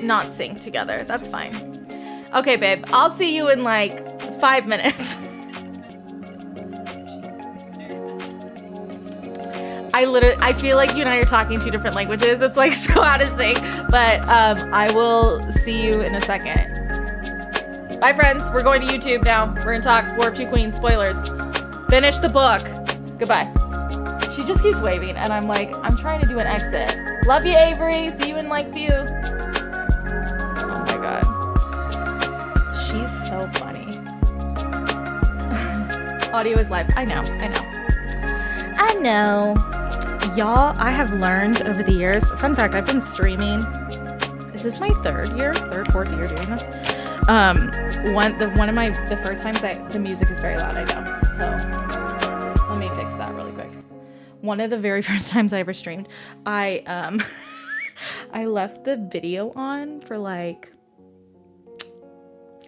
not sync together. That's fine. Okay, babe. I'll see you in like 5 minutes. I feel like you and I are talking 2 different languages. It's like so out of sync. But I will see you in a second. Bye, friends. We're going to YouTube now. We're going to talk War of Two Queens. Spoilers. Finish the book. Goodbye. She just keeps waving, and I'm like, I'm trying to do an exit. Love you, Avery. See you in like few. Oh my god. She's so funny. Audio is live. I know. Y'all, I have learned over the years. Fun fact, I've been streaming. Is this my fourth year doing this? The first times the music is very loud, I know. So let me fix that really quick. One of the very first times I ever streamed, I left the video on for like,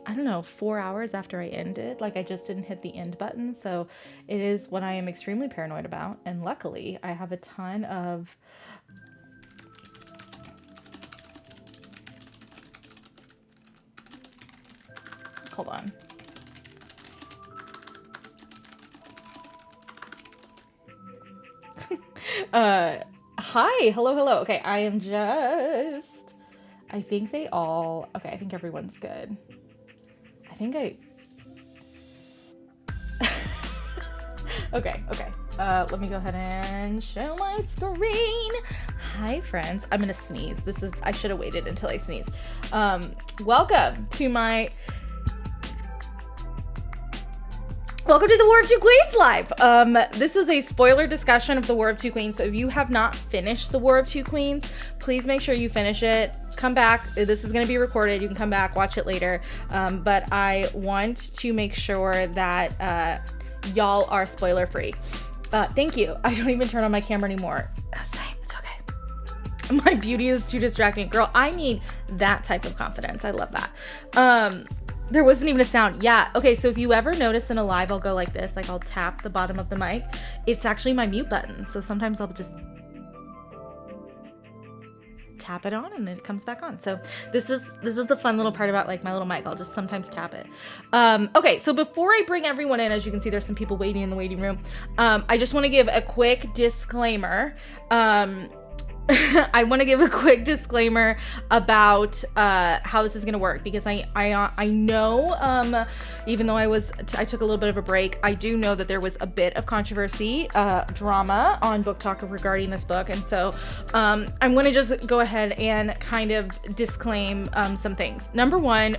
I don't know, 4 hours after I ended. Like I just didn't hit the end button. So it is what I am extremely paranoid about. And luckily I have a ton of hold on. Hi, hello. Okay, I think everyone's good. Okay. Let me go ahead and show my screen. Hi, friends. I'm gonna sneeze. I should have waited until I sneezed. Welcome to the War of Two Queens live. This is a spoiler discussion of the War of Two Queens. So if you have not finished the War of Two Queens, please make sure you finish it. Come back. This is going to be recorded. You can come back, watch it later. But I want to make sure that y'all are spoiler free. Thank you. I don't even turn on my camera anymore. Same. It's okay. My beauty is too distracting. Girl, I need that type of confidence. I love that. There wasn't even a sound. Yeah. Okay. So if you ever notice in a live, I'll go like this. Like I'll tap the bottom of the mic. It's actually my mute button. So sometimes I'll just tap it on and it comes back on. So this is the fun little part about like my little mic. I'll just sometimes tap it. Okay. So before I bring everyone in, as you can see, there's some people waiting in the waiting room. I just want to give a quick disclaimer. I want to give a quick disclaimer about how this is going to work, because I know, even though I took a little bit of a break, I do know that there was a bit of controversy, drama on Book Talk regarding this book. And so I'm going to just go ahead and kind of disclaim some things. Number one,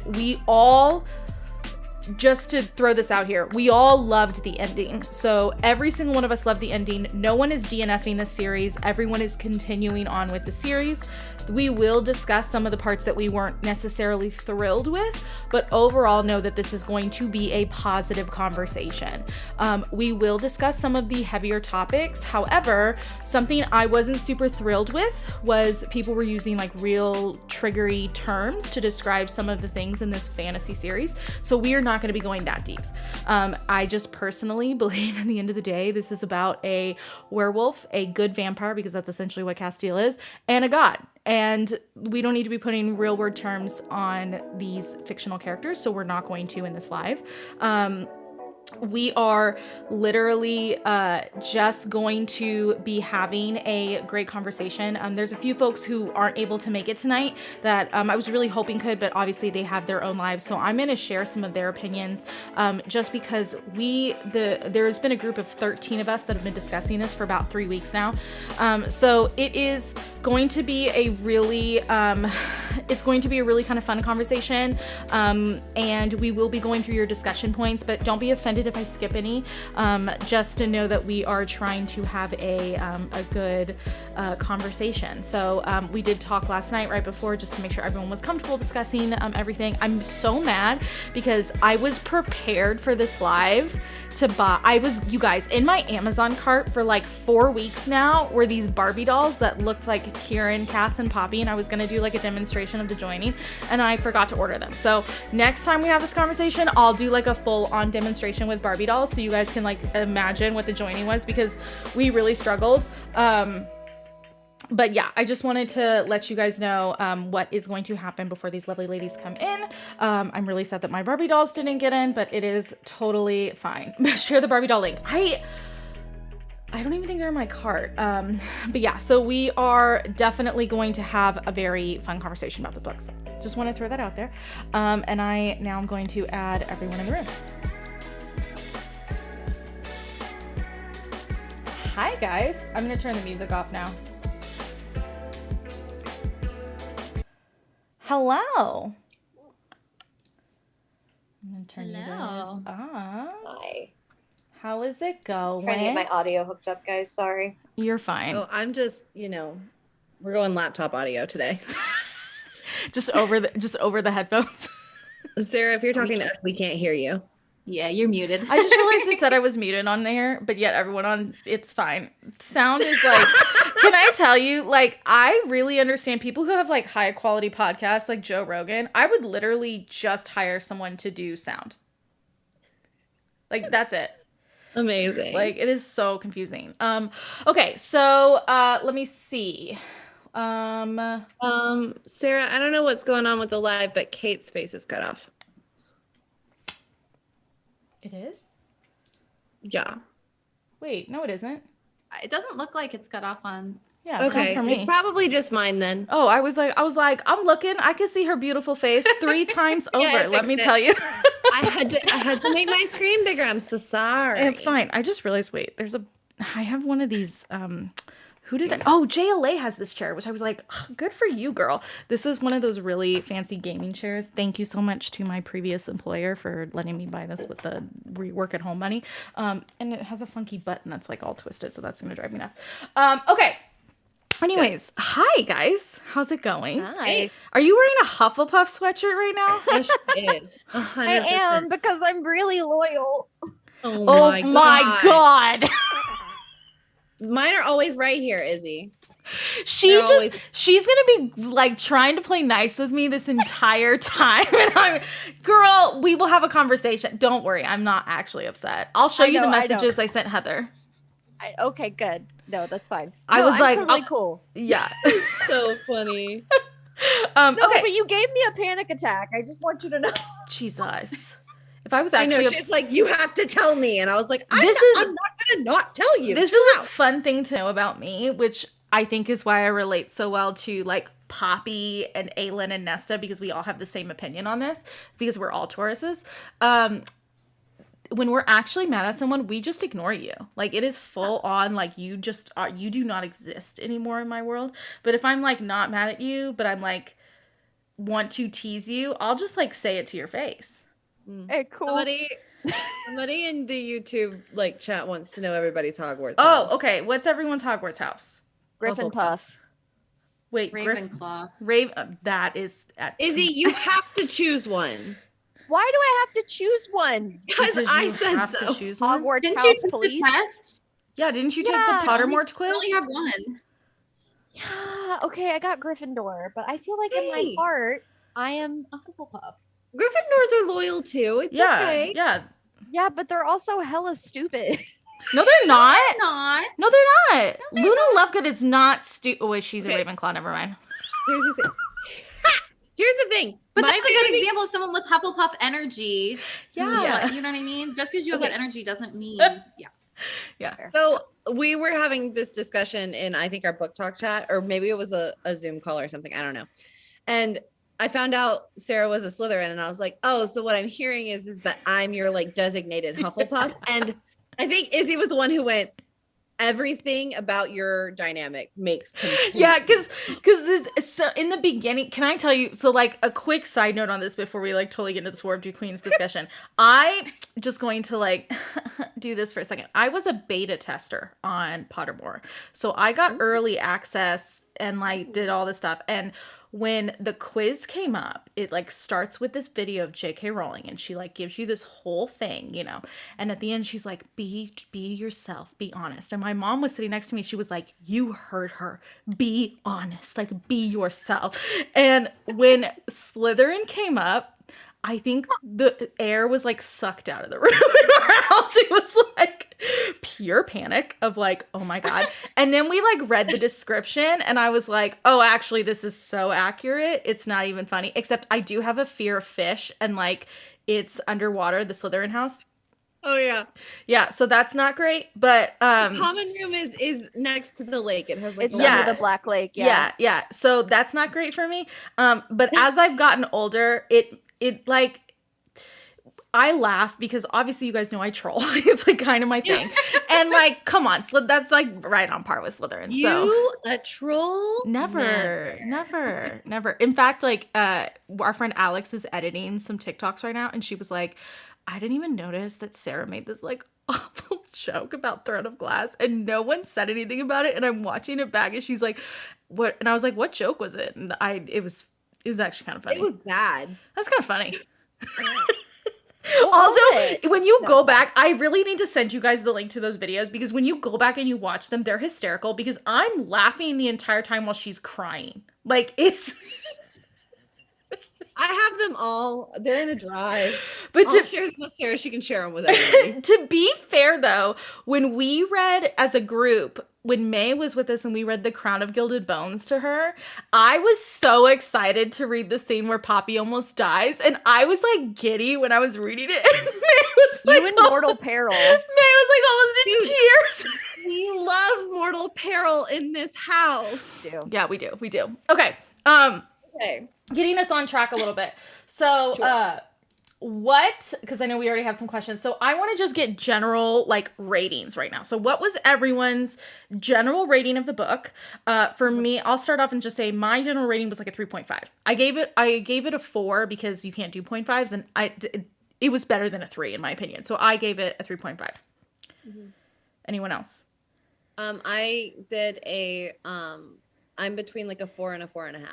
just to throw this out here, we all loved the ending. So every single one of us loved the ending. No one is DNFing this series. Everyone is continuing on with the series. We will discuss some of the parts that we weren't necessarily thrilled with, but overall know that this is going to be a positive conversation. We will discuss some of the heavier topics. However, something I wasn't super thrilled with was people were using like real triggery terms to describe some of the things in this fantasy series. So we are not going to be going that deep. I just personally believe at the end of the day, this is about a werewolf, a good vampire, because that's essentially what Castile is, and a god. And we don't need to be putting real word terms on these fictional characters, so we're not going to in this live. We are literally just going to be having a great conversation. There's a few folks who aren't able to make it tonight that I was really hoping could, but obviously they have their own lives. So I'm going to share some of their opinions just because there's been a group of 13 of us that have been discussing this for about 3 weeks now. So it is going to be a really kind of fun conversation. And we will be going through your discussion points, but don't be offended if I skip any, just to know that we are trying to have a good conversation. So we did talk last night right before, just to make sure everyone was comfortable discussing everything. I'm so mad because I was prepared for this live to buy. You guys, in my Amazon cart for like 4 weeks now were these Barbie dolls that looked like Kieran, Cass, and Poppy, and I was gonna do like a demonstration of the joining, and I forgot to order them. So next time we have this conversation, I'll do like a full-on demonstration with Barbie dolls so you guys can like imagine what the joining was, because we really struggled. But yeah, I just wanted to let you guys know what is going to happen before these lovely ladies come in. I'm really sad that my Barbie dolls didn't get in, but it is totally fine. Share the Barbie doll link. I don't even think they're in my cart. But yeah, so we are definitely going to have a very fun conversation about the book. So just want to throw that out there. And now I'm going to add everyone in the room. Hi guys. I'm going to turn the music off now. Hello. I'm going to turn you guys off. Hi. How is it going? Trying to get my audio hooked up, guys. Sorry. You're fine. Oh, I'm just, we're going laptop audio today. just over the headphones. Sarah, if you're talking to us, we can't hear you. Yeah, you're muted. I just realized it said I was muted on there, but yet everyone on it's fine. Sound is like, can I tell you, like, I really understand people who have like high quality podcasts like Joe Rogan. I would literally just hire someone to do sound. Like, that's it. Amazing. Like, it is so confusing. Okay, so let me see. Sarah, I don't know what's going on with the live, but Kate's face is cut off. It is? Yeah. Wait, no, it isn't. It doesn't look like it's cut off on. Yeah, it's not for me. It's probably just mine then. Oh, I was like, I'm looking. I can see her beautiful face 3 times over. Let me tell you. I had to make my screen bigger. I'm so sorry. It's fine. I just realized, wait, I have one of these, JLA has this chair, which I was like, oh, good for you, girl. This is one of those really fancy gaming chairs. Thank you so much to my previous employer for letting me buy this with the work at home money. And it has a funky button that's like all twisted, so that's going to drive me nuts. Okay. Anyways, Hi guys. How's it going? Hi. Are you wearing a Hufflepuff sweatshirt right now? Yes, it is. 100%. I am, because I'm really loyal. Oh my god. Mine are always right here, Izzy. She's gonna be like trying to play nice with me this entire time, and girl, we will have a conversation. Don't worry, I'm not actually upset. I'll show you the messages I sent Heather. Okay, good. No, that's fine. I was like, totally cool. Yeah. So funny. No, okay. but you gave me a panic attack. I just want you to know. Jesus. If I was actually she's like, you have to tell me. And I was like, I'm not going to not tell you. This is a fun thing to know about me, which I think is why I relate so well to like Poppy and Aylin and Nesta, because we all have the same opinion on this, because we're all Tauruses. When we're actually mad at someone, we just ignore you. Like, it is full on, like, you do not exist anymore in my world. But if I'm like not mad at you, but I'm like want to tease you, I'll just like say it to your face. Hey, cool. Somebody in the YouTube like chat wants to know everybody's Hogwarts Oh, house. okay. What's everyone's Hogwarts house? Gryffindor. Wait, Ravenclaw. That is Izzy, you have to choose one. Why do I have to choose one? Because I said so. To choose one? Hogwarts Didn't house, you take please. the test? Yeah, didn't you take the Pottermore quiz? You only have one. Yeah, okay, I got Gryffindor, but I feel like in my heart, I am a Hufflepuff. Gryffindors are loyal too. It's okay. Yeah. Yeah, but they're also hella stupid. No, they're not. Not. No, they're not. Luna Lovegood is not stupid. Oh, wait, she's a Ravenclaw. Never mind. Here's the thing. But that's a good example of someone with Hufflepuff energy. Yeah. You know what I mean? Just because you have that energy doesn't mean, Yeah. So we were having this discussion in, I think, our book talk chat, or maybe it was a Zoom call or something. I don't know. And I found out Sarah was a Slytherin, and I was like, oh, so what I'm hearing is that I'm your like designated Hufflepuff. And I think Izzy was the one who went, everything about your dynamic makes complete because this, so in the beginning, can I tell you, so like a quick side note on this before we like totally get into this War of Two Queens discussion. I just going to like do this for a second. I was a beta tester on Pottermore, so I got early access and like did all this stuff. And when the quiz came up, it like starts with this video of J.K. Rowling, and she like gives you this whole thing, you know, and at the end she's like, be yourself, be honest. And my mom was sitting next to me. She was like, you heard her, be honest, like be yourself. And when Slytherin came up, I think the air was like sucked out of the room in our house. It was like pure panic of like, oh my God. And then we like read the description and I was like, oh, actually, this is so accurate. It's not even funny. Except I do have a fear of fish and like it's underwater, the Slytherin house. Oh yeah. Yeah, so that's not great. But the common room is next to the lake. It has like It's under the Black Lake. Yeah. So that's not great for me. But as I've gotten older, it like I laugh because obviously you guys know I troll. It's like kind of my thing. And like, come on, that's like right on par with Slytherin. You a troll? Never. In fact, like our friend Alex is editing some TikToks right now, and she was like, I didn't even notice that Sarah made this like awful joke about Throne of Glass, and no one said anything about it. And I'm watching it back, and she's like, "What?" And I was like, "What joke was it?" And it was actually kind of funny. It was bad. That's kind of funny. Also, when you go back, I really need to send you guys the link to those videos because when you go back and you watch them, they're hysterical because I'm laughing the entire time while she's crying. Like it's. I have them all. They're in a drive. But I'll share them with Sarah. She can share them with everybody. To be fair, though, when we read as a group, when May was with us and we read The Crown of Gilded Bones to her, I was so excited to read the scene where Poppy almost dies. And I was like giddy when I was reading it. And May was like, you in mortal peril. May was like almost in tears. We love mortal peril in this house. Yeah, we do. Okay. Okay. Getting us on track a little bit. So, Sure. because I know we already have some questions. So I want to just get general like ratings right now. So what was everyone's general rating of the book? For me, I'll start off and just say my general rating was like a 3.5. I gave it a 4 because you can't do 0.5s and it was better than a 3 in my opinion. So I gave it a 3.5. Mm-hmm. Anyone else? I did I'm between like a 4 and a 4.5.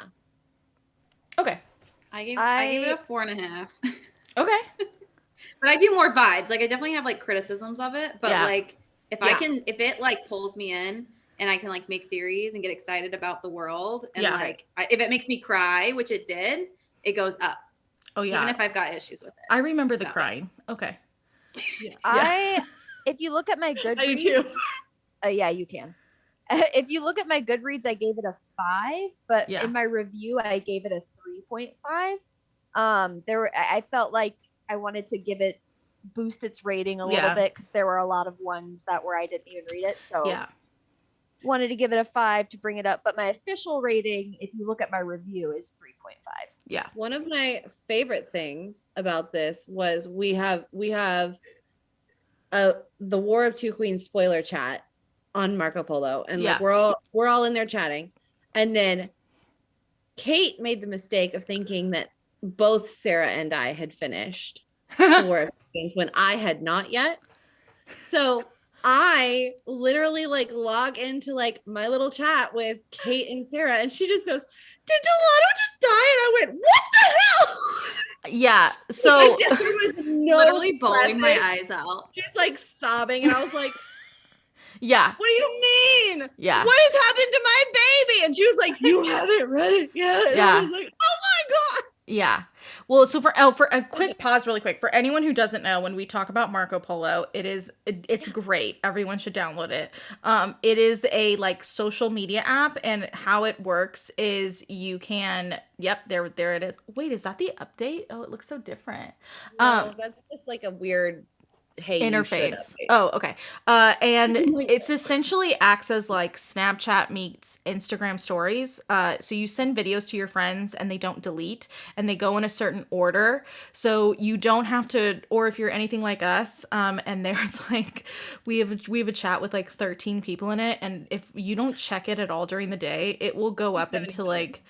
Okay. I gave it a 4.5. Okay. But I do more vibes. Like I definitely have like criticisms of it, but Yeah. like if it like pulls me in and I can like make theories and get excited about the world and like if it makes me cry, which it did, it goes up. Oh yeah. Even if I've got issues with it. I remember the crying. Okay. Yeah. If you look at my Goodreads, yeah, you can. If you look at my Goodreads, I gave it a 5, but in my review, I gave it a 3.5. I felt like I wanted to boost its rating a little bit because there were a lot of ones where I didn't even read it. So wanted to give it a 5 to bring it up. But my official rating, if you look at my review, is 3.5. Yeah. One of my favorite things about this was we have the War of Two Queens spoiler chat on Marco Polo, and like we're all in there chatting, and then Kate made the mistake of thinking that both Sarah and I had finished the War of Two Queens when I had not yet. So I literally like log into like my little chat with Kate and Sarah, and she just goes, "Did Delano just die?" And I went, "What the hell?" Yeah. So there was no literally bawling my presence. eyes out. She's like sobbing, and I was like, yeah. "What do you mean? Yeah. What has happened to my baby?" And she was like, "You haven't read it yet." And I was like, "Oh my God." Yeah. Well, so for a quick pause really quick, for anyone who doesn't know, when we talk about Marco Polo, it's great. Everyone should download it. It is a like social media app, and how it works is you can, there it is. Wait, is that the update? Oh, it looks so different. No, that's just like a weird interface. Oh, okay. And it's essentially acts as like Snapchat meets Instagram stories. So you send videos to your friends and they don't delete, and they go in a certain order. So you don't have to, or if you're anything like us, and there's like, we have a chat with like 13 people in it. And if you don't check it at all during the day, it will go up into like,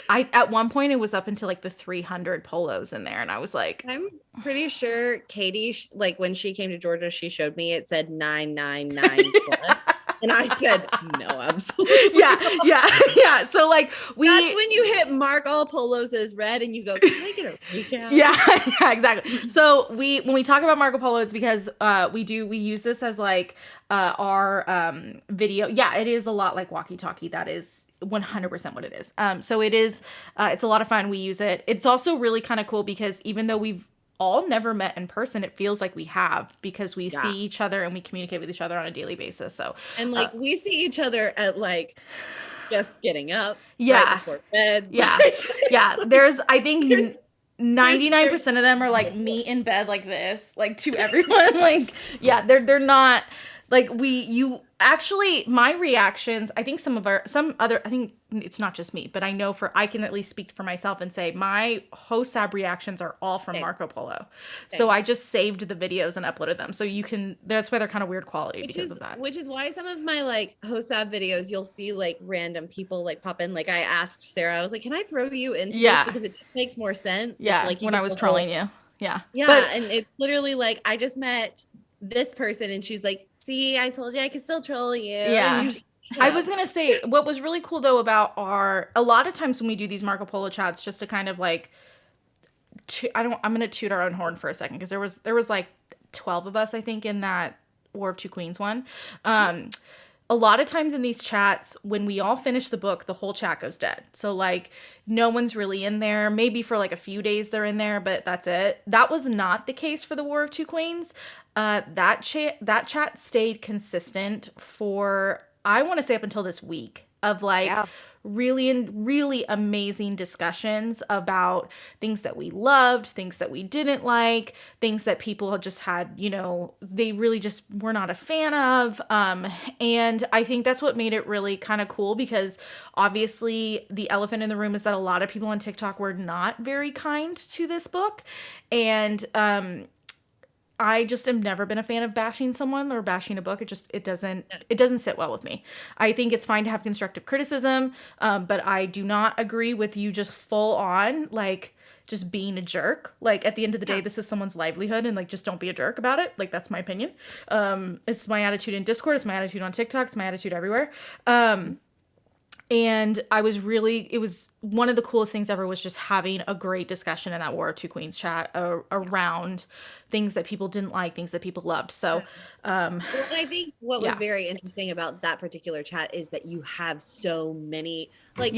at one point it was up into like the 300 polos in there, and I was like, I'm pretty sure Katie, like when she came to Georgia, she showed me it said 999 plus, and I said no, absolutely. Yeah. So like that's when you hit mark all polos as red, and you go, "Can I get a recap?" Yeah, exactly. So when we talk about Marco Polo, it's because we use this as like our video. Yeah, it is a lot like walkie talkie. That is 100% what it is. So it is, it's a lot of fun. We use it. It's also really kind of cool because even though we've all never met in person, it feels like we have, because we see each other and we communicate with each other on a daily basis. So, and like we see each other at like just getting up right before bed. There's, I think 99% of them are like me in bed like this, like to everyone. Like, they're not like you actually, my reactions, I think I think it's not just me, but I know I can at least speak for myself and say my HOSAB reactions are all from Marco Polo. So I just saved the videos and uploaded them. So that's why they're kind of weird quality because of that. Which is why some of my like HOSAB videos, you'll see like random people like pop in. Like I asked Sarah, I was like, can I throw you into this? Because it makes more sense. Yeah. Like when I was trolling you. Yeah. And it's literally like, I just met this person and she's like, see, I told you I could still troll you. Yeah. I was going to say, what was really cool though about a lot of times when we do these Marco Polo chats, just to kind of like, I'm going to toot our own horn for a second, because there was like 12 of us, I think, in that War of Two Queens one. A lot of times in these chats, when we all finish the book, the whole chat goes dead. So like no one's really in there. Maybe for like a few days they're in there, but that's it. That was not the case for the War of Two Queens. That chat stayed consistent for, I want to say, up until this week, of like really amazing discussions about things that we loved, things that we didn't like, things that people just had, they really just were not a fan of. And I think that's what made it really kind of cool, because obviously the elephant in the room is that a lot of people on TikTok were not very kind to this book. And I just have never been a fan of bashing someone or bashing a book. It doesn't sit well with me. I think it's fine to have constructive criticism, but I do not agree with you just full on, like, just being a jerk. Like, at the end of the day, this is someone's livelihood, and like, just don't be a jerk about it. Like, that's my opinion. It's my attitude in Discord. It's my attitude on TikTok. It's my attitude everywhere. And it was one of the coolest things ever, was just having a great discussion in that War of Two Queens chat around things that people didn't like, things that people loved. So, well, I think what was very interesting about that particular chat is that you have so many, like,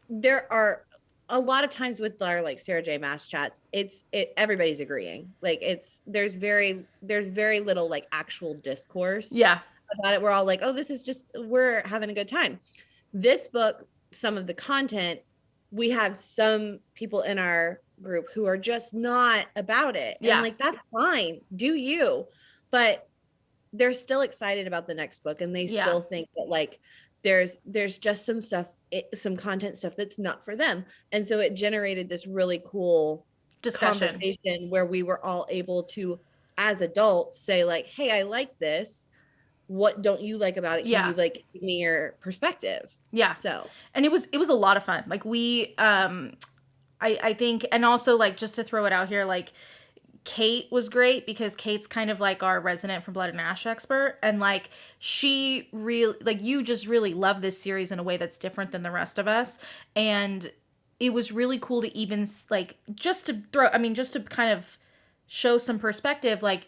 there are a lot of times with our like Sarah J. Maas chats, everybody's agreeing. Like there's very little like actual discourse about it. We're all like, oh, we're having a good time. This book, some of the content, we have some people in our group who are just not about it. And like, that's fine. Do you? But they're still excited about the next book. And they still think that like, there's just some stuff, some content stuff that's not for them. And so it generated this really cool conversation where we were all able to, as adults, say like, hey, I like this. What don't you like about it? Can you like give me your perspective? Yeah. So, and it was a lot of fun. Like we, I think, and also like, just to throw it out here, like Kate was great, because Kate's kind of like our resident From Blood and Ash expert. And like, she really, like, you just really love this series in a way that's different than the rest of us. And it was really cool to even like, just to kind of show some perspective, like,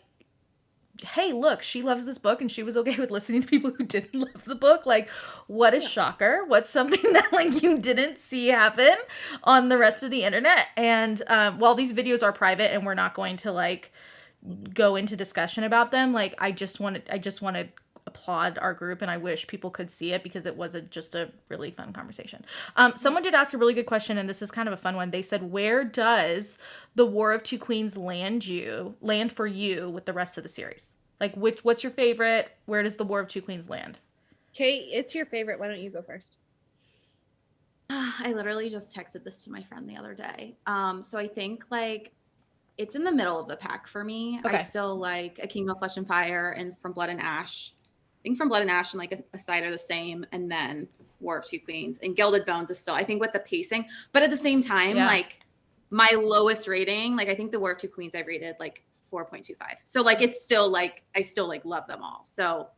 hey, look, she loves this book and she was okay with listening to people who didn't love the book. Like, what a shocker. What's something that like you didn't see happen on the rest of the internet. And while these videos are private and we're not going to like go into discussion about them, like I just want to applaud our group, and I wish people could see it, because it was just a really fun conversation. Someone did ask a really good question, and this is kind of a fun one. They said, where does the War of Two Queens land for you with the rest of the series? Like, what's your favorite? Where does the War of Two Queens land? Kate, it's your favorite. Why don't you go first? I literally just texted this to my friend the other day. So I think like it's in the middle of the pack for me. Okay. I still like A Kingdom of Flesh and Fire and From Blood and Ash. I think From Blood and Ash and like Aside are the same, and then War of Two Queens, and Gilded Bones is still, I think, with the pacing, but at the same time, like my lowest rating, like I think the War of Two Queens I've rated like 4.25. So like it's still like I still like love them all. So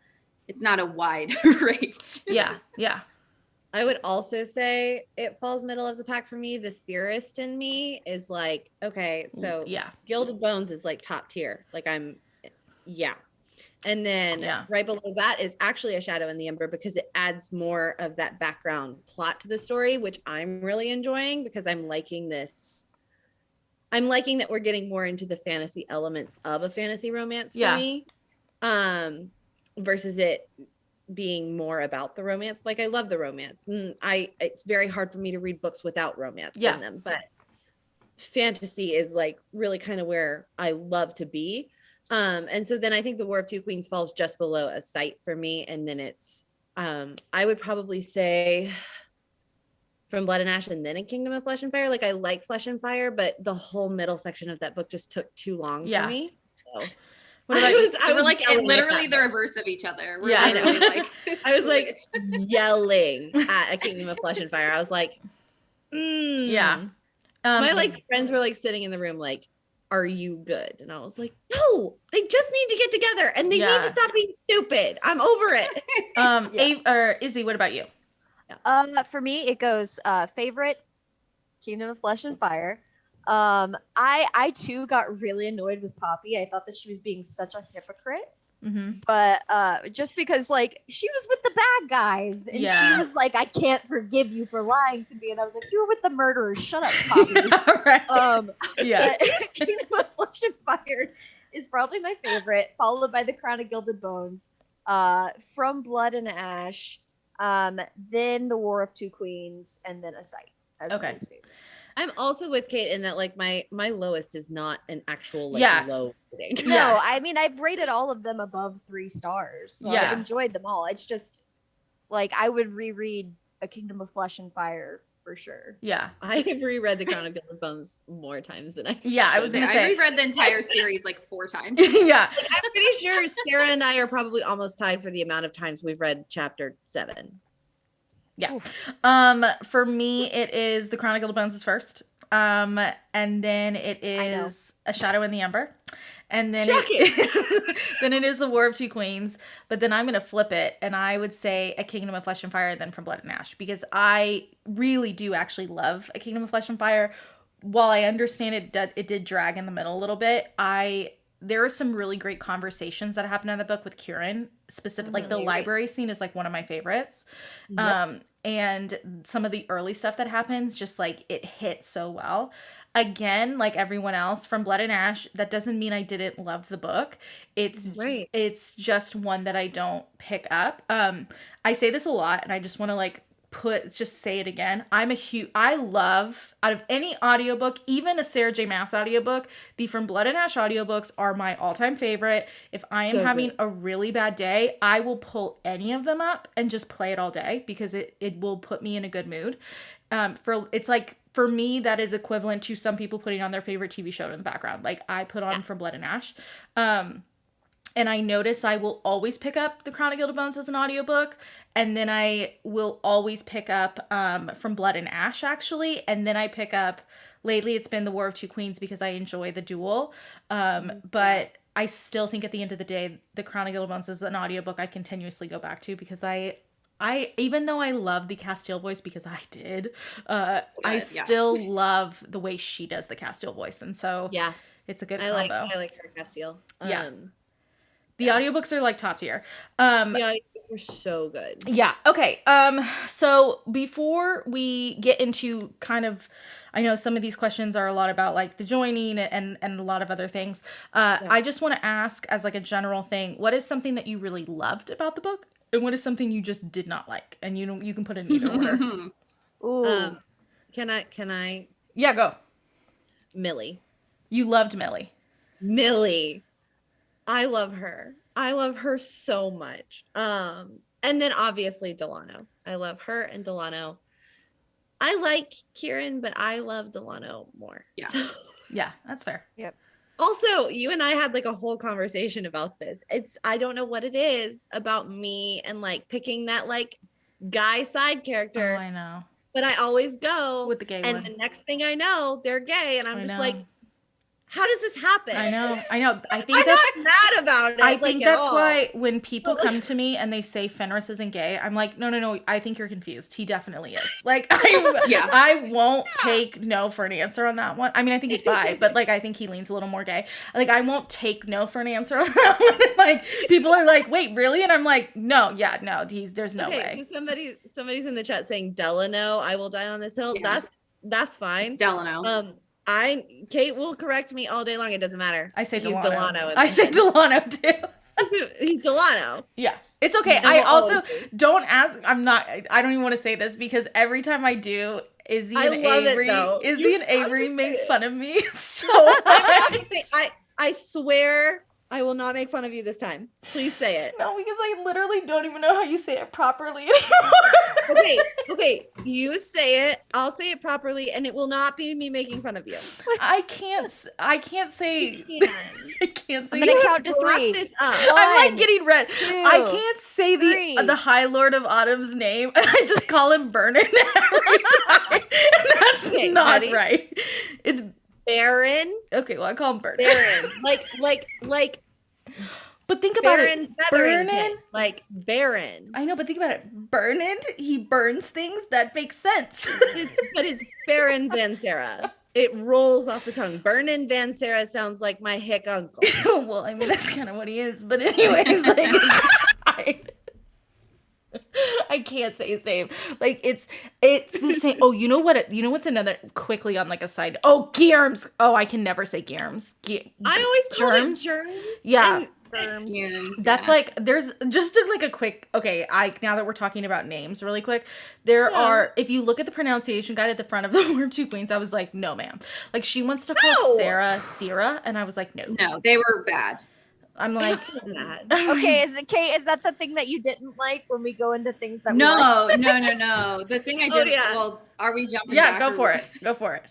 it's not a wide range. Yeah. I would also say it falls middle of the pack for me. The theorist in me is like, okay, so Gilded Bones is like top tier. Like And then right below that is actually A Shadow in the Ember, because it adds more of that background plot to the story, which I'm really enjoying, because I'm liking this. I'm liking that we're getting more into the fantasy elements of a fantasy romance for me, versus it being more about the romance. Like, I love the romance, and it's very hard for me to read books without romance in them, but fantasy is like really kind of where I love to be. And so then I think the War of Two Queens falls just below A Sight for me. And then it's, I would probably say From Blood and Ash and then A Kingdom of Flesh and Fire. Like, I like Flesh and Fire, but the whole middle section of that book just took too long for me. So I was like literally the reverse of each other. I know. Like, I was like yelling at A Kingdom of Flesh and Fire. I was like, my like friends were like sitting in the room like, are you good? And I was like, no, they just need to get together and they need to stop being stupid. I'm over it. Or Izzy, what about you? For me, it goes favorite, Kingdom of Flesh and Fire. I too got really annoyed with Poppy. I thought that she was being such a hypocrite. But just because like she was with the bad guys and she was like, I can't forgive you for lying to me, and I was like, you were with the murderers, shut up, Poppy. Kingdom of Flesh and Fire is probably my favorite, followed by The Crown of Gilded Bones, From Blood and Ash, then The War of Two Queens, and then A Sight. Okay. I'm also with Kate in that like my lowest is not an actual like low rating. No, I mean I've rated all of them above 3 stars. So I've enjoyed them all. It's just like I would reread A Kingdom of Flesh and Fire for sure. Yeah. I have reread The Crown of Gilded Bones more times than I I was gonna say I reread the entire series like 4 times. I'm pretty sure Sarah and I are probably almost tied for the amount of times we've read chapter 7. For me, it is The Crown of Gilded Bones is first. And then it is A Shadow in the Ember. And then then it is The War of Two Queens. But then I'm going to flip it. And I would say A Kingdom of Flesh and Fire, then From Blood and Ash. Because I really do actually love A Kingdom of Flesh and Fire. While I understand it did drag in the middle a little bit, there are some really great conversations that happen in the book with Kieran. Like the library scene is like one of my favorites. And some of the early stuff that happens, just like it hits so well. Again, like everyone else from Blood and Ash, that doesn't mean I didn't love the book. It's just one that I don't pick up. I say this a lot and I just want to like just say it again. I love, out of any audiobook, even a Sarah J. Maas audiobook, the From Blood and Ash audiobooks are my all-time favorite. If I am having a really bad day, I will pull any of them up and just play it all day because it will put me in a good mood. For me, that is equivalent to some people putting on their favorite TV show in the background. Like I put on From Blood and Ash. And I notice I will always pick up The Crown of Gilded Bones as an audiobook. And then I will always pick up From Blood and Ash, actually. And then I pick up, lately it's been The War of Two Queens because I enjoy the duel. But I still think at the end of the day, The Crown of Gilded Bones is an audiobook I continuously go back to because I even though I love the Castile voice because I did, I still love the way she does the Castile voice. And so it's a good combo. I like her Castile. The audiobooks are like top tier. The audiobooks are so good. Yeah. Okay. So before we get into kind of, I know some of these questions are a lot about like the joining and a lot of other things. I just want to ask as like a general thing, what is something that you really loved about the book? And what is something you just did not like? And you can put in either order. Ooh. Can I? Yeah, go. Millie. You loved Millie. Millie. I love her. I love her so much. And then obviously Delano. I love her and Delano. I like Kieran, but I love Delano more. Yeah. Yeah, that's fair. Yep. Also, you and I had like a whole conversation about this. I don't know what it is about me and like picking that like guy side character. Oh, I know. But I always go with the gay and one. The next thing I know, they're gay. And I'm just like, how does this happen? I know. I think I'm that's not mad about it. I think that's why when people come to me and they say Fenris isn't gay, I'm like, no, I think you're confused. He definitely is. Like, I won't take no for an answer on that one. I mean, I think he's bi, but like, I think he leans a little more gay. Like, I won't take no for an answer on that one. Like, people are like, wait, really? And I'm like, no, there's no way. So somebody's in the chat saying Delano, I will die on this hill. Yeah. That's fine. It's Delano. Kate will correct me all day long. It doesn't matter. I say He's Delano. I say Delano too. He's Delano. Yeah. It's okay. I also don't ask. I don't even want to say this because every time I do, Izzy and Avery make fun of me. So I swear I will not make fun of you this time. Please say it. No, because I literally don't even know how you say it properly anymore. Okay. You say it. I'll say it properly, and it will not be me making fun of you. I can't say. I can't say. I'm gonna count to 3. This up. I'm like getting red. 2, I can't say 3. the High Lord of Autumn's name, and I just call him Bernard every time. And that's not right. It's Baron. Okay, well I call him Bernard. Baron. Like. But think about it. Baron. Like Baron. I know, but think about it. Bernard, he burns things. That makes sense. But it's Baron Van Sarah. It rolls off the tongue. Vernon Van Sarah sounds like my hick uncle. Well, I mean, that's kind of what he is. But anyways, like, I can't say his name. Like, it's the same. Oh, you know what? You know what's another, quickly on like a side. Oh, Germs. Oh, I can never say Germs. I always call it germs. Yeah. Yeah. That's like, there's just like a quick, okay, now that we're talking about names really quick, there are, if you look at the pronunciation guide at the front of the We're Two Queens, I was like, no ma'am. Like, she wants to call Sarah Sierra, and I was like, no. No, they were bad. I'm like, okay, is that the thing that you didn't like when we go into things that No. The thing I did, well, are we jumping back? Go for it.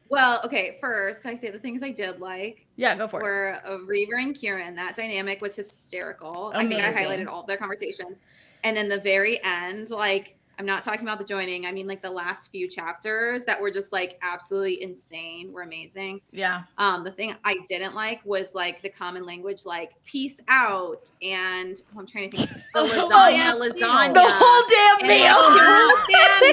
Well, okay, first, can I say the things I did like? Yeah, go for it. Were Reaver and Kieran. That dynamic was hysterical. Amazing. I think I highlighted all of their conversations. And then the very end, like, I'm not talking about the joining. I mean, like, the last few chapters that were just, like, absolutely insane were amazing. Yeah. The thing I didn't like was, like, the common language, like, peace out, and I'm trying to think. The lasagna. The whole damn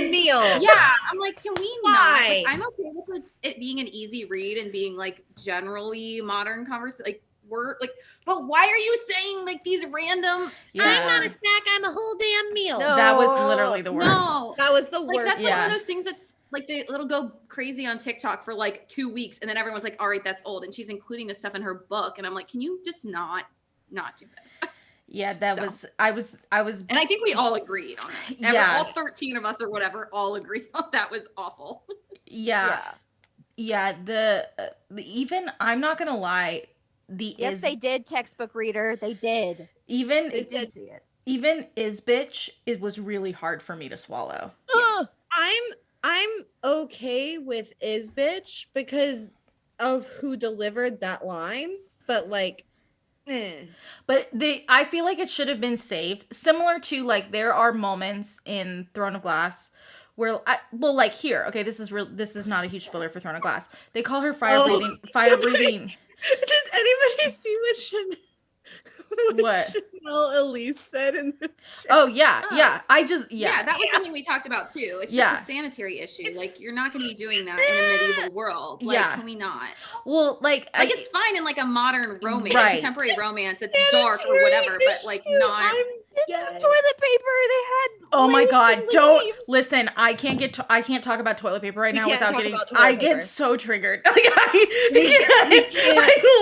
meal. Yeah, I'm like, can we Why? not? Like, I'm okay with it being an easy read and being, like, generally modern conversation. Like, we're like, but why are you saying like these random? Yeah. I'm not a snack. I'm a whole damn meal. No. That was literally the worst. No, that was the like, worst. That's like one of those things that's like it'll go crazy on TikTok for like 2 weeks, and then everyone's like, all right, that's old, and she's including this stuff in her book, and I'm like, can you just not do this? Yeah, I was, and I think we all agreed on it. All 13 of us or whatever all agreed on that was awful. Yeah. The even, I'm not gonna lie. They did, textbook reader. They did. They did see it. Even Isbitch, it was really hard for me to swallow. Yeah. I'm okay with Isbitch because of who delivered that line, but like, But I feel like it should have been saved. Similar to like, there are moments in Throne of Glass where, like here, okay, this is not a huge spoiler for Throne of Glass. They call her fire breathing. Does anybody see what Chanel Elise said in the chat? Oh yeah. I just that was something we talked about too. It's just a sanitary issue. Like, you're not going to be doing that in a medieval world. Like, can we not? Well, like it's fine in like a modern romance, contemporary romance. It's dark or whatever, but like not. Toilet paper. They had. Oh my God! Don't listen. I can't talk about toilet paper right now without getting. I get so triggered. Like I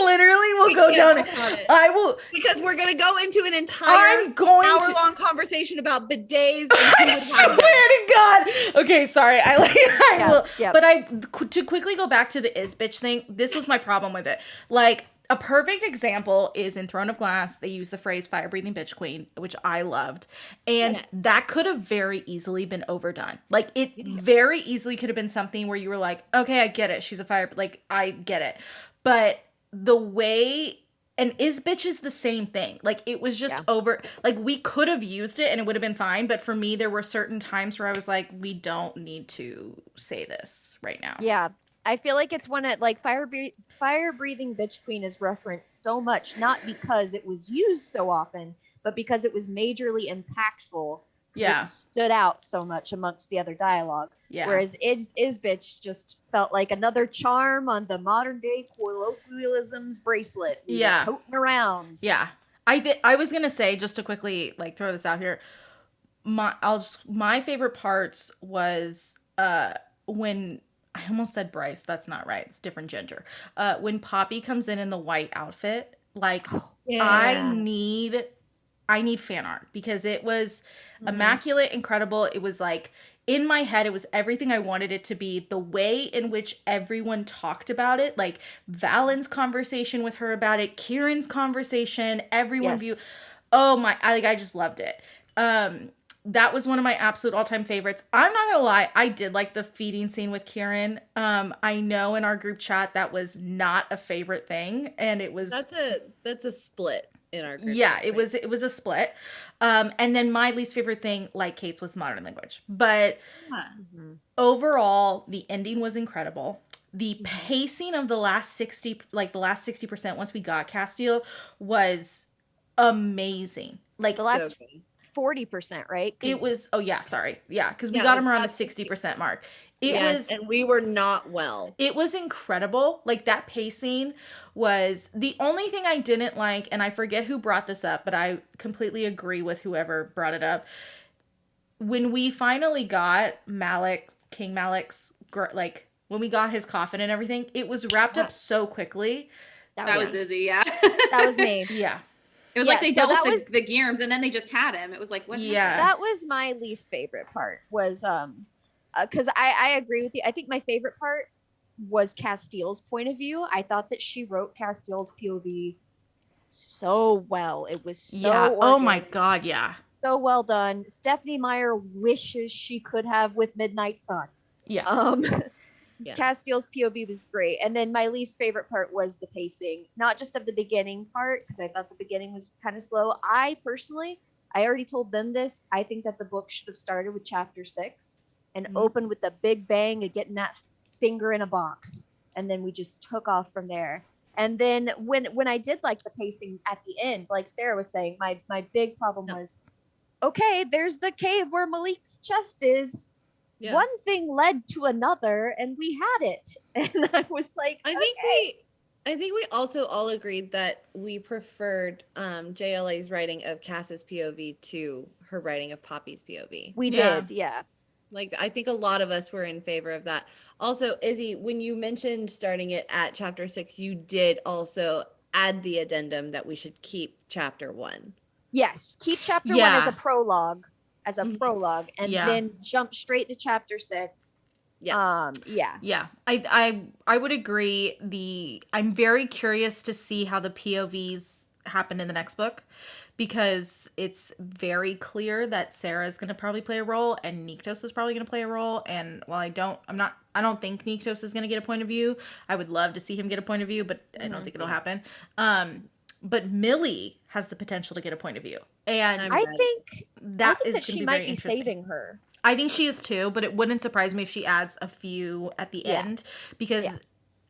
literally will go down it. I will, because we're gonna go into an entire hour-long conversation about bidets. I swear to God. Okay, sorry. I will. Yeah. But to quickly go back to the Isbitch thing. This was my problem with it. Like, a perfect example is in Throne of Glass. They use the phrase fire breathing bitch queen, which I loved. And that could have very easily been overdone. Like, it very easily could have been something where you were like, okay, I get it. She's a fire, like, I get it. But the way, and Isbitch is the same thing. Like, it was just over, like, we could have used it and it would have been fine. But for me, there were certain times where I was like, we don't need to say this right now. Yeah. I feel like it's one of like fire breathing bitch queen is referenced so much, not because it was used so often, but because it was majorly impactful. Yeah. It stood out so much amongst the other dialogue. Yeah. Whereas is bitch just felt like another charm on the modern day colloquialisms bracelet. We were toting around. Yeah. I was gonna say, just to quickly like throw this out here, my favorite parts was when I almost said Bryce. That's not right. It's different Ginger. When Poppy comes in the white outfit, like I need fan art because it was immaculate, incredible. It was like in my head, it was everything I wanted it to be. The way in which everyone talked about it, like Valen's conversation with her about it, Kieran's conversation, everyone view. Oh my! I just loved it. That was one of my absolute all-time favorites. I'm not gonna lie, I did like the feeding scene with Kieran. I know in our group chat that was not a favorite thing, and it was that's a split in our group. Yeah, it was a split. And then my least favorite thing, like Kate's, was modern language. But overall, the ending was incredible. The pacing of the last 60%, once we got Castile, was amazing. Like the last 40%, right? It was, because we got him around the 60% mark. And we were not well. It was incredible. Like that pacing was the only thing I didn't like, and I forget who brought this up, but I completely agree with whoever brought it up. When we finally got King Malik's, like when we got his coffin and everything, it was wrapped up so quickly. That was Izzy, yeah. That was me. Yeah. It was like they doubled the gears and then they just had him. It was like, what? Yeah. That was my least favorite part was, because I agree with you. I think my favorite part was Castile's point of view. I thought that she wrote Castile's POV so well. It was so organic, oh my god, yeah. So well done. Stephanie Meyer wishes she could have with Midnight Sun. Yeah. Castile's POV was great. And then my least favorite part was the pacing, not just of the beginning part, because I thought the beginning was kind of slow. I already told them this. I think that the book should have started with chapter 6 and opened with the big bang of getting that finger in a box. And then we just took off from there. And then when I did like the pacing at the end, like Sarah was saying, my big problem was, okay, there's the cave where Malik's chest is. Yeah. One thing led to another, and we had it. And I was like, I think we also all agreed that we preferred JLA's writing of Cass's POV to her writing of Poppy's POV. We did, yeah. Like, I think a lot of us were in favor of that. Also, Izzy, when you mentioned starting it at chapter 6, you did also add the addendum that we should keep chapter 1. Yes, keep chapter 1 as a prologue. And then jump straight to chapter 6. Yeah. I would agree. I'm very curious to see how the POVs happen in the next book, because it's very clear that Sarah is going to probably play a role and Niktos is probably going to play a role. And while I don't think Niktos is going to get a point of view. I would love to see him get a point of view, but I don't think it'll happen. But Millie has the potential to get a point of view, and I think that she might be saving her. I think she is too, but it wouldn't surprise me if she adds a few at the end, because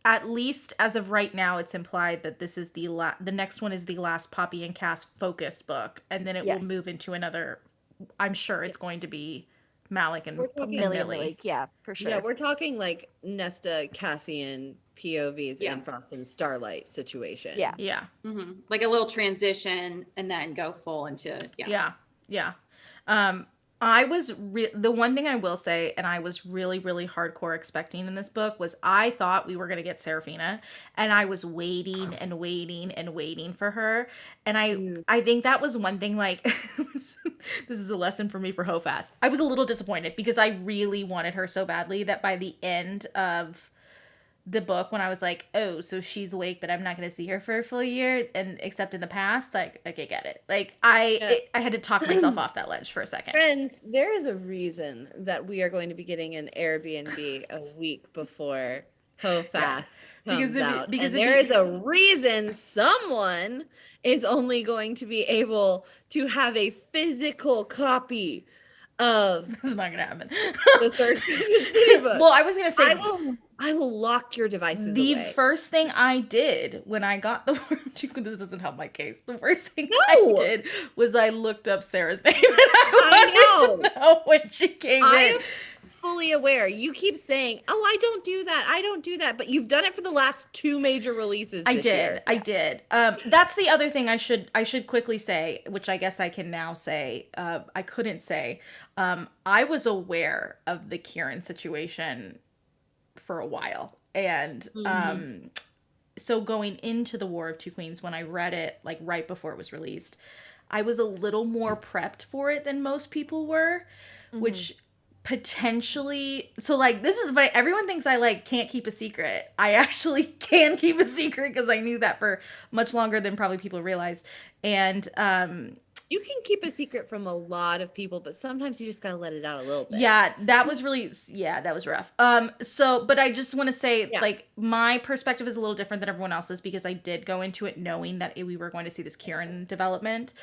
at least as of right now, it's implied that this is the next one is the last Poppy and Cass focused book, and then it will move into another. I'm sure it's going to be Malik and Millie. Yeah, for sure. Yeah, we're talking like Nesta, Cassian POVs and Frost and Starlight situation. Yeah. Mm-hmm. Like a little transition and then go full into Yeah. I was the one thing I will say, and I was really, really hardcore expecting in this book, was I thought we were going to get Seraphina, and I was waiting and waiting and waiting for her. And I think that was one thing, like, this is a lesson for me for Hofast. I was a little disappointed because I really wanted her so badly that by the end of the book, when I was like, oh, so she's awake, but I'm not going to see her for a full year, and except in the past, like, okay, get it. Like, I had to talk myself off that ledge for a second. Friends, there is a reason that we are going to be getting an Airbnb a week before Hofast comes out. Because there is a reason someone is only going to be able to have a physical copy of this is not gonna happen. the third Crescent City book. Well, I was gonna say I will lock your devices the away. first thing I did when I got the War of Two Queens, this doesn't help my case. The first thing I did was I looked up Sarah's name, and I wanted to know when she came in. Fully aware. You keep saying, "Oh, I don't do that," but you've done it for the last 2 major releases. I did. That's the other thing I should quickly say, which I guess I can now say. I couldn't say. I was aware of the Kieran situation for a while, and so going into the War of Two Queens, when I read it like right before it was released, I was a little more prepped for it than most people were, which potentially, so like this is why everyone thinks I like can't keep a secret. I actually can keep a secret because I knew that for much longer than probably people realized. And you can keep a secret from a lot of people, but sometimes you just gotta let it out a little bit. Yeah, that was rough. So, but I just want to say, like, my perspective is a little different than everyone else's because I did go into it knowing that we were going to see this Kieran development,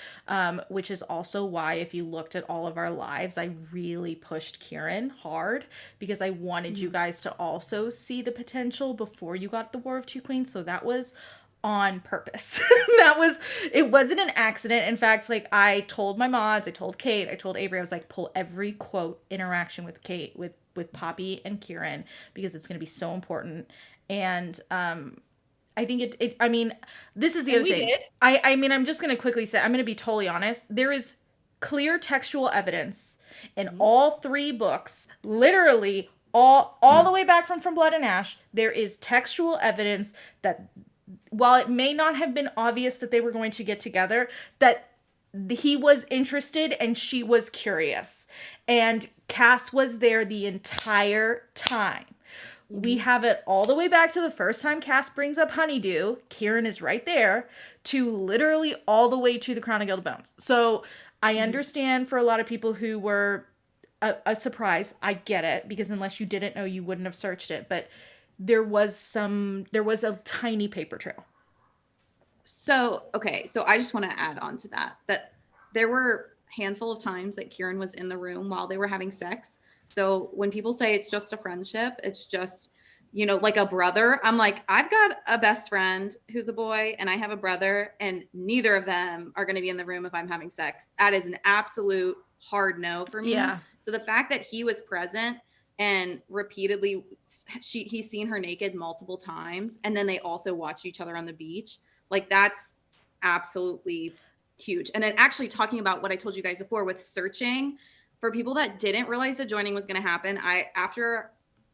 which is also why, if you looked at all of our lives, I really pushed Kieran hard because I wanted you guys to also see the potential before you got the War of Two Queens. So that was on purpose. It wasn't an accident. In fact, like I told my mods, I told Kate, I told Avery, I was like, pull every quote interaction with Kate, with Poppy and Kieran, because it's going to be so important. And I think I mean, this is the other thing. I mean, I'm just going to quickly say, I'm going to be totally honest. There is clear textual evidence in all 3 books, literally all the way back from Blood and Ash. There is textual evidence that while it may not have been obvious that they were going to get together, that he was interested and she was curious. And Cass was there the entire time. We have it all the way back to the first time Cass brings up Honeydew. Kieran is right there, to literally all the way to the Crown of Gilded Bones. So I understand for a lot of people who were a surprise. I get it, because unless you didn't know, you wouldn't have searched it. But there was a tiny paper trail. So, okay. So I just want to add on to that there were a handful of times that Kieran was in the room while they were having sex. So when people say it's just a friendship, it's just, like a brother, I'm like, I've got a best friend who's a boy and I have a brother, and neither of them are going to be in the room if I'm having sex. That is an absolute hard no for me. Yeah. So the fact that he was present and repeatedly he's seen her naked multiple times, and then they also watched each other on the beach, like that's absolutely huge. And then actually talking about what I told you guys before with searching, for people that didn't realize the joining was going to happen,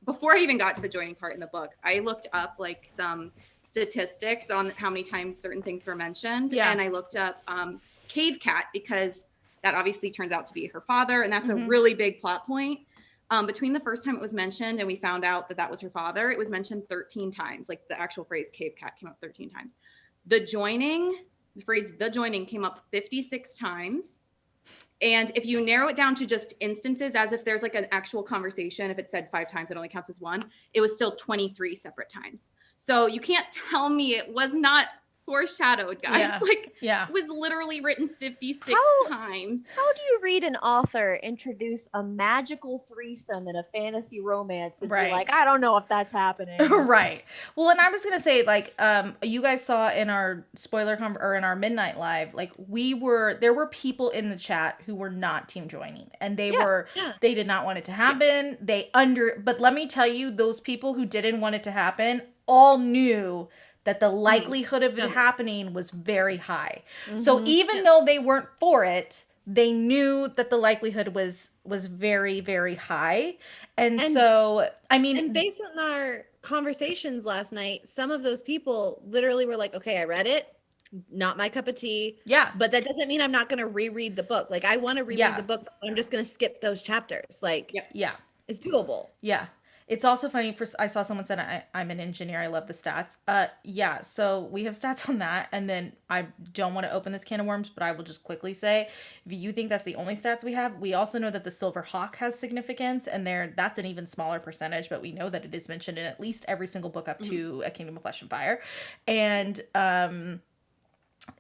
before I even got to the joining part in the book, I looked up like some statistics on how many times certain things were mentioned. Yeah. And I looked up Cave Cat, because that obviously turns out to be her father, and that's a really big plot point. Between the first time it was mentioned and we found out that was her father, it was mentioned 13 times. Like the actual phrase Cave Cat came up 13 times. The phrase the joining came up 56 times. And if you narrow it down to just instances, as if there's like an actual conversation, if it said 5 times, it only counts as 1. It was still 23 separate times. So you can't tell me it was not foreshadowed, guys. It was literally written 56 times. How do you read an author introduce a magical threesome in a fantasy romance and be like, I don't know if that's happening? Right. Well, and I was gonna say, like, you guys saw in our spoiler or in our midnight live, like there were people in the chat who were not team joining, and they did not want it to happen. But let me tell you, those people who didn't want it to happen all knew that the likelihood of it happening was very high. So even though they weren't for it, they knew that the likelihood was very, very high. And so, I mean... And based on our conversations last night, some of those people literally were like, okay, I read it, not my cup of tea. Yeah. But that doesn't mean I'm not going to reread the book. Like, I want to reread the book, but I'm just going to skip those chapters. Like, it's doable. Yeah. It's also funny, I saw someone said, I'm an engineer, I love the stats. Yeah, so we have stats on that, and then I don't want to open this can of worms, but I will just quickly say, if you think that's the only stats we have, we also know that the Silver Hawk has significance, and that's an even smaller percentage, but we know that it is mentioned in at least every single book up to A Kingdom of Flesh and Fire. And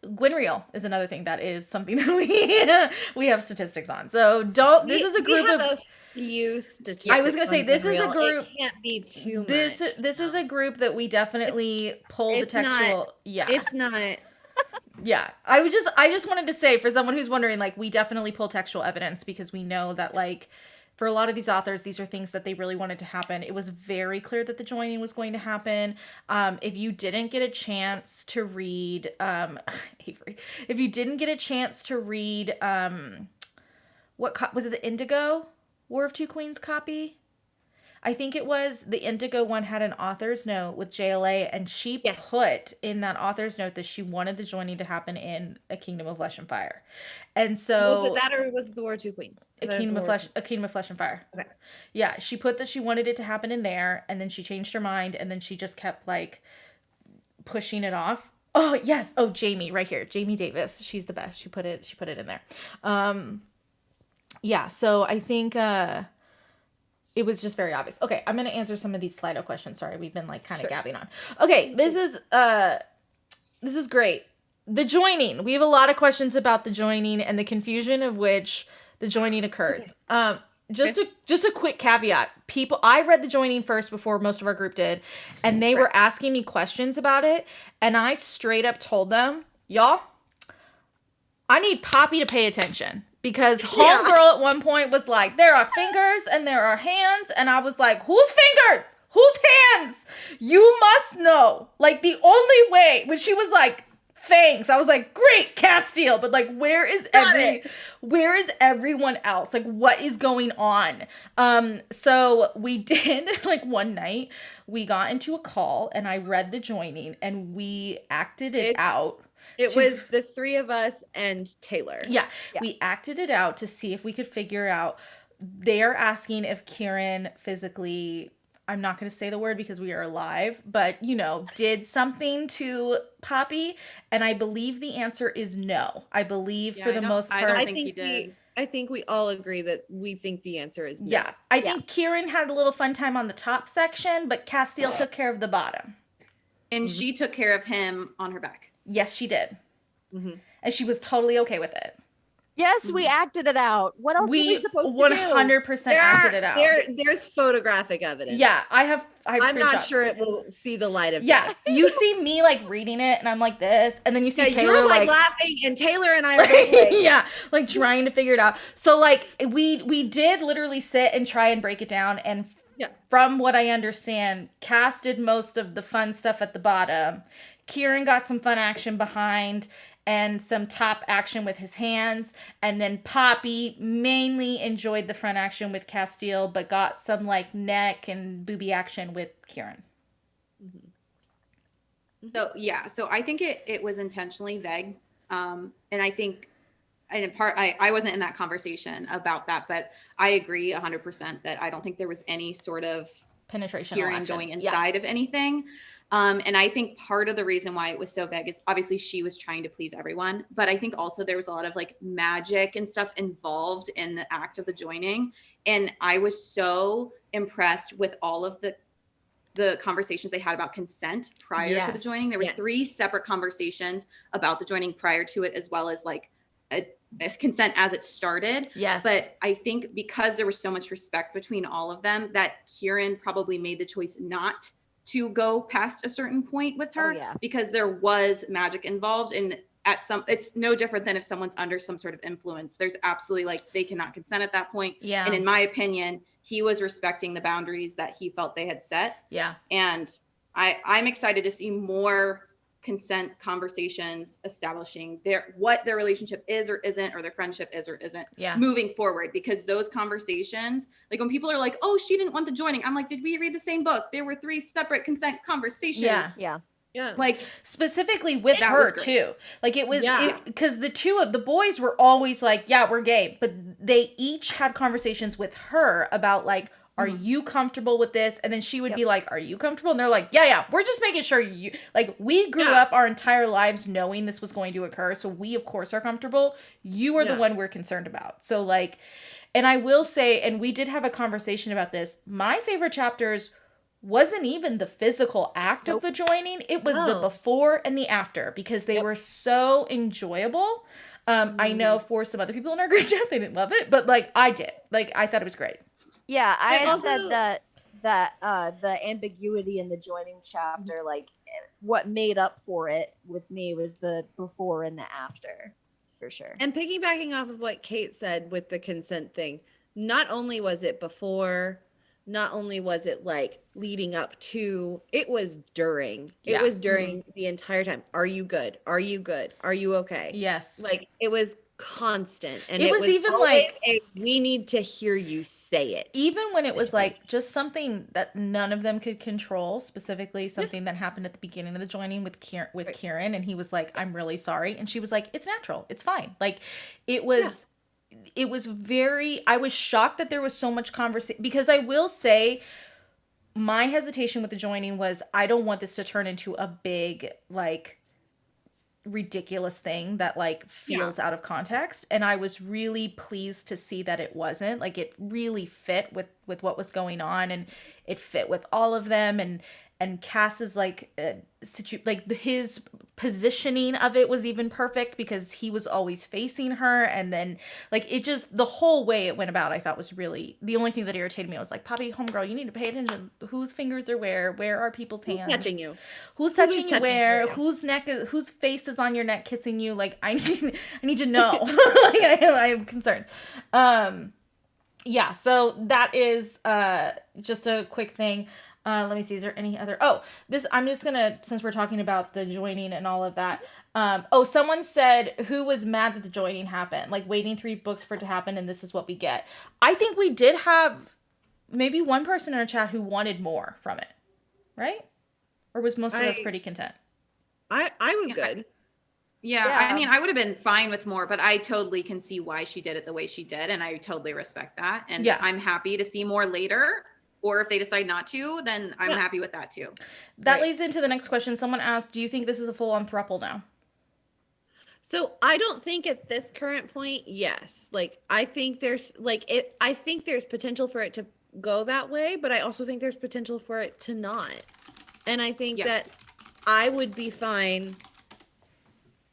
Gwynreal is another thing that is something that we have statistics on. So this is a group of a few statistics. I was gonna say this is a group. It can't be too this much. This is a group that we definitely pull the textual. It's not. Yeah, I just wanted to say, for someone who's wondering, like, we definitely pull textual evidence because we know that, like, for a lot of these authors, these are things that they really wanted to happen. It was very clear that the joining was going to happen. If you didn't get a chance to read, Avery, if you didn't get a chance to read, was it the Indigo War of Two Queens copy? I think it was the Indigo one had an author's note with JLA, and she put in that author's note that she wanted the joining to happen in A Kingdom of Flesh and Fire. And so was it that, or was it the War of Two Queens? A Kingdom of Flesh and Fire. Okay. Yeah, she put that she wanted it to happen in there, and then she changed her mind, and then she just kept like pushing it off. Oh yes, Jamie right here, Jamie Davis. She's the best. She put it in there. Yeah, so I think it was just very obvious. Okay, I'm going to answer some of these Slido questions. Sorry, we've been like kind of gabbing on. Okay, this is great. The joining. We have a lot of questions about the joining and the confusion of which the joining occurs. Just a quick caveat. I read the joining first before most of our group did, and they were asking me questions about it, and I straight up told them, y'all, I need Poppy to pay attention. Because homegirl at one point was like, there are fingers and there are hands. And I was like, whose fingers? Whose hands? You must know. Like, the only way, when she was like, fangs, I was like, great, Castile. But like, where is everyone else? Like, what is going on? So we did, like, one night, we got into a call and I read the joining and we acted it out. It was the three of us and Taylor. Yeah, we acted it out to see if we could figure out. They're asking if Kieran physically, I'm not going to say the word because we are live, but, did something to Poppy. And I believe the answer is no. I believe for the most part. I don't think he did. I think we all agree that we think the answer is no. Yeah, I think Kieran had a little fun time on the top section, but Castile took care of the bottom. And she took care of him on her back. Yes, she did. Mm-hmm. And she was totally okay with it. Yes, we acted it out. What else were we supposed to do? 100% acted it out. There's photographic evidence. Yeah, I have I'm not sure it will see the light of day. Yeah, you see me like reading it and I'm like this, and then you see Taylor you're like laughing, and Taylor and I are both like, yeah, like trying to figure it out. So like we did literally sit and try and break it down, and from what I understand, Cass did most of the fun stuff at the bottom. Kieran got some fun action behind and some top action with his hands. And then Poppy mainly enjoyed the front action with Castile, but got some like neck and booby action with Kieran. So I think it was intentionally vague. And I think, and in part, I wasn't in that conversation about that, but I agree 100% that I don't think there was any sort of penetration Kieran going inside of anything. And I think part of the reason why it was so vague is obviously she was trying to please everyone, but I think also there was a lot of like magic and stuff involved in the act of the joining. And I was so impressed with all of the conversations they had about consent prior to the joining. There were 3 separate conversations about the joining prior to it, as well as like a consent as it started. Yes. But I think because there was so much respect between all of them, that Kieran probably made the choice not to go past a certain point with her because there was magic involved. And it's no different than if someone's under some sort of influence. There's absolutely like, they cannot consent at that point. Yeah. And in my opinion, he was respecting the boundaries that he felt they had set. Yeah. And I'm excited to see more consent conversations establishing what their relationship is or isn't, or their friendship is or isn't moving forward, because those conversations, like when people are like, oh, she didn't want the joining, I'm like, did we read the same book? There were 3 separate consent conversations. Yeah. Like specifically with her too. Like it was because the two of the boys were always like, yeah, we're gay, but they each had conversations with her about like, are you comfortable with this? And then she would be like, are you comfortable? And they're like, yeah, we're just making sure you, like, we grew up our entire lives knowing this was going to occur. So we, of course, are comfortable. You are the one we're concerned about. So, like, and I will say, and we did have a conversation about this, my favorite chapters wasn't even the physical act of the joining. It was the before and the after, because they were so enjoyable. I know for some other people in our group chat, they didn't love it, but like I did. Like I thought it was great. Yeah, I had said that the ambiguity in the joining chapter, like what made up for it with me was the before and the after, for sure. And piggybacking off of what Kate said with the consent thing, not only was it before, not only was it like leading up to, it was during. It was during the entire time. Are you good? Are you good? Are you okay? Yes. Like it was constant, and it was even like we need to hear you say it. Even when it was like just something that none of them could control, specifically something that happened at the beginning of the joining with Kieran, and he was like, "I'm really sorry," and she was like, "It's natural, it's fine." Like it was. It was very, I was shocked that there was so much conversation, because I will say my hesitation with the joining was, I don't want this to turn into a big, like, ridiculous thing that like feels out of context. And I was really pleased to see that it wasn't. Like it really fit with what was going on, and it fit with all of them, and Cass's like his positioning of it was even perfect, because he was always facing her, and then like it just, the whole way it went about, I thought was really, the only thing that irritated me was like, Poppy, homegirl, you need to pay attention. Whose fingers are where are people's hands? Who's touching you? Who's touching you where? Whose neck is, whose face is on your neck kissing you? Like I need to know. Like I have concerns. Yeah, so that is just a quick thing. Let me see. Is there any other? Oh, this, I'm just gonna, since we're talking about the joining and all of that. Someone said, who was mad that the joining happened? Like waiting 3 books for it to happen, and this is what we get. I think we did have maybe one person in our chat who wanted more from it, right? Or was most of us pretty content? I was good. Yeah, I mean, I would have been fine with more, but I totally can see why she did it the way she did, and I totally respect that. And I'm happy to see more later. Or if they decide not to, then I'm happy with that too. That leads into the next question. Someone asked, do you think this is a full-on throuple now? So I don't think at this current point, yes. Like I think there's I think there's potential for it to go that way, but I also think there's potential for it to not. And I think that I would be fine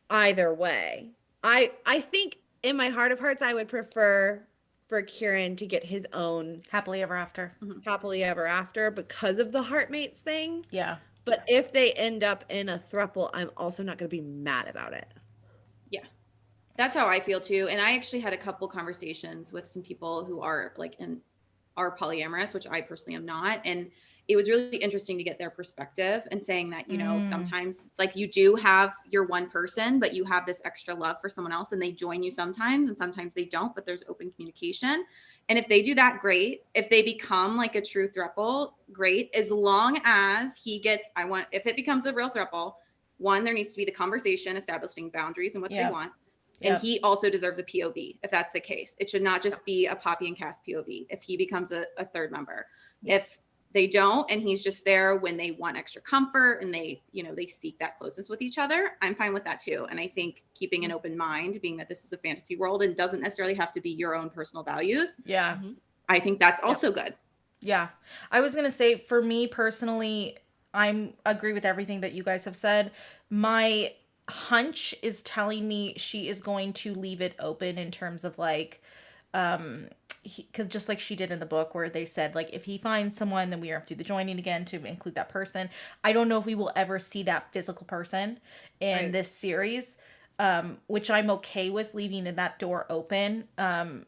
either way. I think in my heart of hearts, I would prefer for Kieran to get his own happily ever after because of the heartmates thing. Yeah. But if they end up in a throuple, I'm also not going to be mad about it. Yeah. That's how I feel too. And I actually had a couple conversations with some people who are polyamorous, which I personally am not. And it was really interesting to get their perspective, and saying that, you know, sometimes it's like you do have your one person, but you have this extra love for someone else, and they join you sometimes, and sometimes they don't, but there's open communication. And if they do that, great. If they become like a true throuple, great. As long as if it becomes a real throuple, one, there needs to be the conversation establishing boundaries and what they want. And he also deserves a POV if that's the case. It should not just be a Poppy and Cass POV if he becomes a third member. If they don't, and he's just there when they want extra comfort and they seek that closeness with each other, I'm fine with that too. And I think keeping an open mind, being that this is a fantasy world and doesn't necessarily have to be your own personal values. Yeah. I think that's also good. Yeah. I was going to say, for me personally, I agree with everything that you guys have said. My hunch is telling me she is going to leave it open in terms of like, because just like she did in the book, where they said like, if he finds someone, then we have to do the joining again to include that person. I don't know if we will ever see that physical person in this series, which I'm okay with leaving that door open. And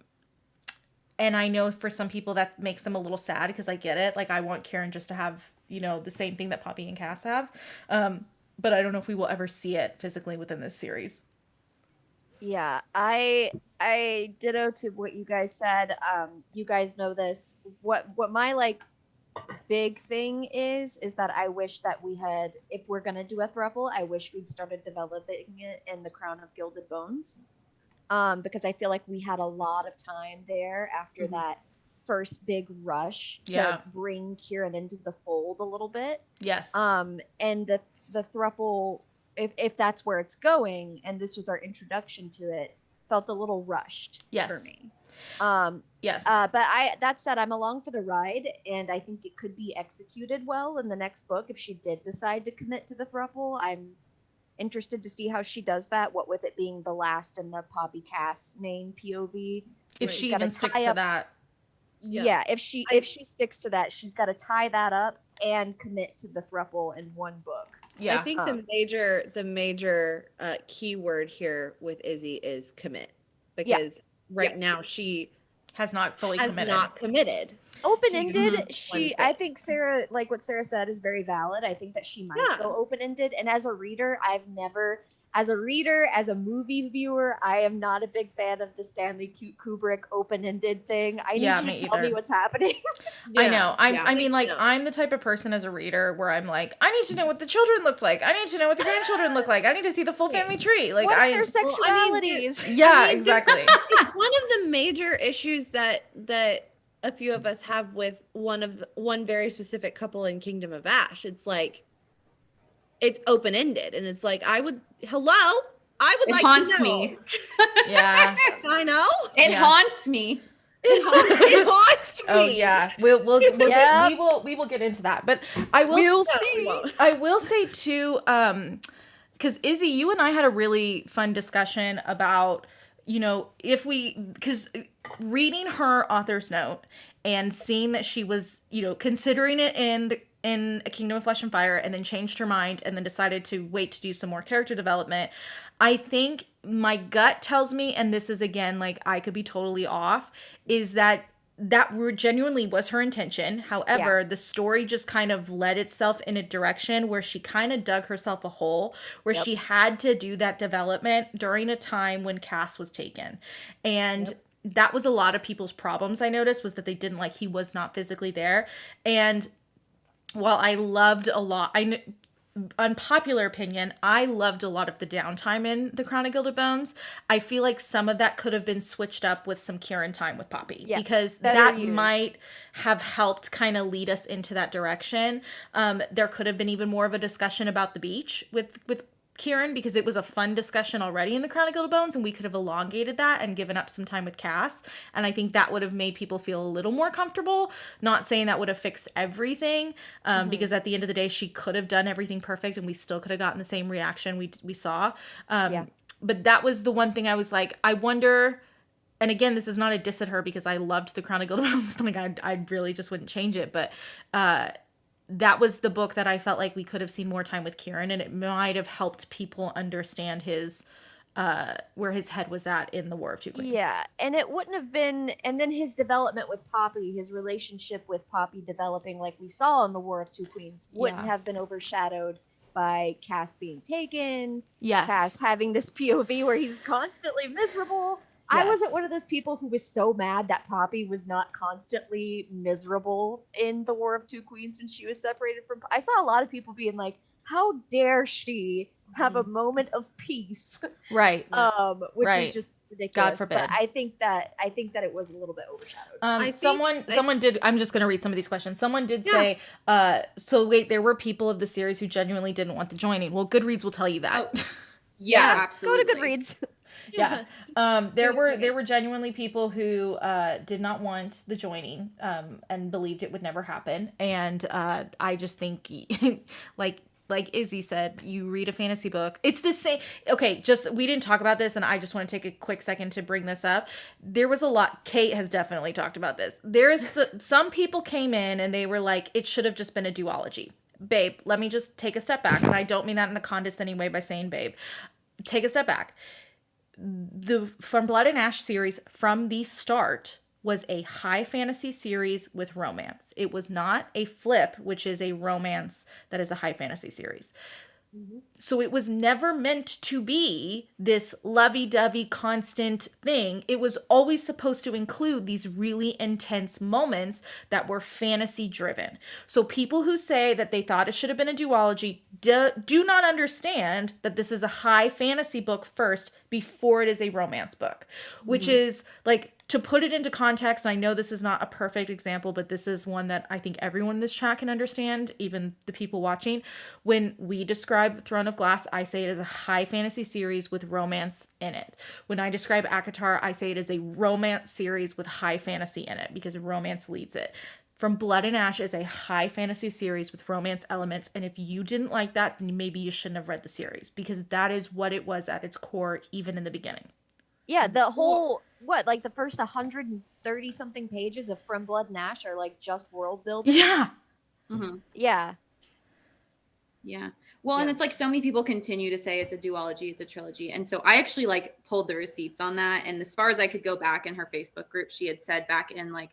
I know for some people that makes them a little sad, because I get it. Like I want Kieran just to have, you know, the same thing that Poppy and Cass have. But I don't know if we will ever see it physically within this series. Yeah, I ditto to what you guys said. You guys know this. What my like big thing is that I wish that we had, if we're gonna do a throuple, I wish we'd started developing it in the Crown of Gilded Bones, because I feel like we had a lot of time there after that first big rush to bring Kieran into the fold a little bit. Yes. And the throuple, if that's where it's going, and this was our introduction to it, felt a little rushed for me. Yes. But that said, I'm along for the ride, and I think it could be executed well in the next book if she did decide to commit to the throuple. I'm interested to see how she does that. What with it being the last in the Poppy Cass main POV, if she even sticks to that. Yeah, if she sticks to that, she's got to tie that up and commit to the throuple in one book. Yeah, I think the major keyword here with Izzy is commit, because right now she has not fully committed. Open-ended, I think Sarah, like what Sarah said, is very valid. I think that she might go open-ended. And as a reader, as a movie viewer, I am not a big fan of the Stanley Kubrick open-ended thing. I need you to tell me what's happening. I know. I mean, like, I'm the type of person as a reader where I'm like, I need to know what the children looked like. I need to know what the grandchildren look like. I need to see the full family tree. Like, what are their sexualities? Exactly. One of the major issues that a few of us have with one very specific couple in Kingdom of Ash, it's like, it's open-ended, and it's like, I would like to know. Me. Yeah. I know. It haunts me. It haunts me. Oh yeah. We will get into that. But I will say too, because Izzy, you and I had a really fun discussion about, because reading her author's note and seeing that she was, considering it in A Kingdom of Flesh and Fire, and then changed her mind and then decided to wait to do some more character development. I think my gut tells me, and this is again, like, I could be totally off, is that genuinely was her intention. However, the story just kind of led itself in a direction where she kind of dug herself a hole, where she had to do that development during a time when Cass was taken. And that was a lot of people's problems, I noticed, was that they didn't like he was not physically there. And while I loved a lot, unpopular opinion, I loved a lot of the downtime in The Crown of Gilded Bones. I feel like some of that could have been switched up with some Kieran time with Poppy, because that might have helped kind of lead us into that direction. There could have been even more of a discussion about the beach with Kieran, because it was a fun discussion already in The Crown of Gilded Bones, and we could have elongated that and given up some time with Cass, and I think that would have made people feel a little more comfortable. Not saying that would have fixed everything, because at the end of the day, she could have done everything perfect and we still could have gotten the same reaction we saw. But that was the one thing I was like, I wonder, and again, this is not a diss at her, because I loved The Crown of Gilded Bones. Like, I really just wouldn't change it, but that was the book that I felt like we could have seen more time with Kieran, and it might have helped people understand his where his head was at in the War of Two Queens. Yeah, and it wouldn't have been, and then his development with Poppy, his relationship with Poppy developing like we saw in the War of Two Queens, wouldn't have been overshadowed by Cass being taken. Yes. Cass having this POV where he's constantly miserable. I wasn't one of those people who was so mad that Poppy was not constantly miserable in the War of Two Queens when she was separated from. I saw a lot of people being like, "How dare she have a moment of peace?" Right. Which is just ridiculous. God forbid. But I think that it was a little bit overshadowed. Someone did. I'm just going to read some of these questions. Someone did say, "So wait, there were people of the series who genuinely didn't want the joining." Well, Goodreads will tell you that. Oh. Yeah, absolutely. Go to Goodreads. Yeah. There were genuinely people who did not want the joining and believed it would never happen. And I just think like Izzy said, you read a fantasy book. It's the same. Okay, we didn't talk about this, and I just want to take a quick second to bring this up. There was a lot. Kate has definitely talked about this. There is some people came in and they were like, it should have just been a duology. Babe, let me just take a step back. And I don't mean that in a condescending way by saying babe. Take a step back. The From Blood and Ash series from the start was a high fantasy series with romance. It was not a flip, which is a romance that is a high fantasy series. Mm-hmm. So it was never meant to be this lovey-dovey constant thing. It was always supposed to include these really intense moments that were fantasy driven. So people who say that they thought it should have been a duology do not understand that this is a high fantasy book first before it is a romance book, which is like, to put it into context, I know this is not a perfect example, but this is one that I think everyone in this chat can understand, even the people watching. When we describe Throne of Glass, I say it as a high fantasy series with romance in it. When I describe ACOTAR, I say it is a romance series with high fantasy in it because romance leads it. From Blood and Ash is a high fantasy series with romance elements, and if you didn't like that, then maybe you shouldn't have read the series, because that is what it was at its core, even in the beginning. Yeah, the whole, like the first 130 something pages of From Blood and Ash are like just world building. Yeah. Mm-hmm. Yeah. Yeah. Well, and it's like so many people continue to say it's a duology, it's a trilogy. And so I actually like pulled the receipts on that. And as far as I could go back in her Facebook group, she had said back in like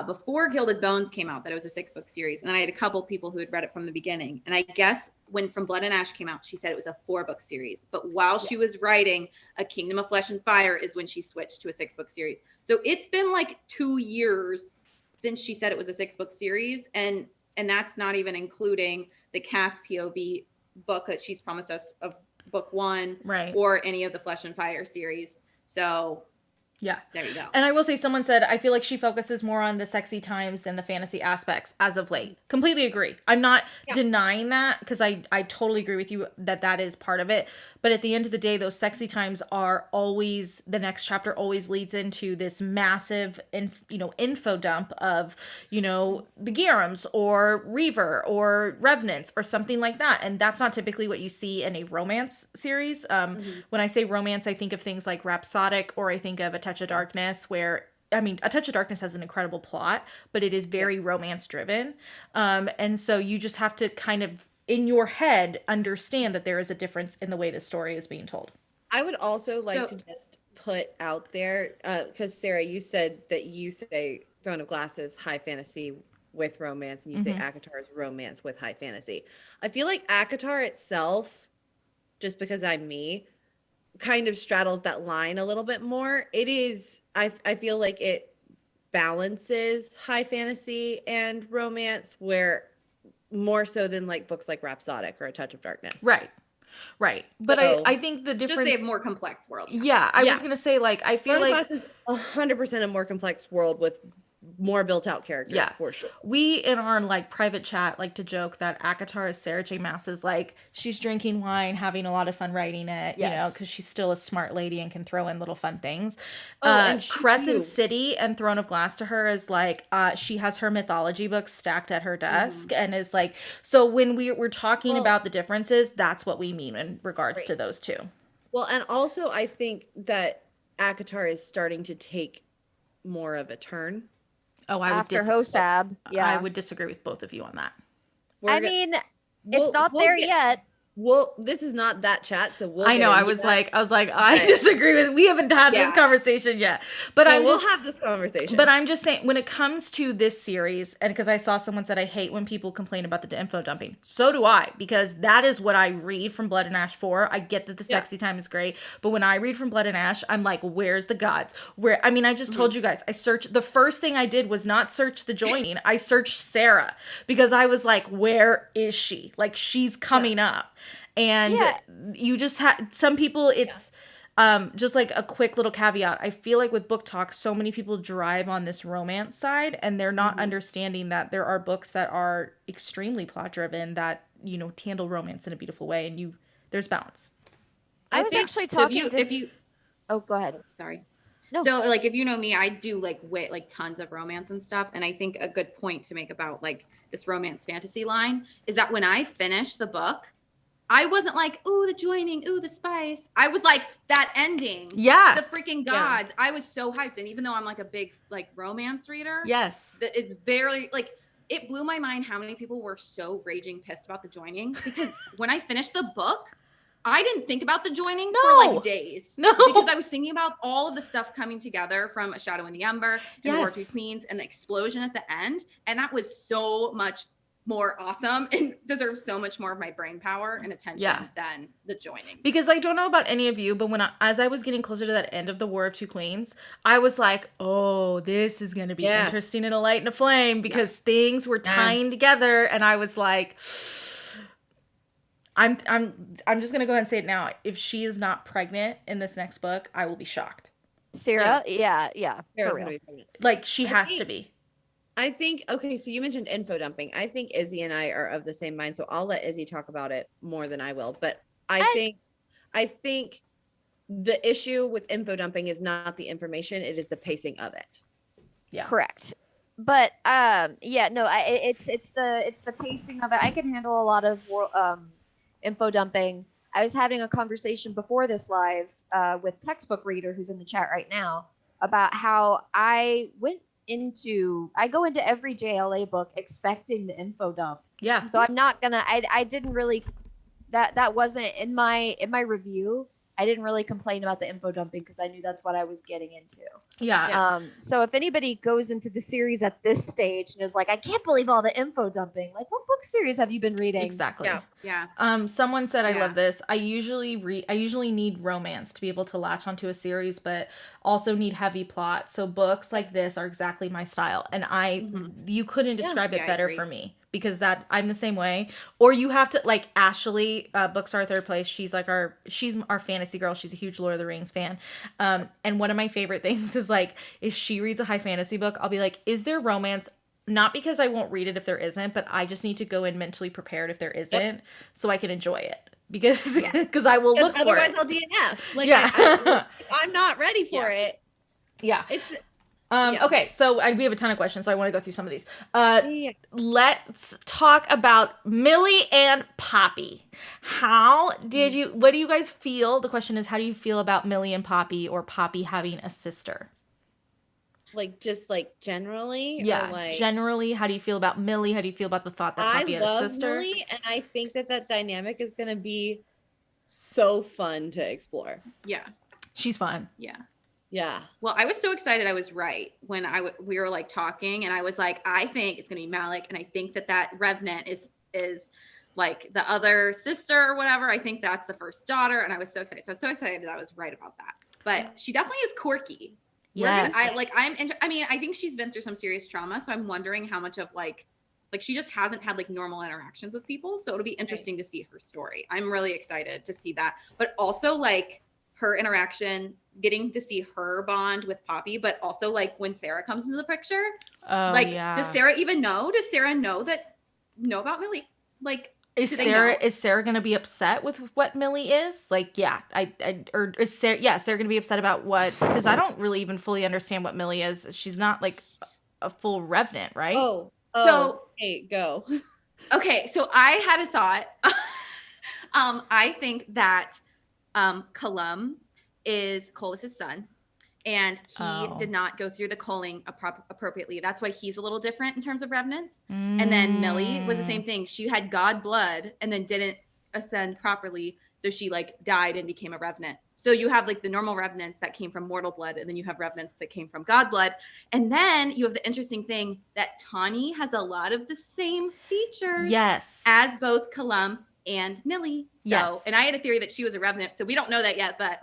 before Gilded Bones came out that it was a 6-book series. And then I had a couple people who had read it from the beginning. And I guess when From Blood and Ash came out, she said it was a 4-book series. But while she was writing A Kingdom of Flesh and Fire is when she switched to a 6-book series. So it's been like 2 years since she said it was a 6-book series. And that's not even including the Cass POV book that she's promised us of book 1, right, or any of the Flesh and Fire series. So yeah, there you go. And I will say, someone said, I feel like she focuses more on the sexy times than the fantasy aspects as of late. Completely agree. I'm not denying that, because I totally agree with you that that is part of it. But at the end of the day, those sexy times are always, the next chapter always leads into this massive, info dump of, the Gyarums or Reaver or Revenants or something like that. And that's not typically what you see in a romance series. When I say romance, I think of things like Rhapsodic, or I think of A Touch of Darkness, where A Touch of Darkness has an incredible plot, but it is very romance driven. And so you just have to kind of, in your head, understand that there is a difference in the way the story is being told. I would also like to just put out there, because Sarah, you said that you say Throne of Glass is high fantasy with romance, and you say ACOTAR is romance with high fantasy. I feel like ACOTAR itself, just because I'm me, kind of straddles that line a little bit more. It is, I feel like it balances high fantasy and romance, where more so than like books like Rhapsodic or A Touch of Darkness. Right. But So, I think the difference, just they have more complex worlds. Yeah, I was gonna say, like, I feel like Glass is 100% a more complex world with more built out characters, for sure. We in our like private chat like to joke that ACOTAR is Sarah J Maas's, like, she's drinking wine, having a lot of fun writing it, because she's still a smart lady and can throw in little fun things. And Crescent City and Throne of Glass to her is like, she has her mythology books stacked at her desk, and is like, so when we're talking about the differences, that's what we mean in regards to those two. Well, and also I think that ACOTAR is starting to take more of a turn. Oh, I after Hosab. I would disagree with both of you on that. It's not there yet. Well, this is not that chat, so we'll. I know. I was like, I disagree with. We haven't had this conversation yet, but we'll have this conversation. But I'm just saying, when it comes to this series, and because I saw someone said, I hate when people complain about the info dumping. So do I, because that is what I read from Blood and Ash 4. I get that the sexy time is great, but when I read from Blood and Ash, I'm like, where's the gods? I just told you guys, I searched. The first thing I did was not search the joining. I searched Sarah, because I was like, where is she? Like, she's coming up. And you just have some people, it's just like a quick little caveat. I feel like with book talk, so many people drive on this romance side, and they're not understanding that there are books that are extremely plot driven that, handle romance in a beautiful way, and there's balance. I was actually talking oh, go ahead. Sorry. No. So like, if you know me, I do like tons of romance and stuff. And I think a good point to make about like this romance fantasy line is that when I finish the book, I wasn't like, ooh, the joining, ooh, the spice. I was like, that ending. Yeah. The freaking gods. I was so hyped. And even though I'm like a big like romance reader. Yes. It's very like, it blew my mind how many people were so raging pissed about the joining. Because when I finished the book, I didn't think about the joining for like days. No. Because I was thinking about all of the stuff coming together from A Shadow in the Ember and War of Two Queens and the explosion at the end. And that was so much more awesome and deserves so much more of my brain power and attention than the joining. Because I don't know about any of you, but as I was getting closer to that end of the War of Two Queens, I was like, oh, this is going to be interesting in A Light and a Flame, because things were tying together, and I was like, I'm just going to go ahead and say it now. If she is not pregnant in this next book, I will be shocked. Sarah, yeah, Sarah's for gonna real. be pregnant. Like she has to be. I think, okay, so you mentioned info dumping. I think Izzy and I are of the same mind, so I'll let Izzy talk about it more than I will. But I think the issue with info dumping is not the information, it is the pacing of it. Yeah. Correct. But it's the pacing of it. I can handle a lot of info dumping. I was having a conversation before this live with Textbook Reader, who's in the chat right now, about how I go into every JLA book expecting the info dump. Yeah. So I'm not gonna. I didn't really. That wasn't in my review. I didn't really complain about the info dumping because I knew that's what I was getting into. Yeah. So if anybody goes into the series at this stage and is like, I can't believe all the info dumping, like, what book series have you been reading? Exactly. Yeah. Someone said, I love this. I usually need romance to be able to latch onto a series, but also need heavy plot. So books like this are exactly my style. And you couldn't describe it better for me. Because I'm the same way. Or you have to, like, Ashley, Books Are Third Place. She's our fantasy girl. She's a huge Lord of the Rings fan. And one of my favorite things is, like, if she reads a high fantasy book, I'll be like, is there romance? Not because I won't read it if there isn't, but I just need to go in mentally prepared if there isn't, so I can enjoy it. Because I will look for it. Otherwise I'll DNF. Like, I'm not ready for it. Yeah. Okay, so we have a ton of questions, so I want to go through some of these. Let's talk about Millie and Poppy. What do you guys feel? The question is, how do you feel about Millie and Poppy, or Poppy having a sister? Like, just like generally? Yeah, or like, generally, how do you feel about Millie? How do you feel about the thought that Poppy had a sister? Millie, and I think that dynamic is going to be so fun to explore. Yeah. She's fun. Yeah. Yeah. Well, I was so excited. I was right when we were like talking, and I was like, I think it's gonna be Malik, and I think that Revenant is like the other sister or whatever. I think that's the first daughter, and I was so excited. So I was so excited that I was right about that. But she definitely is quirky. Yes. I think she's been through some serious trauma, so I'm wondering how much of like she just hasn't had like normal interactions with people. So it'll be interesting to see her story. I'm really excited to see that, but also like her interaction, getting to see her bond with Poppy, but also like when Sarah comes into the picture, does Sarah even know? Does Sarah know about Millie? Like, is Sarah gonna be upset with what Millie is? Like, is Sarah gonna be upset about what? Because I don't really even fully understand what Millie is. She's not like a full Revenant, right? So hey, go. Okay, so I had a thought. I think that Colum is Colus's son, and he did not go through the culling appropriately. That's why he's a little different in terms of revenants. And then Millie was the same thing. She had god blood and then didn't ascend properly, so she like died and became a revenant. So you have like the normal revenants that came from mortal blood, and then you have revenants that came from god blood. And then you have the interesting thing that Tawny has a lot of the same features as both Colum and Millie. Yes. And I had a theory that she was a revenant, so we don't know that yet, but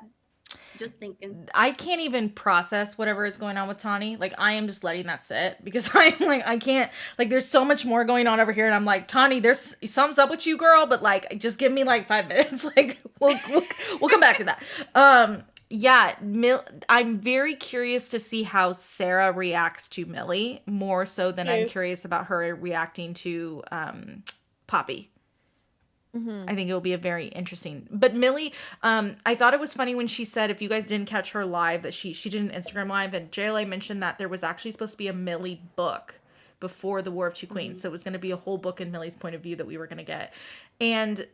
just thinking. I can't even process whatever is going on with Tawny. Like, I am just letting that sit because I'm like, I can't, like, there's so much more going on over here, and I'm like, Tawny, there's something's up with you, girl, but like, just give me like 5 minutes. Like, we'll come back to that. I'm very curious to see how Sarah reacts to Millie, more so than I'm curious about her reacting to Poppy. I think it will be a very interesting. But Millie, I thought it was funny when she said, if you guys didn't catch her live, that she did an Instagram live, and JLA mentioned that there was actually supposed to be a Millie book before the War of Two Queens. So it was going to be a whole book in Millie's point of view that we were going to get. And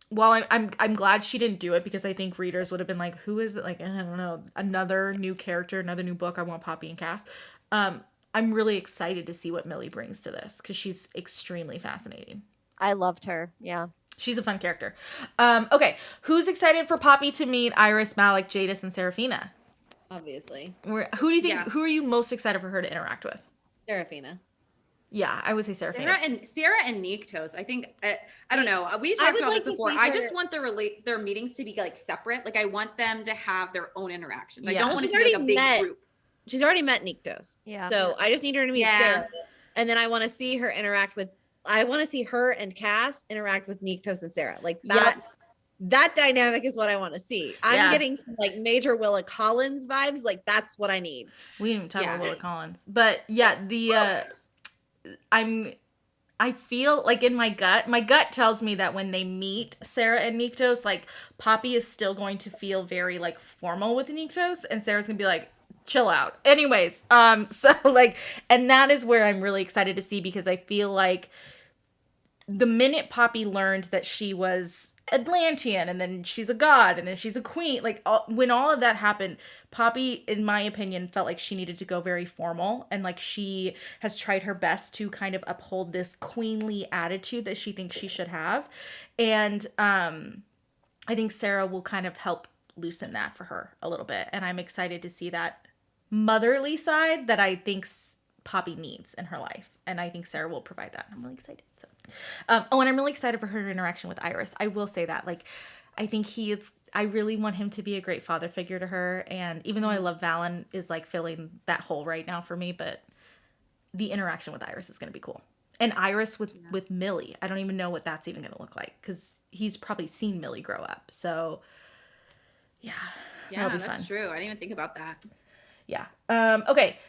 while I'm glad she didn't do it, because I think readers would have been like, who is it? Like, I don't know, another new character, another new book. I want Poppy and Cass. I'm really excited to see what Millie brings to this, because she's extremely fascinating. I loved her. Yeah. She's a fun character. Okay, who's excited for Poppy to meet Iris, Malik, Jadis, and Seraphina? Obviously. Who do you think? Who are you most excited for her to interact with? Seraphina. Yeah, I would say Seraphina. Sarah and Niktos. I think I don't know. We talked about this before. I just want their meetings to be like separate. Like, I want them to have their own interactions. I don't want it to be like a big group. She's already met Niktos. Yeah. So I just need her to meet Sarah, and then I want to see her interact with. I want to see her and Cass interact with Niktos and Sarah. Like that. that dynamic is what I want to see. I'm getting some like major Willa Collins vibes. Like that's what I need. We didn't even talk about Willa Collins, but yeah, I feel like in my gut tells me that when they meet Sarah and Nyktos, like Poppy is still going to feel very like formal with Nyktos, and Sarah's gonna be like, chill out. Anyways, so like, and that is where I'm really excited to see, because I feel like the minute Poppy learned that she was Atlantean, and then she's a god, and then she's a queen, like when all of that happened, Poppy, in my opinion, felt like she needed to go very formal, and like she has tried her best to kind of uphold this queenly attitude that she thinks she should have. And I think Sarah will kind of help loosen that for her a little bit, and I'm excited to see that motherly side that I think Poppy needs in her life, and I think Sarah will provide that. I'm really excited. So, and I'm really excited for her interaction with Iris. I will say that, like, I think I really want him to be a great father figure to her, and even though I love Valen is like filling that hole right now for me, but the interaction with Iris is going to be cool. And Iris with Millie, I don't even know what that's even going to look like, because he's probably seen Millie grow up. So, that'll be fun. That's true. I didn't even think about that. Yeah. Okay.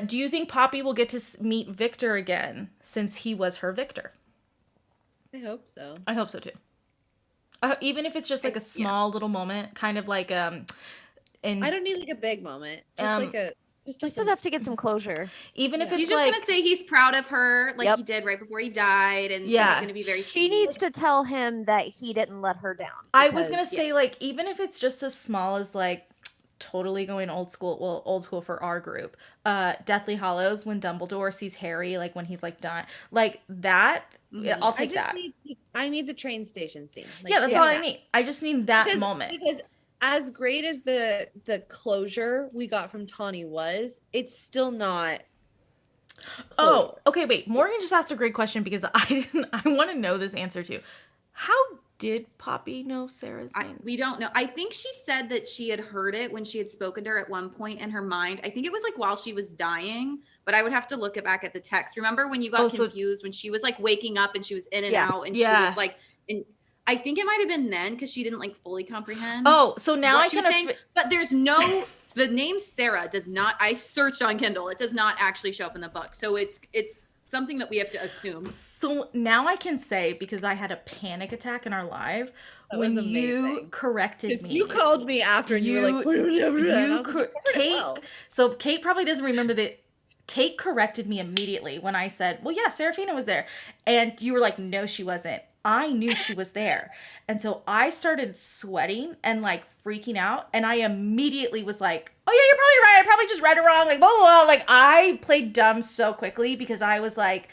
Do you think Poppy will get to meet Victor again, since he was her Victor? I hope so. I hope so too. Even if it's just like a small little moment, kind of like and I don't need like a big moment. Just enough to get some closure. Even if it's he's just like gonna say he's proud of her, like he did right before he died, and he's gonna be very. She needs to tell him that he didn't let her down. I was gonna say, like, even if it's just as small as like totally going old school. Well, old school for our group. Deathly Hallows, when Dumbledore sees Harry, like when he's like done, like that. I'll take that. I need the train station scene. Like, that's all I need. I just need that moment. Because as great as the closure we got from Tawny was, it's still not. Oh, okay. Wait, Morgan just asked a great question, because I want to know this answer too. How did Poppy know Sarah's name? We don't know. I think she said that she had heard it when she had spoken to her at one point in her mind. I think it was like while she was dying, but I would have to look it back at the text. Remember when you got confused when she was like waking up and she was in and out, and she was like, and I think it might have been then, because she didn't like fully comprehend. Oh, so now I can. But there's no. The name Sarah does not. I searched on Kindle. It does not actually show up in the book. So it's something that we have to assume. So now I can say, because I had a panic attack in our live when you corrected me. You called me after and you were like, Kate. So Kate probably doesn't remember that. Kate corrected me immediately when I said, well, yeah, Serafina was there. And you were like, no, she wasn't. I knew she was there. And so I started sweating and like freaking out. And I immediately was like, oh yeah, you're probably right. I probably just read it wrong. Like, blah, blah, blah. Like, I played dumb so quickly, because I was like,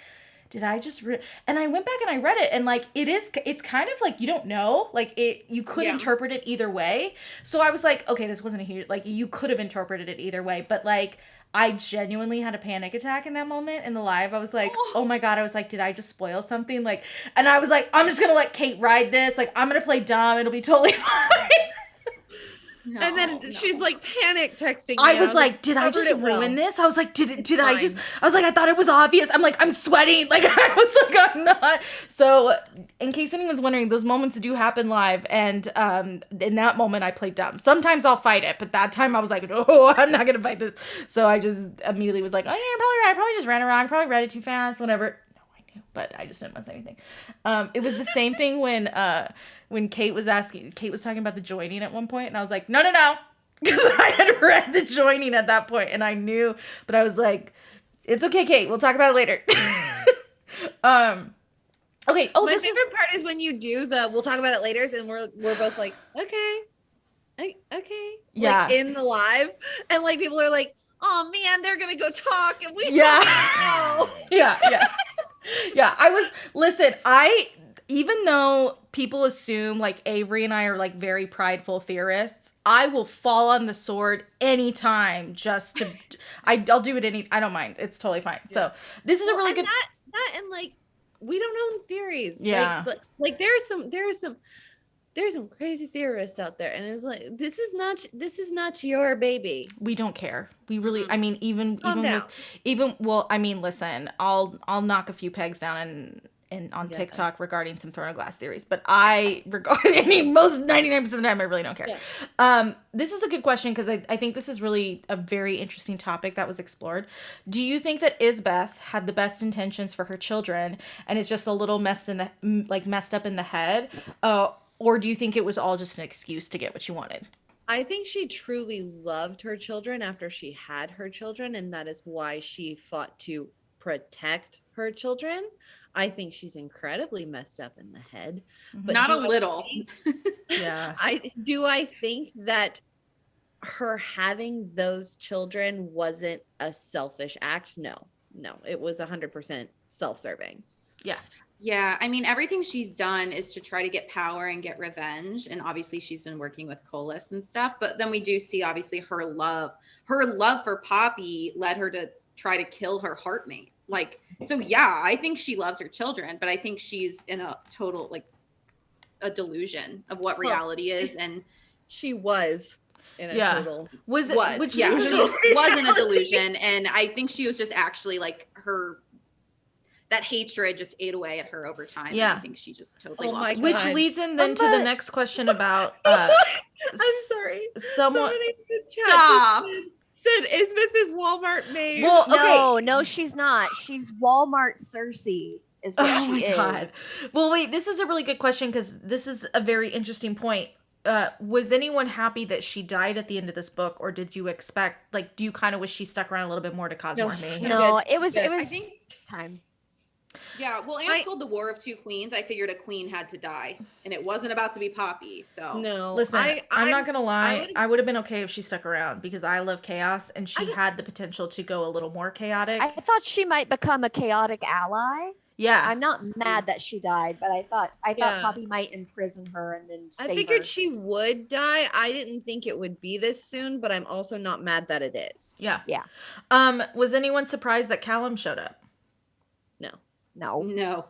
did I just and I went back and I read it, and like it's kind of like, you don't know, like you could interpret it either way. So I was like, okay, this wasn't a huge, like, you could have interpreted it either way, but like I genuinely had a panic attack in that moment in the live. I was like, oh my God. I was like, did I just spoil something? Like, and I was like, I'm just going to let Kate ride this. Like, I'm going to play dumb. It'll be totally fine. No, and then she's like panic texting me. I was like, did I just ruin this? I was like, did I just, I was like, I thought it was obvious. I'm like, I'm sweating. Like, I was like, I'm not. So in case anyone's wondering, those moments do happen live. And in that moment, I played dumb. Sometimes I'll fight it, but that time I was like, no, I'm not going to fight this. So I just immediately was like, oh yeah, you're probably right. I probably just ran around. Probably read it too fast, whatever. No, I knew, but I just didn't say anything. It was the same thing when Kate was talking about the joining at one point, and I was like, no, because I had read the joining at that point, and I knew, but I was like, it's okay, Kate, we'll talk about it later. Okay. Oh, my favorite part is when you do we'll talk about it later, and we're both like, okay. Yeah. Like in the live, and like people are like, oh man, they're gonna go talk, and we Yeah. Even though people assume like Avery and I are like very prideful theorists, I will fall on the sword anytime just to, I'll do it I don't mind. It's totally fine. Yeah. So this is a really good. That and like, we don't own theories. Yeah. Like there's some crazy theorists out there, and it's like, this is not your baby. We don't care. We really, I mean, even well, I mean, listen, I'll knock a few pegs down on TikTok regarding some Throne of Glass theories, but most 99% of the time I really don't care. Yeah. This is a good question because I think this is really a very interesting topic that was explored. Do you think that Isbeth had the best intentions for her children and is just a little messed up in the head, or do you think it was all just an excuse to get what she wanted? I think she truly loved her children after she had her children, and that is why she fought to protect her children. I think she's incredibly messed up in the head. But not a little. Yeah. I think that her having those children wasn't a selfish act? No, it was 100% self-serving. Yeah. Yeah, I mean, everything she's done is to try to get power and get revenge. And obviously she's been working with Colas and stuff. But then we do see, obviously, her love for Poppy led her to try to kill her heartmate. Like, so yeah, I think she loves her children, but I think she's in a total, like, a delusion of what reality is. And she was in a total. She was in a delusion. And I think she was just actually, like, that hatred just ate away at her over time. Yeah. I think she just totally lost it. Which leads in then to the next question about I'm sorry. Somebody in the chat said Isbeth is Walmart maid. Well, okay. No, she's not. She's Walmart Cersei is what she is. God. Well, wait, this is a really good question because this is a very interesting point. Was anyone happy that she died at the end of this book, or did you expect, like, do you kind of wish she stuck around a little bit more to cause more mayhem? No, it was time. Yeah, well, Anne told the War of Two Queens. I figured a queen had to die, and it wasn't about to be Poppy. So no, listen, I'm not gonna lie. I would have been okay if she stuck around because I love chaos, and she had the potential to go a little more chaotic. I thought she might become a chaotic ally. Yeah, I'm not mad that she died, but I thought Poppy might imprison her and then save her. I figured she would die. I didn't think it would be this soon, but I'm also not mad that it is. Yeah, yeah. Was anyone surprised that Callum showed up? No. Okay.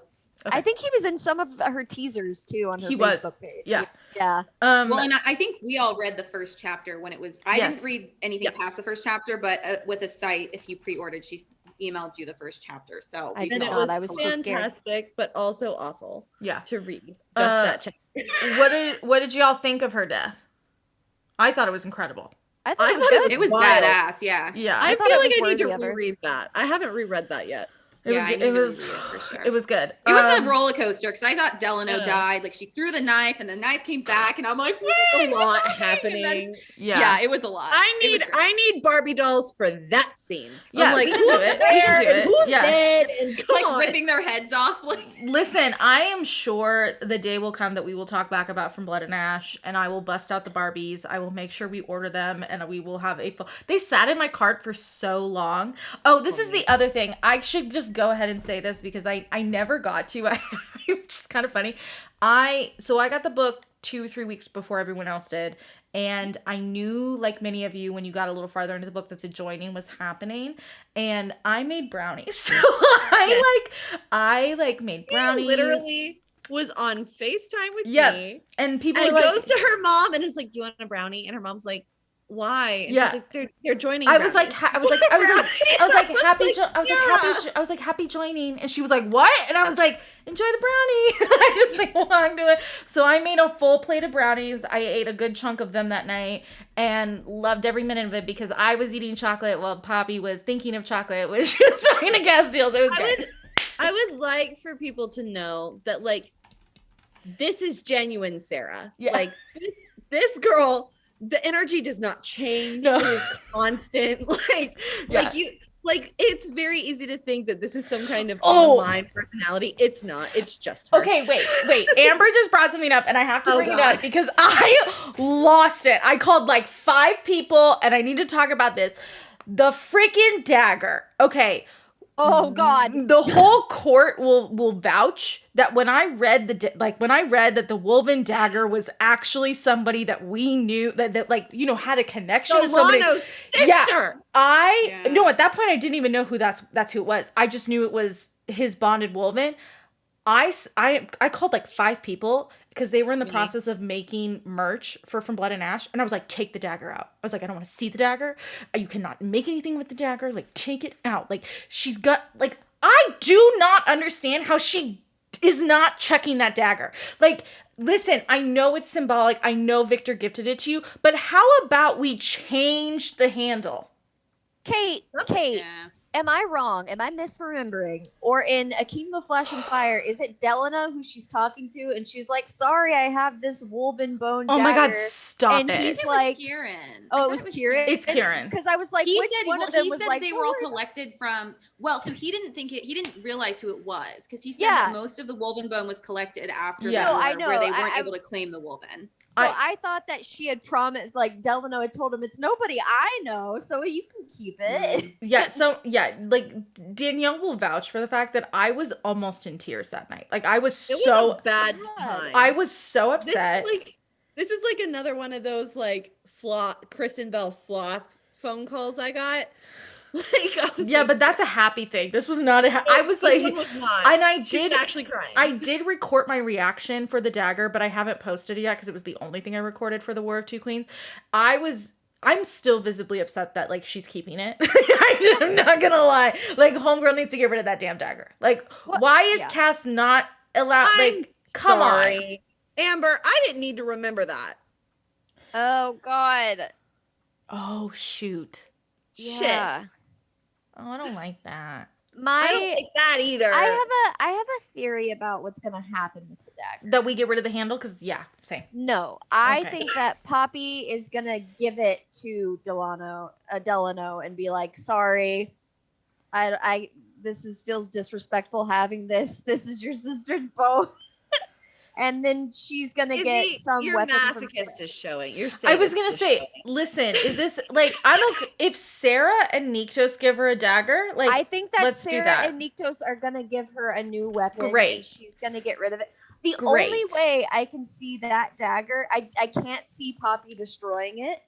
I think he was in some of her teasers too on her Facebook page. Yeah. Yeah. Well, and I think we all read the first chapter when it was. I didn't read anything past the first chapter, but with a site, if you pre-ordered, she emailed you the first chapter. So I did not. I was too scared. Fantastic, but also awful. Yeah. To read just that chapter. What did y'all think of her death? I thought it was incredible. I thought it was badass. Yeah. Yeah. I feel like I need to reread that. I haven't reread that yet. It was good. It was a roller coaster because I thought Delano died. Like, she threw the knife and the knife came back, and I'm like, a lot happening. Then, yeah, it was a lot. I need Barbie dolls for that scene. Yeah, I'm like, we can do it. We can do it. Who's dead? And like ripping their heads off. Like, listen, I am sure the day will come that we will talk back about From Blood and Ash, and I will bust out the Barbies. I will make sure we order them, and we will have a. They sat in my cart for so long. Oh, this is the other thing. I should just go ahead and say this because I never got to. It's kind of funny. I got the book 2-3 weeks before everyone else did, and I knew, like many of you, when you got a little farther into the book, that the joining was happening, and I made brownies. So I made brownies. Literally was on FaceTime with me, and people and were goes to her mom and is like, "Do you want a brownie?" And her mom's like, why? And yeah, like, they're joining. I was like, happy joining, and she was like, what? And I was like, enjoy the brownie. And I just like walked to it. So I made a full plate of brownies. I ate a good chunk of them that night and loved every minute of it because I was eating chocolate while Poppy was thinking of chocolate when she was talking to Castiel. It was good. I would like for people to know that, like, this is genuine Sarah. Yeah. Like this girl. The energy does not change. No. It is constant. Like it's very easy to think that this is some kind of online personality. It's not. It's just her. Okay, wait. Amber just brought something up, and I have to bring it up because I lost it. I called like 5 people, and I need to talk about this. The freaking dagger. Okay. Oh God! The whole court will vouch that when I read that the woven dagger was actually somebody that we knew that had a connection to somebody. Sister. Yeah, no. At that point, I didn't even know who that's who it was. I just knew it was his bonded woven. I called like 5 people because they were in the process of making merch for From Blood and Ash, and I was like, take the dagger out. I was like, I don't want to see the dagger. You cannot make anything with the dagger. Like, take it out. Like, she's got, like, I do not understand how she is not checking that dagger. Like, listen, I know it's symbolic. I know Victor gifted it to you, but how about we change the handle? Kate, yeah. Am I wrong? Am I misremembering? Or in A Kingdom of Flesh and Fire, is it Delano who she's talking to? And she's like, sorry, I have this woven bone dagger. Oh my God, stop and it. He's like, Kieran. Oh, it was Kieran? It's Kieran. Because I was like, which one of them was like, they were all collected from, so he didn't realize who it was. Because he said that most of the woven bone was collected after the war, I know. where they weren't able to claim the woven. So I thought that she had promised, like Delano had told him, it's nobody I know, so you can keep it. Yeah, so like Danielle will vouch for the fact that I was almost in tears that night. Like I was It was a bad time. I was so upset. This is like another one of those like Kristen Bell sloth phone calls I got. But that's a happy thing. This was not I was like, and I did actually crying. I did record my reaction for the dagger, but I haven't posted it yet because it was the only thing I recorded for the War of Two Queens. I'm still visibly upset that like she's keeping it. I'm not gonna lie. Like homegirl needs to get rid of that damn dagger. Like why is Cass not allowed? Like come on, Amber. I didn't need to remember that. Oh God. Oh shoot. Yeah. Shit. Oh, I don't like that. I don't like that either. I have a theory about what's gonna happen with the dagger. That we get rid of the handle, because same. No, I think that Poppy is gonna give it to Delano and be like, "Sorry, I this feels disrespectful having this. This is your sister's bone." And then she's gonna get some your weapon. Masochist is showing. I was gonna say, listen, is this like I'm okay if Sarah and Niktos give her a dagger? Like I think that Sarah and Niktos are gonna give her a new weapon. Great. And she's gonna get rid of it. The only way I can see that dagger, I can't see Poppy destroying it.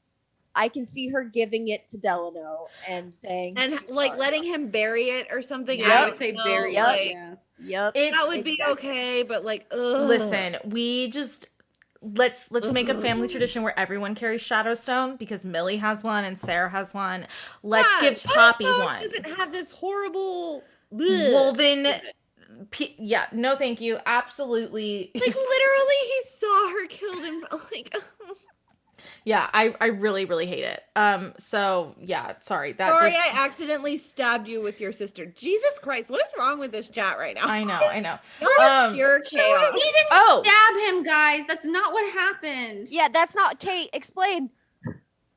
I can see her giving it to Delano and saying, and like letting him bury it or something. Yeah, I would say bury it. Yep. That would be okay, but like, ugh. Listen, we just let's make a family tradition where everyone carries Shadowstone because Millie has one and Sarah has one. Let's give Poppy one. Doesn't have this horrible woven. No, thank you. Absolutely. Like literally, he saw her killed and like. Yeah, I really, really hate it. So yeah, sorry. Sorry, I accidentally stabbed you with your sister. Jesus Christ, what is wrong with this chat right now? I know. Pure chaos. He didn't stab him, guys. That's not what happened. Yeah, that's not Kate. Explain.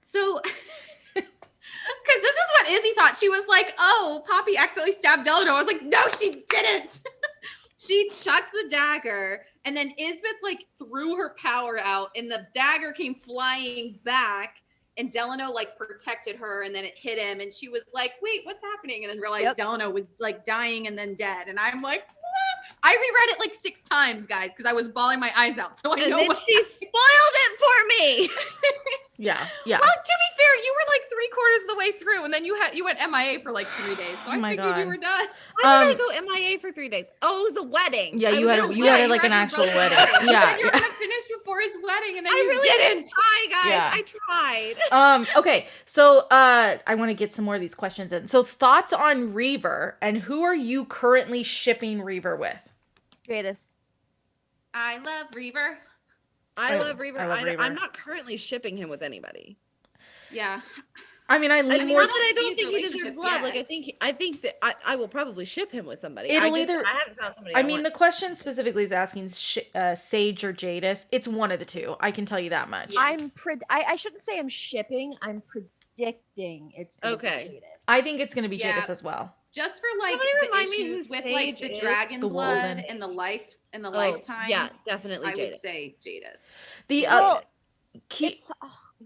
So, because this is what Izzy thought. She was like, "Oh, Poppy accidentally stabbed Delano." I was like, "No, she didn't." She chucked the dagger, and then Isbeth like threw her power out, and the dagger came flying back, and Delano like protected her, and then it hit him, and she was like, "Wait, what's happening?" And then realized Delano was like dying and then dead, and I'm like, what? I reread it like 6 times, guys, because I was bawling my eyes out. So I know. And then she spoiled it for me. Yeah. Well, to be fair, you were like 3/4 of the way through, and then you went MIA for like 3 days. So I figured you were done. Why did I go MIA for 3 days? Oh, it was a wedding. Yeah, you had like an actual wedding. Yeah. You were gonna finish before his wedding, and then I you really didn't. Try, guys. Yeah. I tried. Okay. So I want to get some more of these questions in. So thoughts on Reaver, and who are you currently shipping Reaver with? Jadis. I love Reaver. I love Reaver. I'm not currently shipping him with anybody. Yeah. I mean, not that I don't think he deserves love. Like, I think that I will probably ship him with somebody. I haven't found somebody. I mean, the question specifically is asking Sage or Jadis. It's one of the two. I can tell you that much. I shouldn't say I'm shipping. I'm predicting it's gonna be Jadis. I think it's going to be Jadis as well. Just for like the issues with like the dragon blood and the lifetime. Yeah, definitely. I would say Jadis.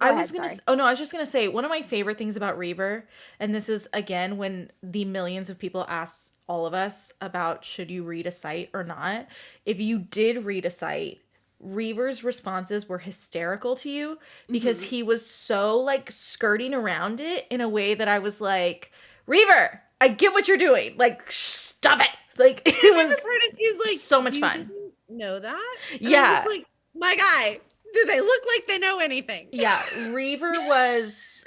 I was just gonna say one of my favorite things about Reaver, and this is again when the millions of people asked all of us about should you read a site or not. If you did read a site, Reaver's responses were hysterical to you because he was so like skirting around it in a way that I was like, Reaver, I get what you're doing. Like, stop it. Like, it was like, so much fun. Know that? And yeah. Like, my guy, do they look like they know anything? Yeah. Reaver was,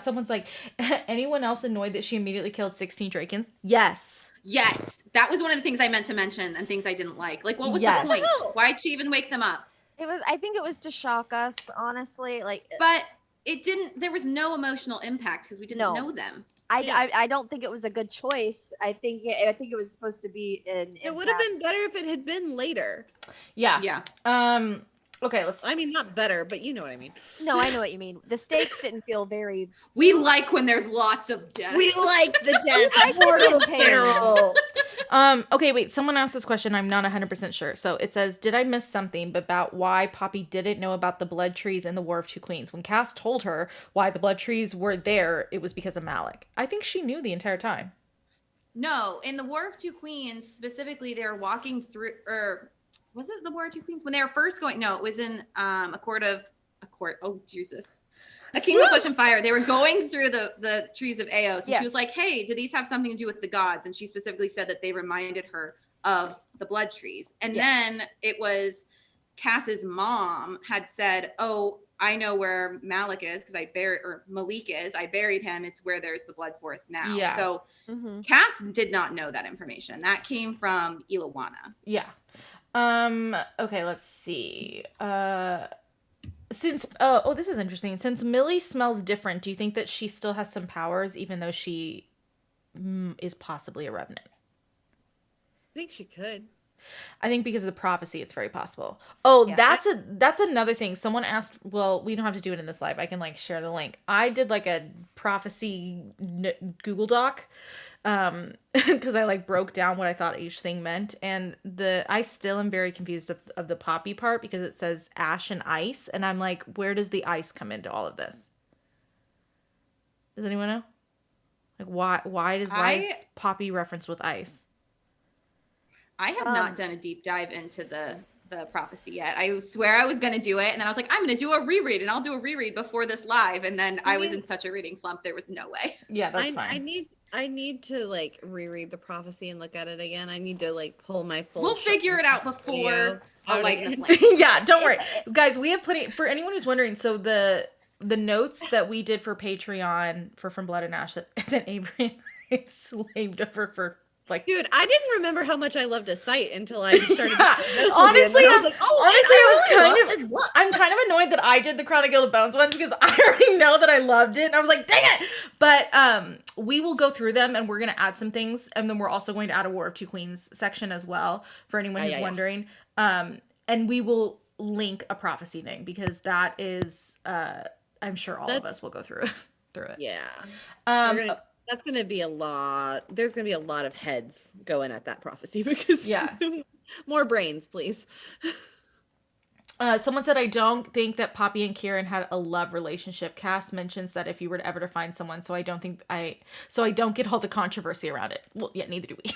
someone's like, anyone else annoyed that she immediately killed 16 Drakens? Yes. Yes, that was one of the things I meant to mention and things I didn't like. Like, what was Yes. the point? Why'd she even wake them up? I think it was to shock us, honestly. Like, but it didn't. There was no emotional impact because we didn't know them. I don't think it was a good choice. I think it was supposed to be an. It would have been better if it had been later. Yeah. Okay, I mean, not better, but you know what I mean. No, I know what you mean. The stakes didn't feel very. We like when there's lots of death. We like the death. Mortal peril. Okay, wait. Someone asked this question. I'm not 100% sure. So it says, did I miss something about why Poppy didn't know about the blood trees in the War of Two Queens? When Cass told her why the blood trees were there, it was because of Malik. I think she knew the entire time. No, in the War of Two Queens, specifically, they were walking through, or was it the War of Two Queens? When they were first going, no, it was in a court, oh, Jesus. A King of Flesh and Fire. They were going through the trees of Eos. And she was like, hey, do these have something to do with the gods? And she specifically said that they reminded her of the blood trees. And then it was Cass's mom had said, oh, I know where Malik is because Malik is. I buried him. It's where there's the blood forest now. Yeah. So Cass did not know that information. That came from Ilawana. Yeah. Okay, let's see. Since this is interesting. Since Millie smells different, do you think that she still has some powers even though she is possibly a revenant? I think she could. I think because of the prophecy, it's very possible. Oh, yeah. That's another thing. Someone asked, well, we don't have to do it in this live. I can share the link. I did a prophecy Google Doc because I broke down what I thought each thing meant, and I still am very confused of the Poppy part because it says ash and ice, and I'm like, where does the ice come into all of this? Does anyone know? Why is Poppy referenced with ice? I have not done a deep dive into the prophecy yet. I swear I was going to do it, and then I was like, I'm going to do a reread, and I'll do a reread before this live, and then I was in such a reading slump, there was no way. Yeah, that's fine. I need to reread the prophecy and look at it again. I need to pull my full. We'll figure it out before I'll light the flame. Yeah, don't worry, guys. We have plenty for anyone who's wondering. So the notes that we did for Patreon for From Blood and Ash that Avery and I slaved over for. Dude, I didn't remember how much I loved a site until I started. Honestly, I'm kind of annoyed that I did the Chronic Guild of Bones ones because I already know that I loved it, and I was like, dang it! But we will go through them, and we're gonna add some things, and then we're also going to add a War of Two Queens section as well for anyone who's wondering. And we will link a prophecy thing because that is, I'm sure all of us will go through it. Yeah. That's going to be a lot. There's going to be a lot of heads going at that prophecy because more brains, please. Someone said, I don't think that Poppy and Kieran had a love relationship. Cass mentions that if you were to ever to find someone, so I don't get all the controversy around it. Well, yeah, neither do we.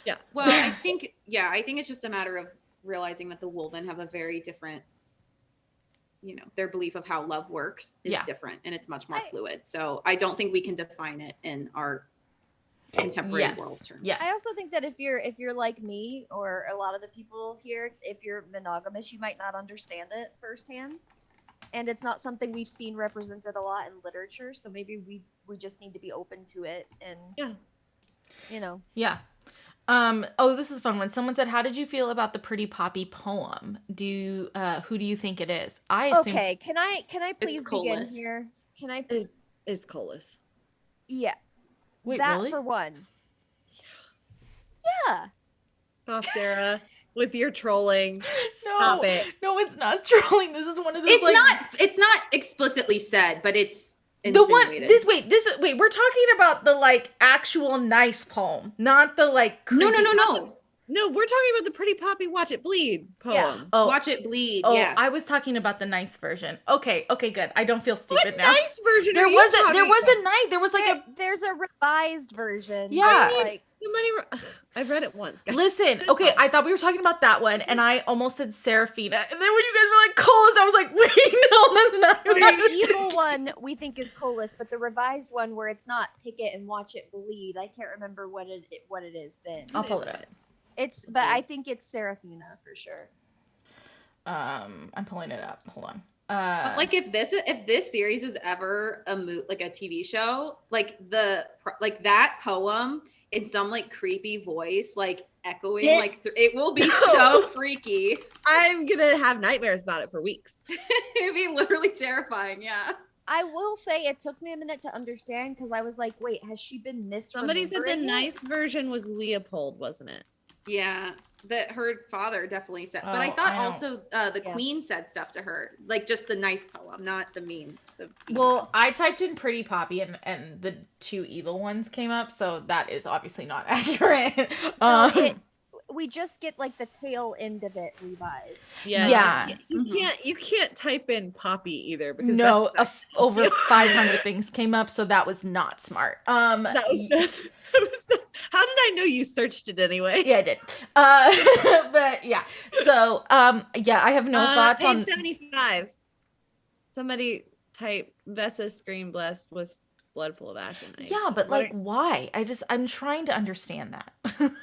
Yeah. Well, I think it's just a matter of realizing that the Wolven have a very different, their belief of how love works is different, and it's much more fluid. So I don't think we can define it in our contemporary world terms. Yes. I also think that if you're like me or a lot of the people here, if you're monogamous, you might not understand it firsthand. And it's not something we've seen represented a lot in literature. So maybe we just need to be open to it and Yeah. This is a fun one. Someone said, how did you feel about the Pretty Poppy poem? Who do you think it is? I assume. Okay, can I please begin here? Can I? It's Colas. Yeah. Wait, that really? For one. Yeah. Oh, Sarah, with your trolling. Stop it. No, it's not trolling. This is one of those. It's not explicitly said, but it's the one. Wait. We're talking about the actual nice poem, not the No. No, we're talking about the Pretty Poppy Watch It Bleed poem. Yeah. Watch It Bleed. Oh, yeah. I was talking about the ninth version. Okay, good. I don't feel stupid what now. Nice version. There was a ninth. There was there's a revised version. Yeah. I read it once. Guys. Listen, okay, I thought we were talking about that one, and I almost said Seraphina, and then when you guys were like Colas, I was like, wait, no, that's not. The evil one we think is Colas, but the revised one where it's not Pick It and Watch It Bleed, I can't remember what it is then. I'll pull it up. But I think it's Seraphina for sure. I'm pulling it up. Hold on. If this series is ever a TV show, that poem in some like creepy voice, like echoing, it will be so freaky. I'm gonna have nightmares about it for weeks. It'd be literally terrifying. Yeah. I will say it took me a minute to understand because I was like, wait, has she been misremembering? Somebody said the nice version was Leopold, wasn't it? Yeah, that her father definitely said. But I thought also the queen said stuff to her, like just the nice poem, not the mean. Well, I typed in Pretty Poppy and the two evil ones came up, so that is obviously not accurate. We just get like the tail end of it revised. Yeah. You can't type in Poppy either because over 500 things came up, so that was not smart. That was how did I know you searched it anyway? Yeah, I did. But yeah. So I have no thoughts page on 75. Somebody type Vessa scream blessed with blood full of ash and ice. Yeah, but like why? I'm trying to understand that.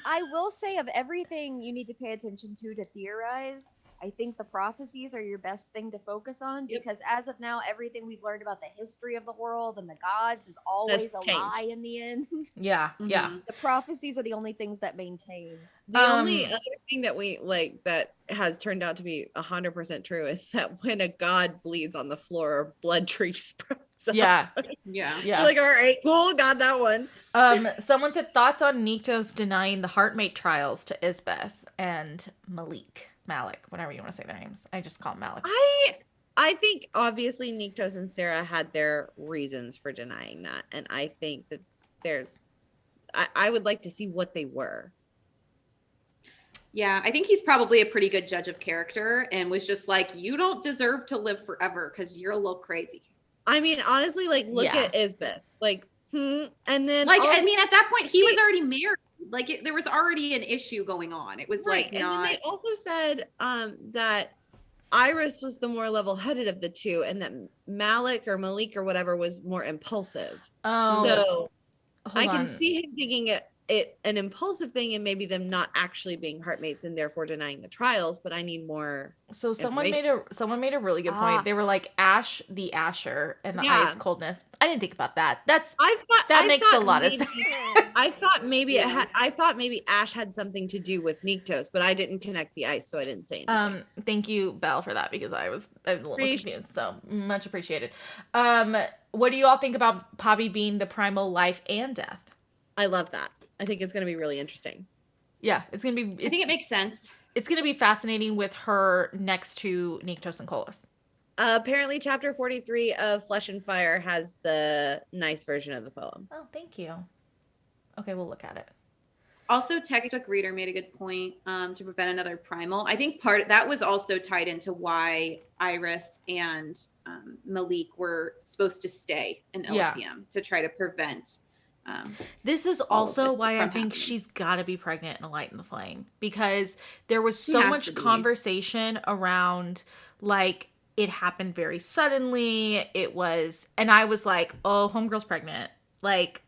I will say of everything you need to pay attention to theorize, I think the prophecies are your best thing to focus on because as of now, everything we've learned about the history of the world and the gods is always a lie in the end. Yeah, yeah. The prophecies are the only things that maintain. The only other thing that we like that has turned out to be 100% true is that when a god bleeds on the floor, blood tree sprouts up. Yeah. Yeah. You're like, all right, cool, got that one. Someone said thoughts on Niktos denying the heartmate trials to Isbeth and Malik, whatever you want to say their names. I just call them Malik. I think obviously Niktos and Sarah had their reasons for denying that. And I think that I would like to see what they were. Yeah, I think he's probably a pretty good judge of character and was just like, you don't deserve to live forever because you're a little crazy. I mean, honestly, like, look at Isbeth. Like, and then... Like, I mean, at that point, he was already married. Like, there was already an issue going on. It was like not... And then they also said that Iris was the more level-headed of the two and that Malik or whatever was more impulsive. Oh. So I can see him thinking it an impulsive thing and maybe them not actually being heartmates and therefore denying the trials, but I need more. So someone made a really good point. They were like Ash the Asher and the ice coldness. I didn't think about that. That makes a lot of sense. I thought maybe Ash had something to do with Niktos, but I didn't connect the ice, so I didn't say anything. Thank you, Belle, for that because I was a little confused. So much appreciated. What do you all think about Poppy being the primal life and death? I love that. I think it's going to be really interesting. Yeah, it's going to be... I think it makes sense. It's going to be fascinating with her next to Niktos and Kolis. Apparently, chapter 43 of Flesh and Fire has the nice version of the poem. Oh, thank you. Okay, we'll look at it. Also, Textbook Reader made a good point to prevent another primal. I think that was also tied into why Iris and Malik were supposed to stay in Elysium to try to prevent... this is also why I think she's got to be pregnant and light in the flame because there was so much conversation around like it happened very suddenly. And I was like, oh, homegirl's pregnant. Like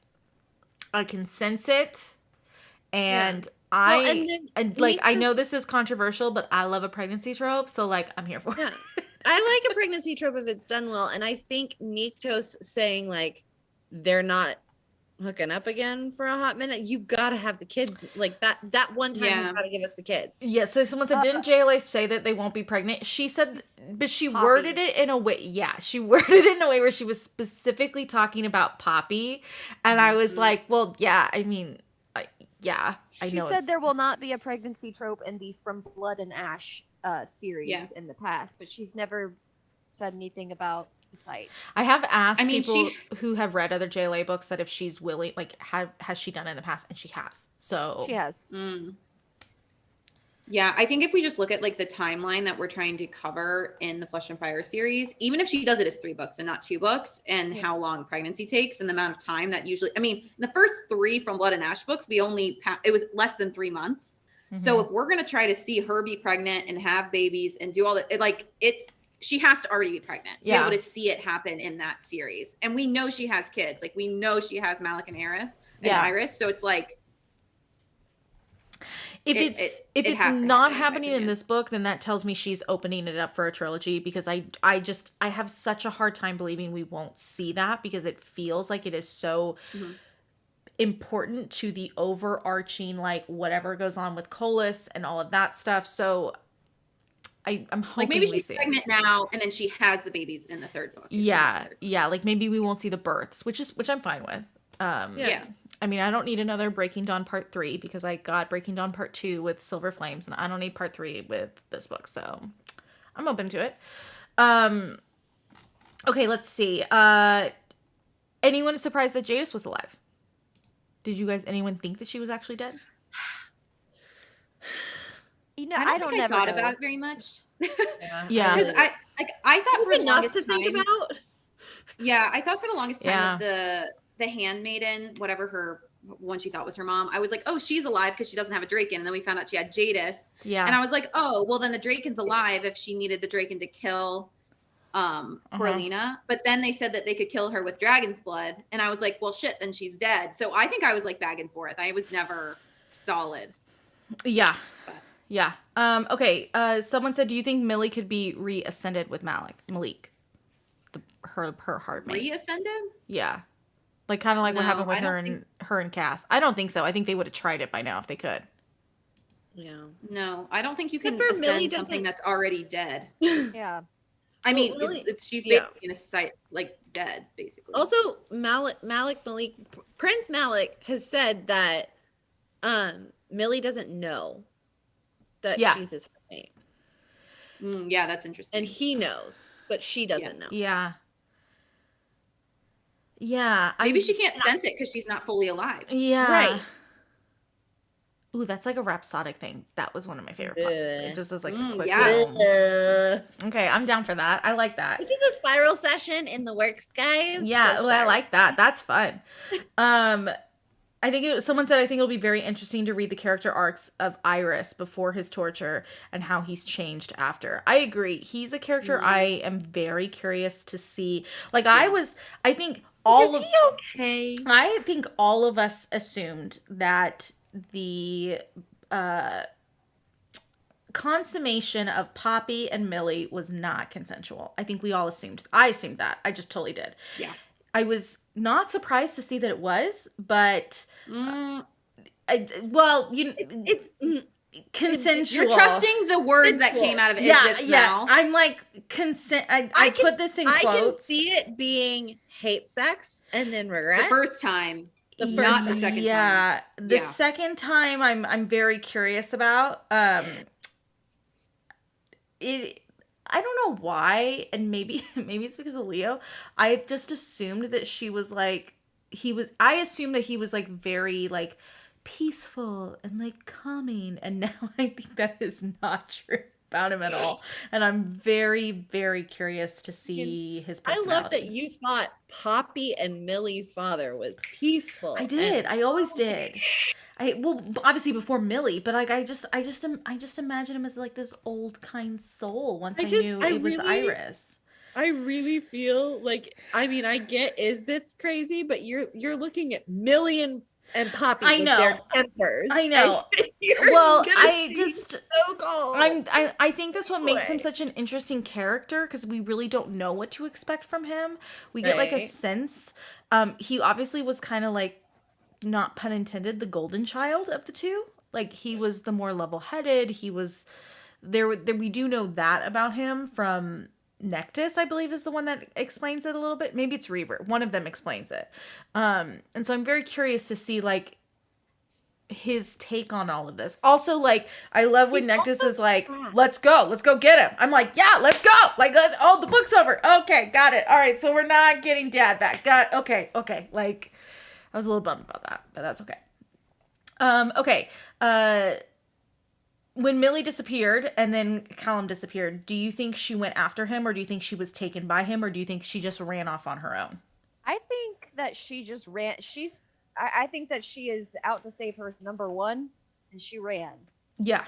I can sense it. And I know this is controversial, but I love a pregnancy trope. So like, I'm here for it. I like a pregnancy trope if it's done well. And I think Niktos saying like, they're not hooking up again for a hot minute, you gotta have the kids like that one time he's gotta give us the kids. So someone said didn't JLA say that they won't be pregnant? She said, but she worded it in a way where she was specifically talking about Poppy, and I was like, well, yeah, I mean, I know she said there will not be a pregnancy trope in the From Blood and Ash series in the past, but she's never said anything about the site. I have asked people who have read other JLA books that if she's willing, like, has she done it in the past, and she has. So she has. Yeah, I think if we just look at like the timeline that we're trying to cover in the Flesh and Fire series, even if she does it as 3 books and not 2 books, and how long pregnancy takes and the amount of time that usually, I mean, in the first 3 From Blood and Ash books, it was less than 3 months. So if we're going to try to see her be pregnant and have babies and do all that, she has to already be pregnant to be able to see it happen in that series. And we know she has kids. Like, we know she has Malik and Iris. So it's like, if it's not happening in this book, then that tells me she's opening it up for a trilogy, because I have such a hard time believing we won't see that, because it feels like it is so important to the overarching, like, whatever goes on with Colas and all of that stuff. So I'm hoping like maybe we she's see pregnant now and then she has the babies in the third book. Yeah. Like maybe we won't see the births, which I'm fine with. Yeah. I mean, I don't need another Breaking Dawn Part 3 because I got Breaking Dawn Part 2 with Silver Flames, and I don't need Part 3 with this book, so I'm open to it. Okay, let's see. Anyone surprised that Jadis was alive? Did you guys, anyone think that she was actually dead? You know, I don't think I thought about it very much. Yeah. Because I thought for the longest to think time. about. Yeah, I thought for the longest time Yeah. that the handmaiden, whatever her one she thought was her mom, I was like, oh, she's alive because she doesn't have a Draken. And then we found out she had Jadis. Yeah. And I was like, oh, well then the Draken's alive if she needed the Draken to kill Coralina. But then they said that they could kill her with dragon's blood. And I was like, well shit, then she's dead. So I think I was like back and forth. I was never solid. Yeah. Yeah. Okay. Someone said, do you think Millie could be reascended with Malik? Her hard mate. Reascended? Yeah. Like kind of like what No, happened with I don't her and Cass. I don't think so. I think they would have tried it by now if they could. Yeah. No, I don't think you can But for Millie ascend something that's already dead. Yeah. I mean, Well, Millie- she's yeah. basically in a site like dead, basically. Also, Malik, Prince Malik has said that Millie doesn't know that she's his mate. Yeah, that's interesting. And he knows, but she doesn't know. Yeah. Yeah. Maybe she can't sense it because she's not fully alive. Yeah. Right. Ooh, that's like a rhapsodic thing. That was one of my favorite parts. It just is like a quick yeah. little... Okay, I'm down for that. I like that. This is a spiral session in the works, guys. Yeah, well, I like that. That's fun. I think someone said I think it'll be very interesting to read the character arcs of Iris before his torture and how he's changed after. I agree. He's a character I am very curious to see. Like I think all of us assumed that the consummation of Poppy and Millie was not consensual. I think we all assumed. I assumed that. I just totally did. Yeah. I was not surprised to see that it was, but it's consensual. You're trusting the words that came out of Isbeth's mouth. I'm like consent. I put this in quotes. I can see it being hate sex and then regret. The first time. Not the second time. Yeah. The second time I'm very curious about. I don't know why, and maybe it's because of Leo. I just assumed that she was like I assumed that he was like very like peaceful and like calming, and now I think that is not true about him at all. And I'm very, very curious to see his personality. I love that you thought Poppy and Millie's father was peaceful. I did. I always did. Well, obviously before Millie, but like I just imagine him as like this old kind soul. Once I knew it was Iris. I really feel like, I mean, I get Isbeth's crazy, but you're looking at Millie and Poppy. I know. Their tempers. I know. Well, I just so cold. I think that's what makes him such an interesting character, because we really don't know what to expect from him. We get like a sense. He obviously was kind of like, not pun intended, the golden child of the two. Like he was the more level-headed. He was there. We do know that about him from Nectus, I believe, is the one that explains it a little bit. Maybe it's Reaver. One of them explains it. And so I'm very curious to see like his take on all of this. Also, like I love when Nectus is like, let's go get him. I'm like, yeah, let's go. Like, the book's over. Okay, got it. All right, so we're not getting Dad back. Okay. Like, I was a little bummed about that, but that's okay. Okay. When Millie disappeared and then Callum disappeared, do you think she went after him, or do you think she was taken by him, or do you think she just ran off on her own? I think that she just ran. I think that she is out to save her number one, and she ran. Yeah.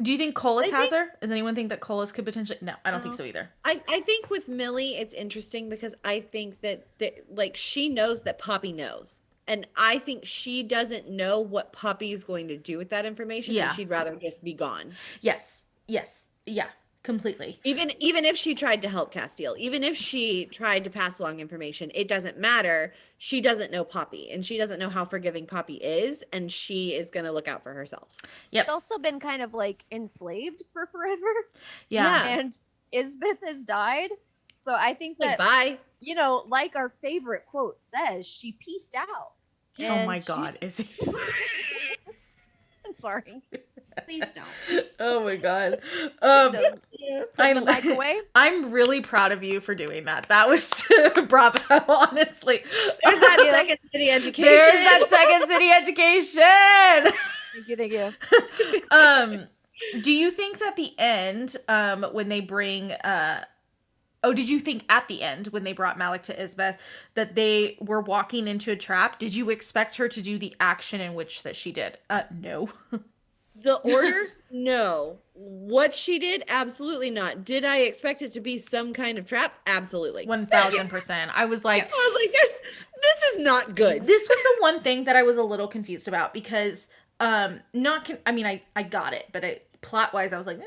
Do you think Colas has her? Does anyone think that Colas could potentially? No, I don't think so either. I think with Millie, it's interesting because I think that like she knows that Poppy knows. And I think she doesn't know what Poppy is going to do with that information. Yeah. And she'd rather just be gone. Yes. Yeah. Completely. Even if she tried to help Castiel, even if she tried to pass along information, it doesn't matter. She doesn't know Poppy, and she doesn't know how forgiving Poppy is, and she is going to look out for herself. Yep. She's also been kind of like enslaved for forever. Yeah. And Isbeth has died. So I think that, bye. You know, like our favorite quote says, she pieced out. Oh my God, is it? I'm sorry. Please don't. Oh my God. I'm really proud of you for doing that. That was bravo, honestly. There's that second city education. There's that second city education. Thank you. Do you think that the end, when they bring did you think at the end when they brought Malik to Isbeth that they were walking into a trap? Did you expect her to do the action in which that she did? No. The order? No. What she did? Absolutely not. Did I expect it to be some kind of trap? Absolutely. 1000%. I was like, this is not good. This was the one thing that I was a little confused about because, I got it, but plot wise, I was like,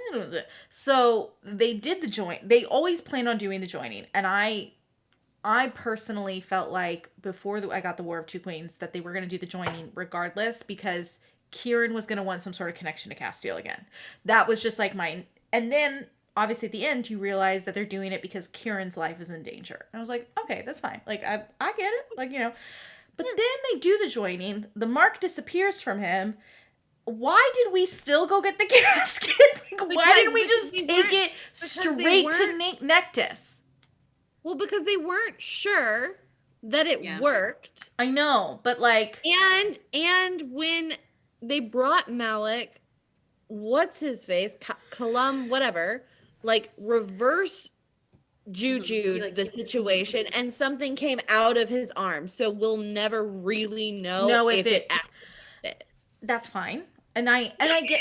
so they did the join. They always planned on doing the joining. And I personally felt like before I got the War of Two Queens that they were going to do the joining regardless because Kieran was going to want some sort of connection to Castiel again. That was just like mine. And then obviously at the end you realize that they're doing it because Kieran's life is in danger. And I was like, okay, that's fine. Like I get it. Like, but then they do the joining. The mark disappears from him. Why did we still go get the casket? Why didn't we just take it straight to Nectus? Well, because they weren't sure that it worked. I know, but and when they brought Malik, what's his face? Kalam, whatever, reverse juju the situation, and something came out of his arm. So we'll never really know if it acted. That's fine. And I get,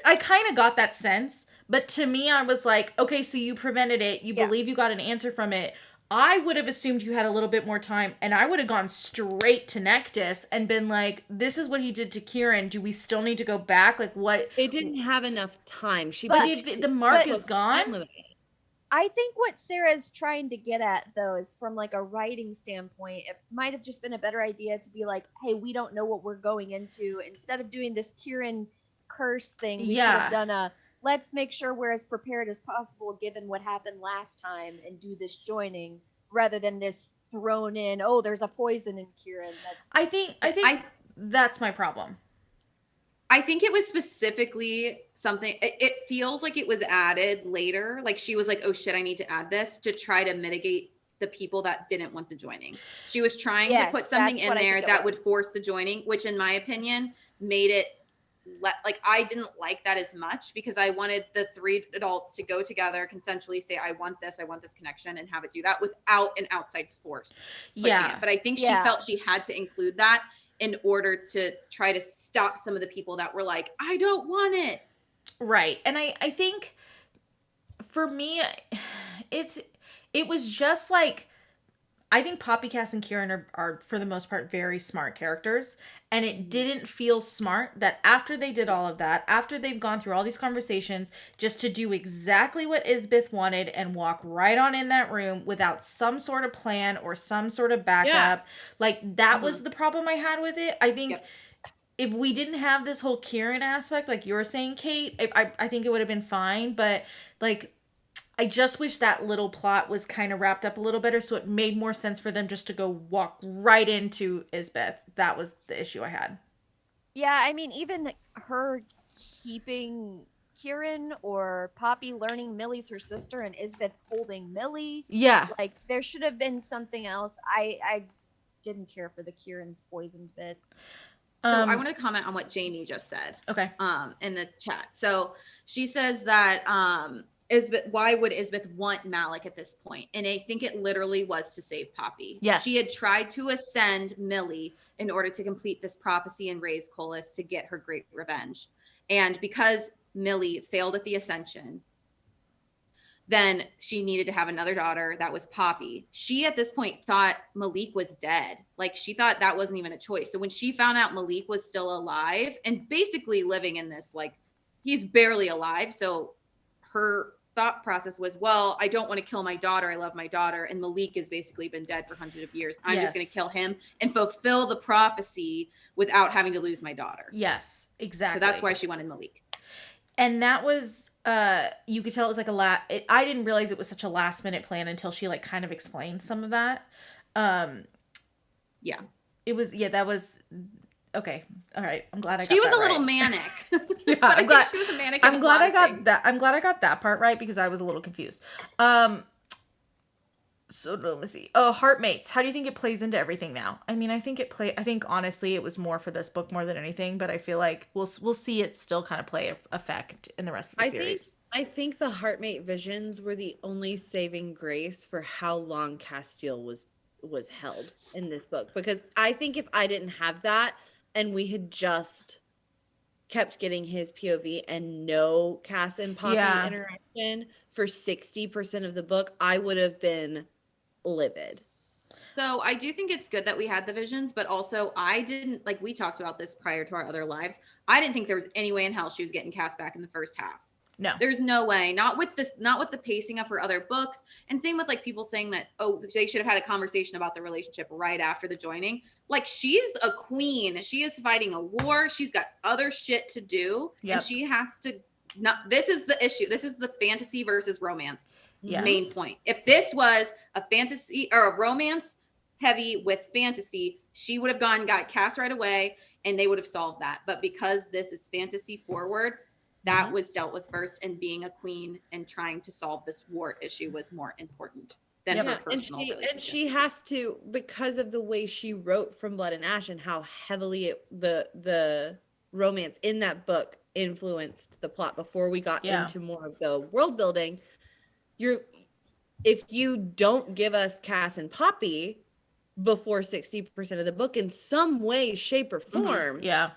I kind of got that sense. But to me, I was like, okay, so you prevented it. You believe you got an answer from it. I would have assumed you had a little bit more time, and I would have gone straight to Nectus and been like, this is what he did to Kieran. Do we still need to go back? Like, what? They didn't have enough time. The mark is gone. I think what Sarah's trying to get at, though, is from a writing standpoint, it might have just been a better idea to be like, hey, we don't know what we're going into. Instead of doing this Kieran curse thing, we could have done let's make sure we're as prepared as possible given what happened last time and do this joining rather than this thrown in, there's a poison in Kieran. I think that's my problem. I think it was specifically something, it feels like it was added later. Like she was like, oh shit, I need to add this to try to mitigate the people that didn't want the joining. She was trying to put something in there that would force the joining, which in my opinion made it I didn't like that as much because I wanted the three adults to go together, consensually say, I want this connection, and have it do that without an outside force. Yeah. But I think she felt she had to include that in order to try to stop some of the people that were like, I don't want it. Right. And I think for me, it was just I think Poppy, Cass, and Kieran are for the most part very smart characters, and it didn't feel smart that after they did all of that, after they've gone through all these conversations, just to do exactly what Isbeth wanted and walk right on in that room without some sort of plan or some sort of backup. That was the problem I had with it. I think if we didn't have this whole Kieran aspect, like you were saying, Kate, I think it would have been fine, but I just wish that little plot was kind of wrapped up a little better so it made more sense for them just to go walk right into Isbeth. That was the issue I had. Yeah, I mean, even her keeping Kieran or Poppy learning Millie's her sister and Isbeth holding Millie. Yeah. There should have been something else. I didn't care for the Kieran's poisoned bit. So I want to comment on what Jamie just said. Okay. In the chat. So she says that Isbeth, why would Isbeth want Malik at this point? And I think it literally was to save Poppy. Yes. She had tried to ascend Millie in order to complete this prophecy and raise Colas to get her great revenge. And because Millie failed at the ascension, then she needed to have another daughter. That was Poppy. She at this point thought Malik was dead. She thought that wasn't even a choice. So when she found out Malik was still alive and basically living in this, he's barely alive. So her thought process was, well, I don't want to kill my daughter. I love my daughter. And Malik has basically been dead for hundreds of years. I'm just going to kill him and fulfill the prophecy without having to lose my daughter. Yes, exactly. So that's why she wanted Malik. And that was, you could tell it was like I didn't realize it was such a last minute plan until she like kind of explained some of that. Yeah. It was, that was, okay. All right. I'm glad I got that She was a little right. manic. Yeah, I'm glad she was a manic. I'm glad I got that. I'm glad I got that part right because I was a little confused. So let me see. Oh, Heartmates. How do you think it plays into everything now? I mean, I think honestly it was more for this book more than anything, but I feel like we'll see it still kind of play effect in the rest of the series. I think the Heartmate visions were the only saving grace for how long Castiel was held in this book, because I think if I didn't have that and we had just kept getting his POV and no Cass and Poppy interaction for 60% of the book, I would have been livid. So I do think it's good that we had the visions, but also I didn't, like, we talked about this prior to our other lives. I didn't think there was any way in hell she was getting cast back in the first half. No, there's no way. Not with the pacing of her other books. And same with like people saying that, oh, they should have had a conversation about the relationship right after the joining. Like, she's a queen. She is fighting a war. She's got other shit to do. Yep. And she has to this is the issue. This is the fantasy versus romance main point. If this was a fantasy or a romance heavy with fantasy, she would have got cast right away and they would have solved that. But because this is fantasy forward, that was dealt with first, and being a queen and trying to solve this war issue was more important than her personal relationship. And she has to, because of the way she wrote From Blood and Ash and how heavily the romance in that book influenced the plot before we got into more of the world building. If you don't give us Cass and Poppy before 60% of the book in some way, shape, or form, you're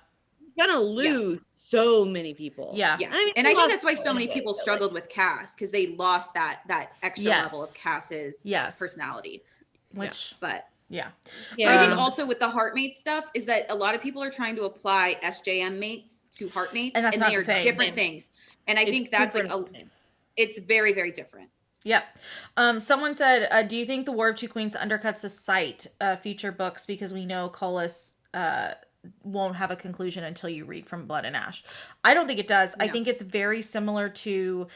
gonna lose so many people. Yeah. I mean, and I think that's why so many people struggled with Cass, because they lost that extra level of Cass's personality. But I think also with the Heartmate stuff is that a lot of people are trying to apply SJM mates to Heartmates, and they are different things. And I think that's like it's very, very different. Yeah. Someone said, do you think the War of Two Queens undercuts the Sight future books because we know Colas won't have a conclusion until you read From Blood and Ash? I don't think it does. No. I think it's very similar to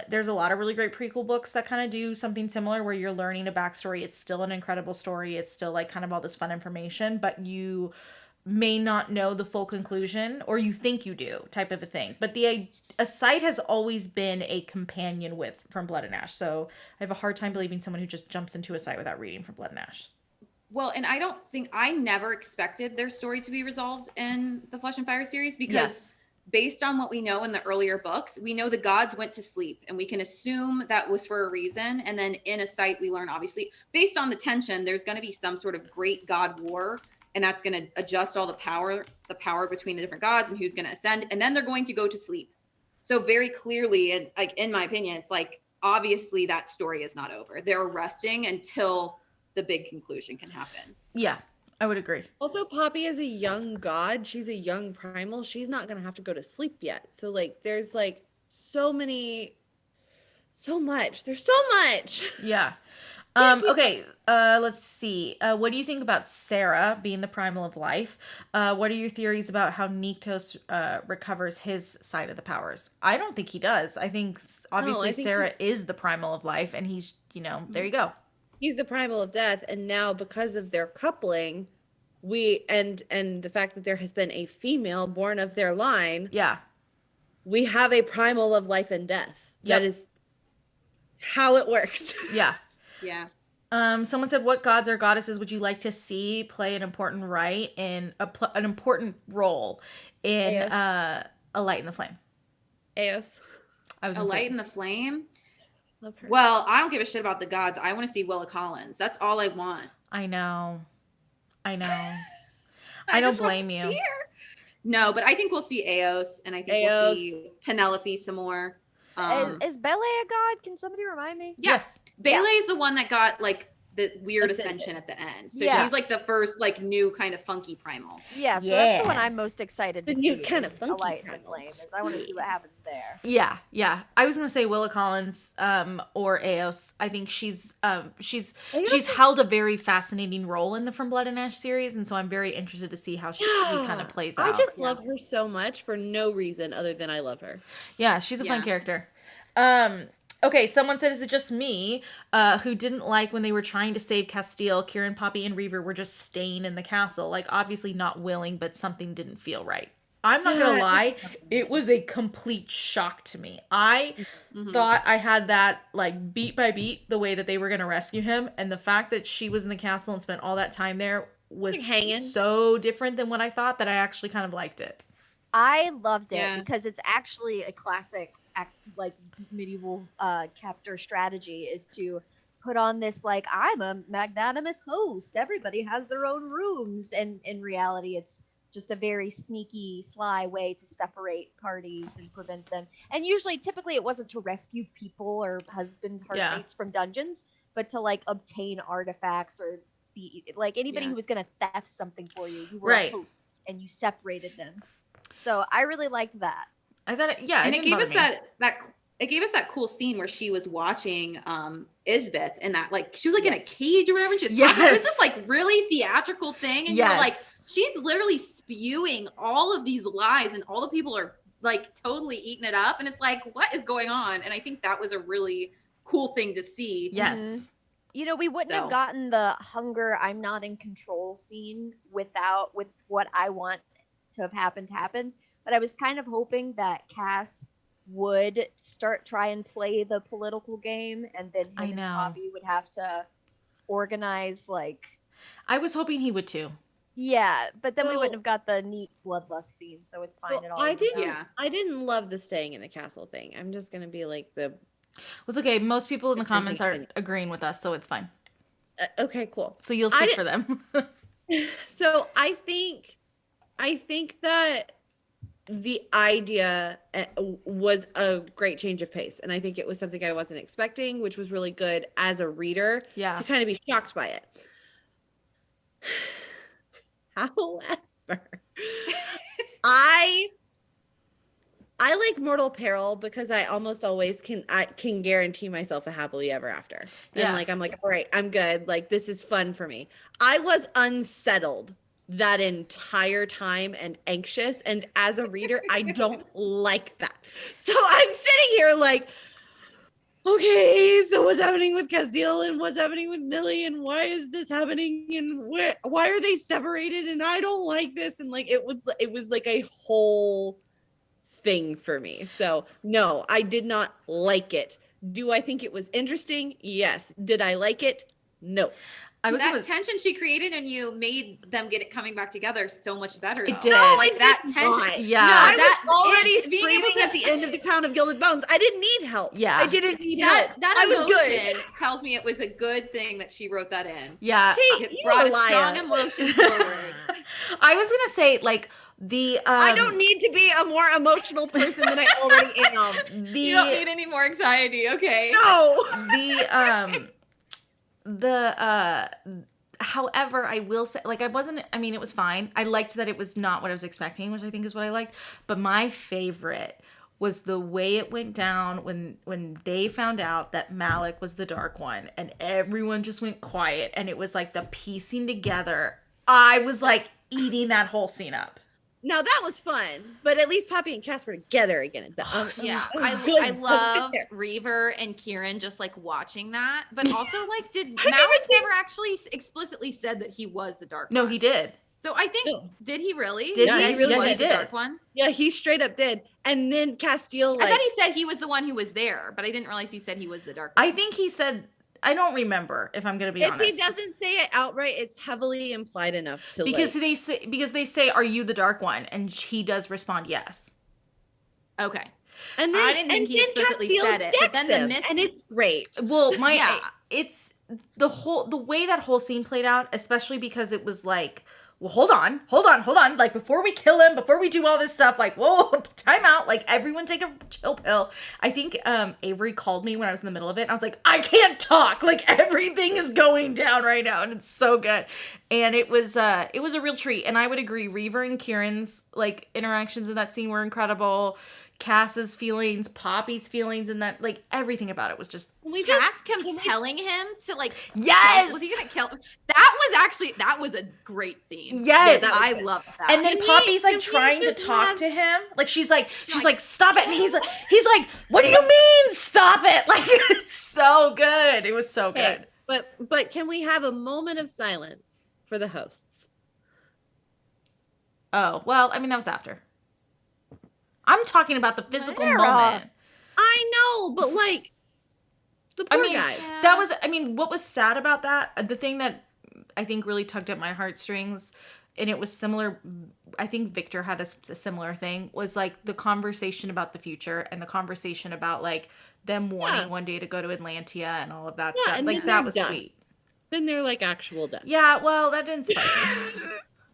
there's a lot of really great prequel books that kind of do something similar where you're learning a backstory. It's still an incredible story. It's still like kind of all this fun information, but you may not know the full conclusion, or you think you do, type of a thing. But a Sight has always been a companion with From Blood and Ash. So I have a hard time believing someone who just jumps into a Sight without reading From Blood and Ash. Well, and I never expected their story to be resolved in the Flesh and Fire series, because based on what we know in the earlier books, we know the gods went to sleep, and we can assume that was for a reason. And then in a Sight, we learn, obviously, based on the tension, there's going to be some sort of great god war, and that's going to adjust all the power between the different gods and who's going to ascend. And then they're going to go to sleep. So very clearly, and like in my opinion, it's like, obviously that story is not over. They're resting until the big conclusion can happen. Yeah, I would agree. Also, Poppy is a young god. She's a young primal. She's not going to have to go to sleep yet. So like, there's like so much. There's so much. Yeah. Okay. Let's see. What do you think about Sarah being the primal of life? What are your theories about how Nyktos recovers his side of the powers? I don't think he does. I think obviously Sarah is the primal of life, and he's, there you go. He's the primal of death, and now because of their coupling, and the fact that there has been a female born of their line, we have a primal of life and death. Yep. That is how it works. Yeah. Yeah. Someone said, what gods or goddesses would you like to see play an important an important role in A Light in the Flame? Eos. A Light in the Flame? Love her. Well, I don't give a shit about the gods. I want to see Willa Collins. That's all I want. I know. I don't blame you. No, but I think we'll see Eos, and I think we'll see Penelope some more. Is Bele a god? Can somebody remind me? Yes. Bele is the one that got like the weird ascension at the end. So she's like the first like new kind of funky primal. Yeah, so that's the one I'm most excited to see. New kind of funky A Light and a Flame, is I want to see what happens there. Yeah. I was gonna say Willa Collins, or Eos. I think she's held a very fascinating role in the From Blood and Ash series, and so I'm very interested to see how she kind of plays out. I just love her so much for no reason other than I love her. Yeah, she's a fun character. Okay, someone said, is it just me who didn't like when they were trying to save Castile, Kieran, Poppy, and Reaver were just staying in the castle? Like, obviously not willing, but something didn't feel right. I'm not going to lie. It was a complete shock to me. I thought I had that, like, beat by beat, the way that they were going to rescue him. And the fact that she was in the castle and spent all that time there was so different than what I thought that I actually kind of liked it. I loved it because it's actually a classic like medieval captor strategy, is to put on this like, I'm a magnanimous host, everybody has their own rooms, and in reality it's just a very sneaky, sly way to separate parties and prevent them. And usually, typically, it wasn't to rescue people or husbands, heartmates from dungeons, but to like obtain artifacts or be like anybody who was going to theft something for you. You were a host and you separated them. So I really liked that. I thought, and it gave us it gave us that cool scene where she was watching Isbeth, and that like she was like in a cage or whatever. And she was it was this like really theatrical thing, and you're like, she's literally spewing all of these lies, and all the people are like totally eating it up, and it's like, what is going on? And I think that was a really cool thing to see. Yes. You know, we wouldn't have gotten the hunger, I'm not in control scene with what I want to have happened. But I was kind of hoping that Cass would try and play the political game, and then him and Poppy would have to organize, like... I was hoping he would too. Yeah, but then we wouldn't have got the neat bloodlust scene, so it's fine at all. I didn't love the staying in the castle thing. I'm just going to be like the... Well, it's okay. Most people in the comments are agreeing with us, so it's fine. Okay, cool. So you'll speak for them. So I think that the idea was a great change of pace, and I think it was something I wasn't expecting, which was really good as a reader to kind of be shocked by it. However, I like Mortal Peril because I almost always can guarantee myself a happily ever after. And like I'm like, all right, I'm good. Like, this is fun for me. I was unsettled that entire time and anxious, and as a reader I don't like that. So I'm sitting here like, okay, so what's happening with Castile and what's happening with Millie, and why is this happening, and why are they separated, and I don't like this, and like it was like a whole thing for me. So no, I did not like it. Do I think it was interesting? Yes. Did I like it? No. That tension she created and you made them get it coming back together so much better. It did. No, like that tension. Yeah. No, I was already screaming at the end of The Crown of Gilded Bones. I didn't need help. Yeah. I didn't need help. That emotion tells me it was a good thing that she wrote that in. Yeah. It brought a strong emotion forward. I was going to say, like, I don't need to be a more emotional person than I already am. You don't need any more anxiety. Okay. No. However, I will say, like, it was fine. I liked that it was not what I was expecting, which I think is what I liked. But my favorite was the way it went down when they found out that Malik was the Dark One, and everyone just went quiet, and it was like the piecing together. I was like eating that whole scene up. Now that was fun, but at least Poppy and Cass were together again. I loved Reaver and Kieran just like watching that, but also like, did Malik never actually explicitly said that he was the Dark One? No, he did. So I think, did he really? Did he really? Was he the did. Dark One? Yeah, he straight up did. And then Castile, I thought he said he was the one who was there, but I didn't realize he said he was the Dark One. I think he said. I don't remember, if I'm going to be honest. If he doesn't say it outright, it's heavily implied enough to because they say, "Are you the Dark One?" And he does respond, "Yes." Okay. And then, I didn't think he explicitly said it, but then the myth, and it's great. Well, it's the way that whole scene played out, especially because it was like well, hold on. Like, before we kill him, before we do all this stuff, like, whoa, time out. Like, everyone take a chill pill. I think Avery called me when I was in the middle of it. And I was like, I can't talk. Like, everything is going down right now. And it's so good. And it was a real treat. And I would agree, Reaver and Kieran's, like, interactions in that scene were incredible. Cass's feelings, Poppy's feelings, and that, like, everything about it was just. Cass compelling him to, like, yes, was he gonna kill him? That was a great scene. Yes, I love that. And then Poppy's like trying to talk to him, like she's like stop it, and he's like, what do you mean stop it? Like, it's so good. It was so good. But can we have a moment of silence for the hosts? Oh well, I mean that was after. I'm talking about the physical moment. I know, but like the poor guy. That was, what was sad about that, the thing that I think really tugged at my heartstrings, and it was similar, I think Victor had a similar thing, was like the conversation about the future and the conversation about like them wanting one day to go to Atlantia and all of that stuff. Like that was sweet. Then they're like actual death. Yeah, well, that didn't surprise me.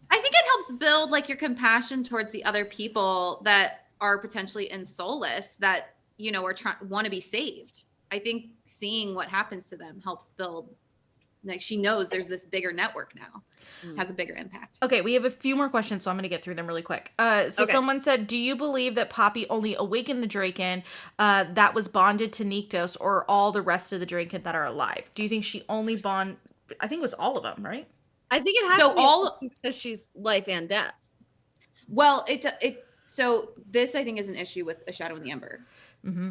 I think it helps build like your compassion towards the other people that are potentially in soulless, that, you know, want to be saved. I think seeing what happens to them helps build, like, she knows there's this bigger network now, has a bigger impact. Okay, we have a few more questions, so I'm going to get through them really quick. Someone said, do you believe that Poppy only awakened the Draken that was bonded to Nyktos, or all the rest of the Draken that are alive? Do you think she only I think it was all of them, right? I think it has to be because she's life and death. Well, so this, I think, is an issue with A Shadow in the Ember. Mm-hmm.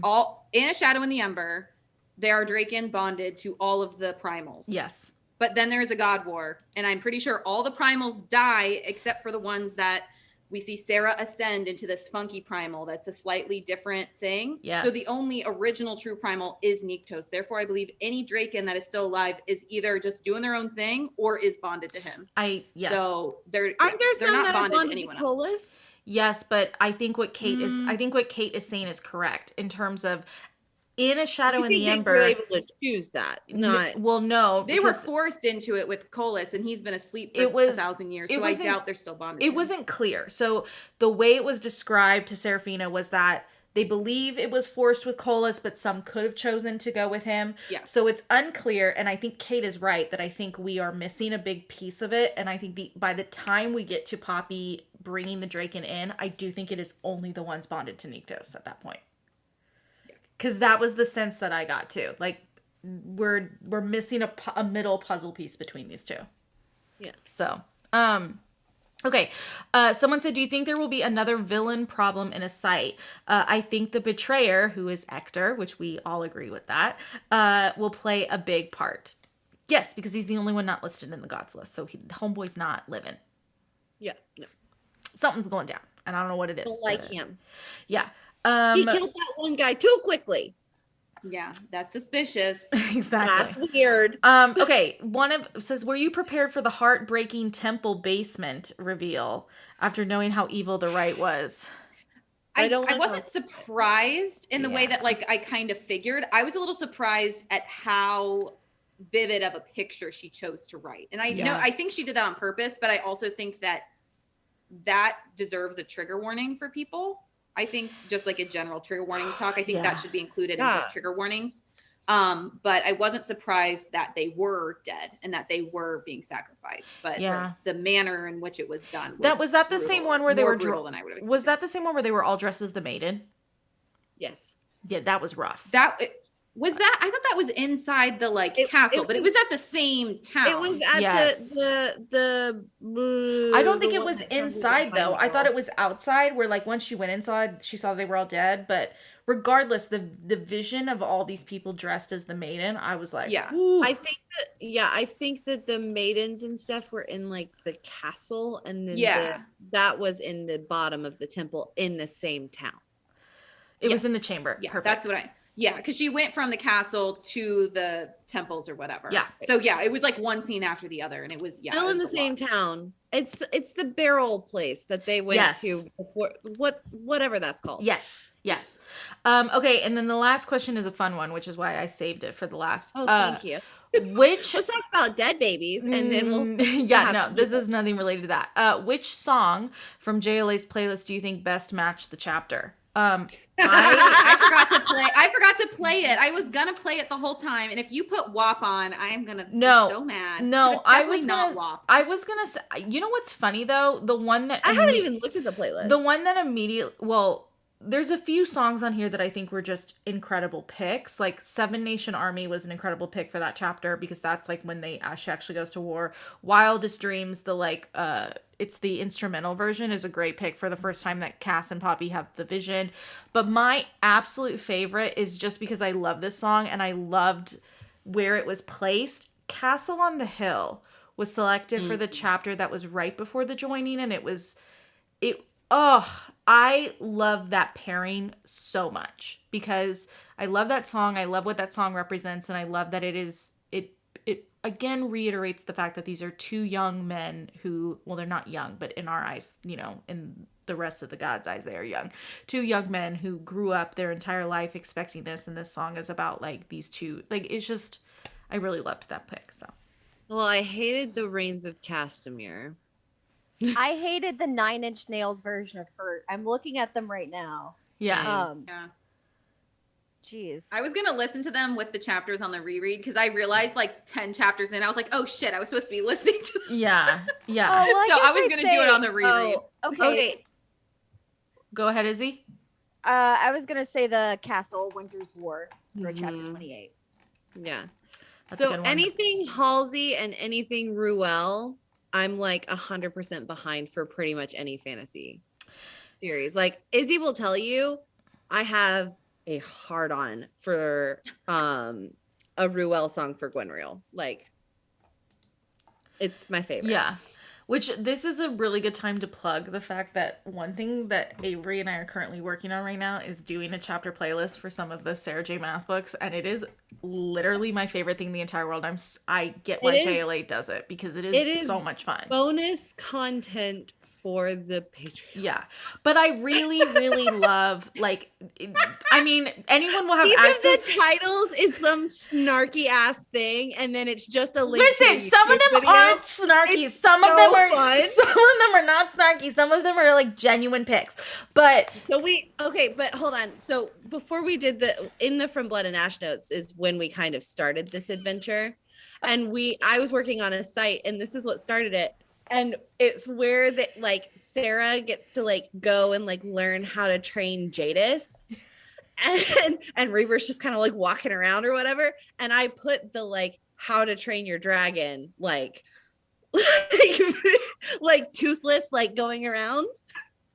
In A Shadow in the Ember, there are Draken bonded to all of the primals. Yes. But then there's a God War, and I'm pretty sure all the primals die except for the ones that we see Sarah ascend into this funky primal that's a slightly different thing. Yes. So the only original true primal is Nyktos. Therefore, I believe any Draken that is still alive is either just doing their own thing or is bonded to him. Yes. So they're some not that bonded to anyone else. Yes, but I think what Kate is saying is correct in terms of in A Shadow in the Ember. They were able to choose that. No. They were forced into it with Colas, and he's been asleep for 1,000 years. So I doubt they're still bonded. It wasn't clear. So the way it was described to Seraphina was that they believe it was forced with Colas, but some could have chosen to go with him. Yeah. So it's unclear, and I think Kate is right that I think we are missing a big piece of it, and I think by the time we get to Poppy bringing the Draken in, I do think it is only the ones bonded to Nyktos at that point. Because that was the sense that I got too. Like, we're missing a middle puzzle piece between these two. Yeah. So, okay. Someone said, do you think there will be another villain problem in a site? I think the betrayer, who is Ector, which we all agree with that, will play a big part. Yes, because he's the only one not listed in the gods list. So Homeboy's not living. Yeah. No. Something's going down. And I don't know what it is. Don't like him. Yeah. He killed that one guy too quickly. Yeah, that's suspicious. Exactly. That's weird. Okay, says, were you prepared for the heartbreaking temple basement reveal after knowing how evil the Rite was? I wasn't surprised in the way that, like, I kind of figured. I was a little surprised at how vivid of a picture she chose to write. And I think she did that on purpose, but I also think that deserves a trigger warning for people. I think just like a general trigger warning talk, I think that should be included in the trigger warnings. But I wasn't surprised that they were dead and that they were being sacrificed. But the manner in which it was done was that the brutal. same one where they were brutal than I would have expected. Was that the same one where they were all dressed as the maiden? Yes. Yeah, that was rough. Was that? I thought that was inside the castle, but it was at the same town. It was at the I don't think it was inside though. I thought it was outside where, like, once she went inside, she saw they were all dead. But regardless, the vision of all these people dressed as the maiden, I was like, ooh. I think that the maidens and stuff were in like the castle, and then that was in the bottom of the temple in the same town. It was in the chamber. Yeah, perfect. That's what because she went from the castle to the temples or whatever. Yeah. So it was like one scene after the other, and it was still in the same town. It's the barrel place that they went to before, whatever that's called. Yes. Yes. Okay, and then the last question is a fun one, which is why I saved it for the last. Oh, thank you. Which let's talk about dead babies, and then we'll. This is nothing related to that. Which song from JLA's playlist do you think best matched the chapter? I forgot to play it. I was gonna play it the whole time, and if you put WAP on, I am gonna be so mad. No, I was gonna say. You know what's funny though? The one that I haven't even looked at the playlist. The one that immediately, there's a few songs on here that I think were just incredible picks. Like Seven Nation Army was an incredible pick for that chapter because that's like when she actually goes to war. Wildest Dreams, it's the instrumental version, is a great pick for the first time that Cass and Poppy have the vision. But my absolute favorite is just because I love this song and I loved where it was placed. Castle on the Hill was selected for the chapter that was right before the joining, and I love that pairing so much because I love that song. I love what that song represents, and I love that it again reiterates the fact that these are two young men who, well, they're not young, but in our eyes, in the rest of the gods' eyes, they are young. Two young men who grew up their entire life expecting this, and this song is about like these two. Like, it's just, I really loved that pick. So, well, I hated the Reigns of Castamere. I hated the 9 Inch Nails version of Hurt. I'm looking at them right now. Yeah. Jeez. I was gonna listen to them with the chapters on the reread because I realized like 10 chapters in, I was like, oh shit, I was supposed to be listening to them. Yeah. Oh, well, so I was gonna do it on the reread. Okay. Go ahead, Izzy. I was gonna say the Castle Winter's War for chapter 28. Yeah. That's a good so one. Anything Halsey and anything Ruel, I'm like 100% behind for pretty much any fantasy series. Like Izzy will tell you, I have a hard on for a Ruel song for Gwenriel. Like, it's my favorite. Yeah. Which, this is a really good time to plug the fact that one thing that Avery and I are currently working on right now is doing a chapter playlist for some of the Sarah J. Maas books, and it is literally my favorite thing in the entire world. I get why JLA does it, because it is so much fun. Bonus content for the Patreon. Yeah. But I really, really love, like, I mean, anyone will have Each access. of the titles is some snarky ass thing, and then it's just a link. Listen, some of them aren't snarky. Some of them are not snarky. Some of them are like genuine picks. But but hold on. So before we did in the From Blood and Ash notes is when we kind of started this adventure, and I was working on a site, and this is what started it. And it's where that like Sarah gets to like go and like learn how to train Jadis. And Reaver's just kind of like walking around or whatever. And I put the like how to train your dragon, like toothless, like going around.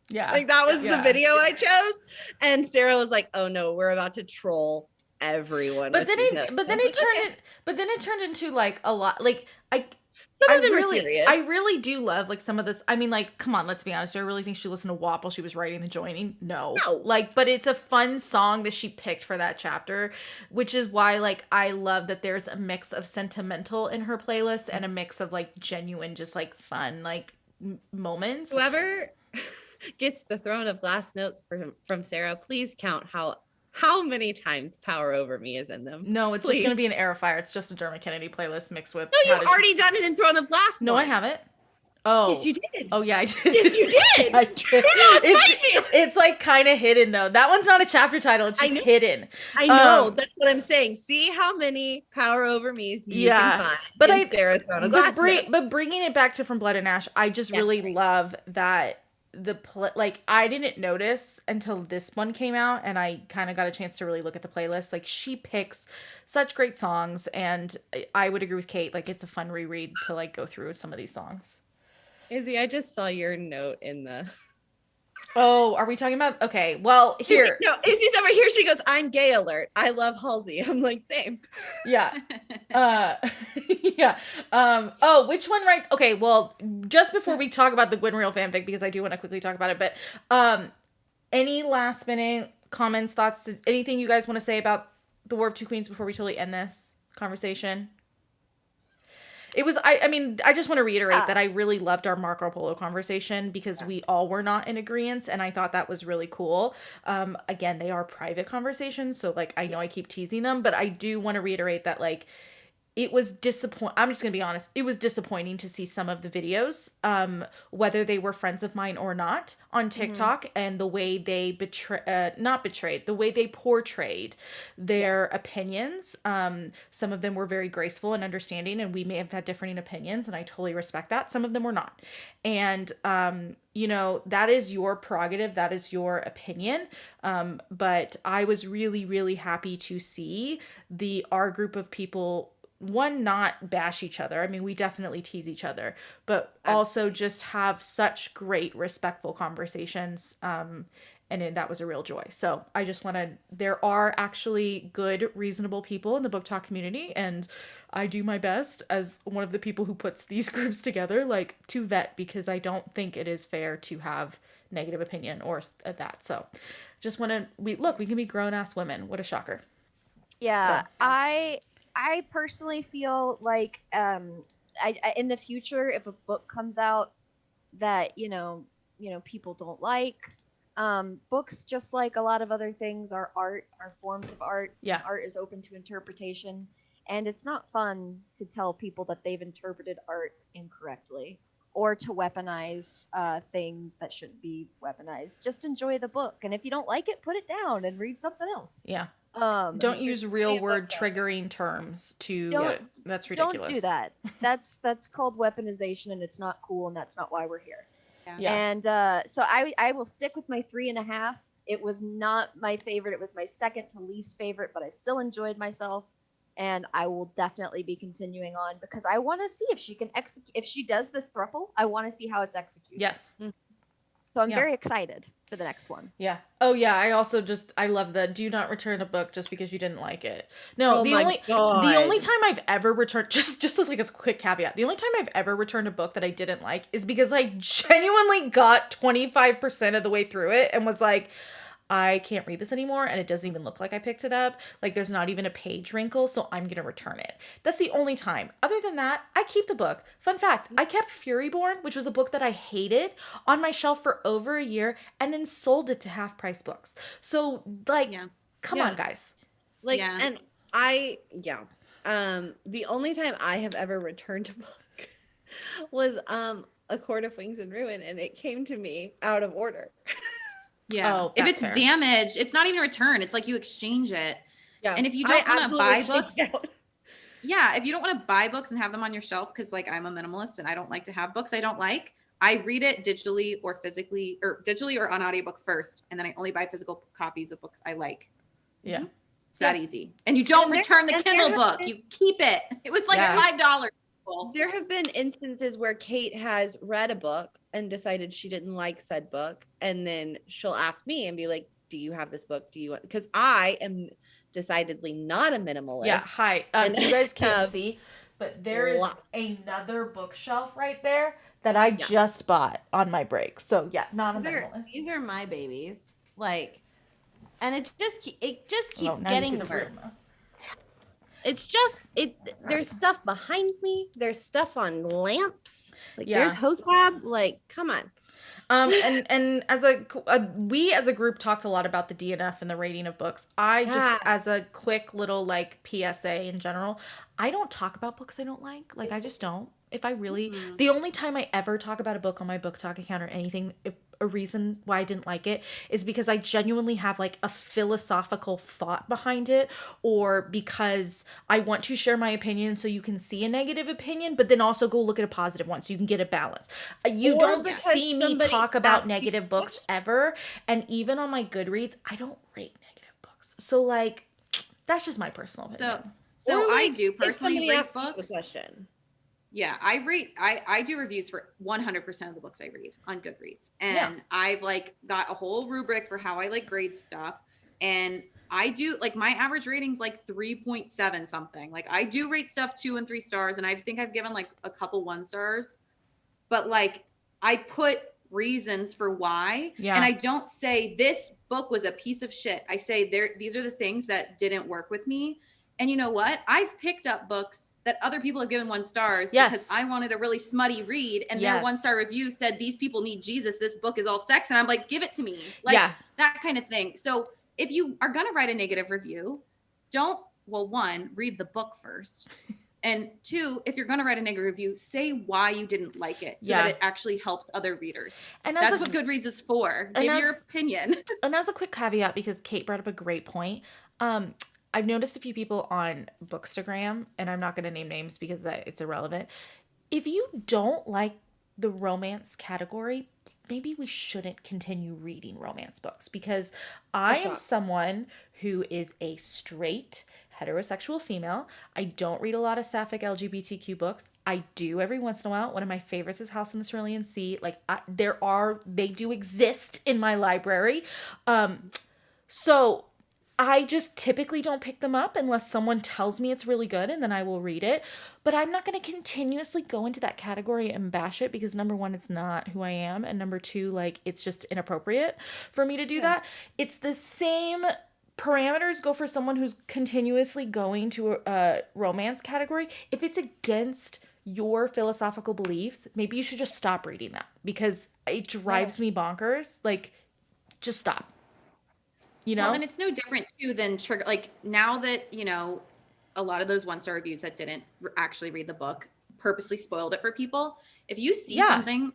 Yeah. Like that was the video I chose. And Sarah was like, oh no, we're about to troll everyone. But then it turned into like a lot, like some of them are serious. I really do love like some of this. I mean, like, come on, let's be honest. Do I really think she listened to WAP while she was writing the joining? No. Like, but it's a fun song that she picked for that chapter, which is why like I love that there's a mix of sentimental in her playlist and a mix of like genuine, just like fun like moments. Whoever gets the Throne of Glass notes from Sarah, please count how many times Power Over Me is in them. No, it's just going to be an Air of Fire. It's just a Dermot Kennedy playlist mixed with... No, you've already done it in Throne of Glass. No, once. I haven't. Oh. Yes, you did. Oh, yeah, I did. Yes, you did. I did. It's like kind of hidden, though. That one's not a chapter title. It's just hidden. I know. That's what I'm saying. See how many Power Over Me's you can find in Sarah's Throne of Glass. But bringing it back to From Blood and Ash, I just really love that... I didn't notice until this one came out, and I kind of got a chance to really look at the playlist. Like, she picks such great songs, and I would agree with Kate. Like, it's a fun reread to like go through some of these songs. Izzy, I just saw your note in the... Oh, are we talking about... Okay, well, here. No, Izzy's over here. She goes, I'm gay alert. I love Halsey. I'm like, same. Yeah. Yeah. Oh, which one writes... Okay, well, just before we talk about the Gwenriel fanfic, because I do want to quickly talk about it, but any last minute comments, thoughts, anything you guys want to say about the War of Two Queens before we totally end this conversation? It was, I mean, I just want to reiterate that I really loved our Marco Polo conversation because we all were not in agreement, and I thought that was really cool. Again, they are private conversations, so like I know I keep teasing them, but I do want to reiterate that like it was I'm just gonna be honest, it was disappointing to see some of the videos, whether they were friends of mine or not, on TikTok, and the way they the way they portrayed their opinions. Some of them were very graceful and understanding, and we may have had differing opinions, and I totally respect that. Some of them were not. And you know, that is your prerogative, that is your opinion. But I was really, really happy to see our group of people, one, not bash each other. I mean, we definitely tease each other, but also just have such great, respectful conversations. And that was a real joy. So I just want to, there are actually good, reasonable people in the book talk community. And I do my best as one of the people who puts these groups together, like to vet, because I don't think it is fair to have negative opinion or that. So just want to, we can be grown ass women. What a shocker. Yeah. So. I personally feel like in the future, if a book comes out that you know people don't like, books, just like a lot of other things, are art, are forms of art. Yeah, art is open to interpretation, and it's not fun to tell people that they've interpreted art incorrectly or to weaponize things that shouldn't be weaponized. Just enjoy the book, and if you don't like it, put it down and read something else. Yeah. Don't use real word triggering terms that's ridiculous. Don't do that. That's called weaponization, and it's not cool, and that's not why we're here. Yeah. And so I will stick with my 3.5. It was not my favorite. It was my second to least favorite, but I still enjoyed myself, and I will definitely be continuing on because I want to see if she can execute. If she does this thruple, I want to see how it's executed. Yes. So I'm very excited for the next one. Yeah. Oh yeah. I love the do not return a book just because you didn't like it. No, the only time I've ever returned, just as like a quick caveat, the only time I've ever returned a book that I didn't like is because I genuinely got 25% of the way through it and was like, I can't read this anymore, and it doesn't even look like I picked it up. Like, there's not even a page wrinkle, so I'm gonna return it. That's the only time. Other than that, I keep the book. Fun fact, I kept Furyborn, which was a book that I hated, on my shelf for over a year, and then sold it to Half Price Books. So, like, come on, guys. Like, and the only time I have ever returned a book was A Court of Wings and Ruin, and it came to me out of order. Yeah. Oh, if it's fair. damaged, it's not even a return. It's like you exchange it. Yeah. And if you don't want to buy books, if you don't want to buy books and have them on your shelf, because like I'm a minimalist and I don't like to have books I don't like, I read it digitally or physically, or digitally or on audiobook first, and then I only buy physical copies of books I like. Yeah. It's that easy. And you don't return the Kindle book. You keep it. It was like $5. There have been instances where Kate has read a book and decided she didn't like said book, and then she'll ask me and be like, do you have this book? Do you want, because I am decidedly not a minimalist. Yeah, hi. You guys can't see, but there is another bookshelf right there that I just bought on my break. So yeah, not a minimalist. These are my babies. Like, and it just keeps getting worse. It's just there's stuff behind me. There's stuff on lamps. Like there's hose tab. Like, come on. And as we as a group talked a lot about the DNF and the rating of books. I just, as a quick little like PSA in general, I don't talk about books I don't like. Like, I just don't. If I really, the only time I ever talk about a book on my book talk account or anything, a reason why I didn't like it is because I genuinely have like a philosophical thought behind it, or because I want to share my opinion so you can see a negative opinion, but then also go look at a positive one so you can get a balance. You don't see me talk about negative books ever. And even on my Goodreads, I don't rate negative books. So like, that's just my personal opinion. So I do personally rate books. Yeah, I do reviews for 100% of the books I read on Goodreads. And I've like got a whole rubric for how I like grade stuff. And I do like my average rating's like 3.7 something. Like I do rate stuff 2 and 3 stars. And I think I've given like a couple 1 stars, but like I put reasons for why. Yeah. And I don't say this book was a piece of shit. I say these are the things that didn't work with me. And you know what? I've picked up books that other people have given 1 stars Yes. because I wanted a really smutty read, and their 1-star review said these people need Jesus. This book is all sex, and I'm like, give it to me, like that kind of thing. So if you are gonna write a negative review, don't, well, 1, read the book first. And 2, if you're going to write a negative review, say why you didn't like it so that it actually helps other readers. And that's what Goodreads is for. Give your opinion. And as a quick caveat, because Kate brought up a great point, I've noticed a few people on Bookstagram, and I'm not going to name names because it's irrelevant. If you don't like the romance category, maybe we shouldn't continue reading romance books, because I am someone who is a straight heterosexual female. I don't read a lot of sapphic LGBTQ books. I do every once in a while. One of my favorites is House in the Cerulean Sea. Like they do exist in my library. So I just typically don't pick them up unless someone tells me it's really good, and then I will read it. But I'm not going to continuously go into that category and bash it, because number 1, it's not who I am. And number 2, like, it's just inappropriate for me to do that. It's the same parameters go for someone who's continuously going to a romance category. If it's against your philosophical beliefs, maybe you should just stop reading that, because it drives me bonkers. Like, just stop. You know? Well, and it's no different too than trigger. Like, now that, you know, a lot of those 1-star reviews that didn't actually read the book purposely spoiled it for people. If you see something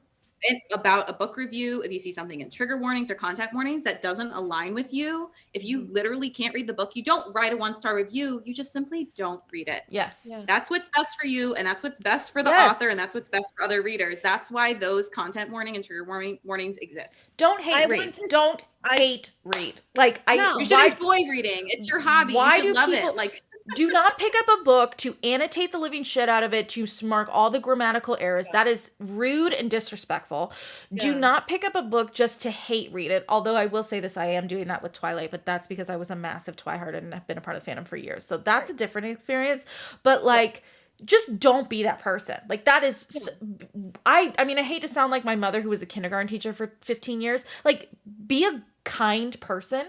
about a book review, if you see something in trigger warnings or content warnings that doesn't align with you, if you literally can't read the book, you don't write a 1-star review. You just simply don't read it. Yes. Yeah. That's what's best for you, and that's what's best for the author, and that's what's best for other readers. That's why those content warning and trigger warnings exist. Don't hate read. Don't hate read. Like, you should enjoy reading. It's your hobby. You should love it. Like, do not pick up a book to annotate the living shit out of it, to mark all the grammatical errors. That is rude and disrespectful. Do not pick up a book just to hate read it. Although I will say this, I am doing that with Twilight, but that's because I was a massive Twihard and have been a part of the fandom for years. So that's a different experience. But like, just don't be that person. Like, that is, I mean, I hate to sound like my mother, who was a kindergarten teacher for 15 years. Like, be a kind person.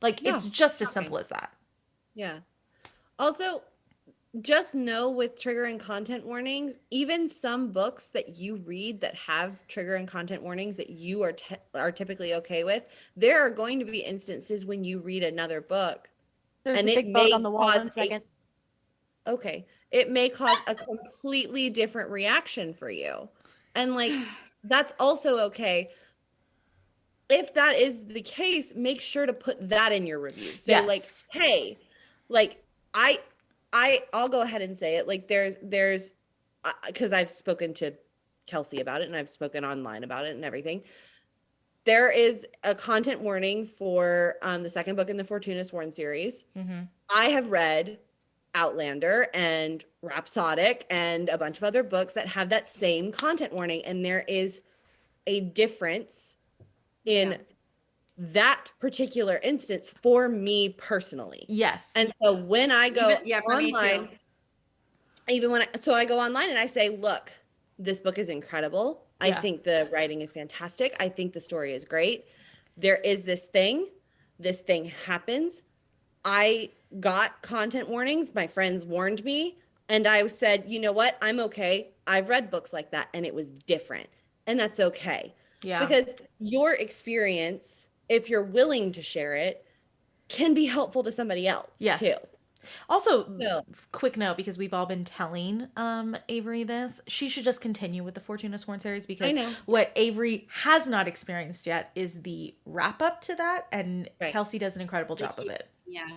Like, it's just as simple as that. Yeah. Also, just know with trigger and content warnings, even some books that you read that have trigger and content warnings that you are typically okay with, there are going to be instances when you read another book. There's a big bug on the wall. 1 second. It may cause a completely different reaction for you. And like, that's also okay. If that is the case, make sure to put that in your review. Say like, hey, like, I'll go ahead and say it. Like, there's because I've spoken to Kelsey about it, and I've spoken online about it and everything. There is a content warning for the second book in the Fortuna Sworn series. Mm-hmm. I have read Outlander and Rhapsodic and a bunch of other books that have that same content warning, and there is a difference in that particular instance for me personally. Yes. And so when I go online, I go online and I say, look, this book is incredible. I think the writing is fantastic. I think the story is great. There is this thing happens. I got content warnings. My friends warned me, and I said, you know what? I'm okay. I've read books like that, and it was different, and that's okay. Yeah. Because your experience, if you're willing to share it, can be helpful to somebody else too. Also, quick note, because we've all been telling Avery this, she should just continue with the Fortuna Sworn series, because what Avery has not experienced yet is the wrap up to that, and Kelsey does an incredible job of it. Yeah.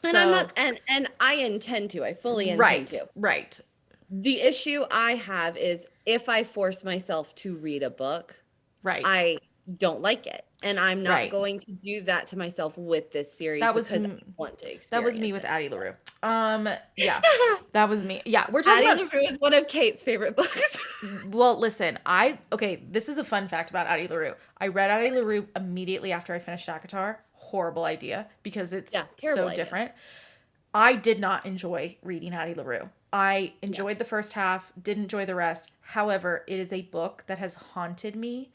And I'm not, and I intend to. I fully intend to. Right. The issue I have is if I force myself to read a book, I don't like it. And I'm not going to do that to myself with this series because I want to experience That was me with Addie LaRue. That was me. Yeah, we're talking Addie LaRue is one of Kate's favorite books. Well, listen, this is a fun fact about Addie LaRue. I read Addie LaRue immediately after I finished Akatar. Horrible idea, because it's so different. I did not enjoy reading Addie LaRue. I enjoyed the first half, didn't enjoy the rest. However, it is a book that has haunted me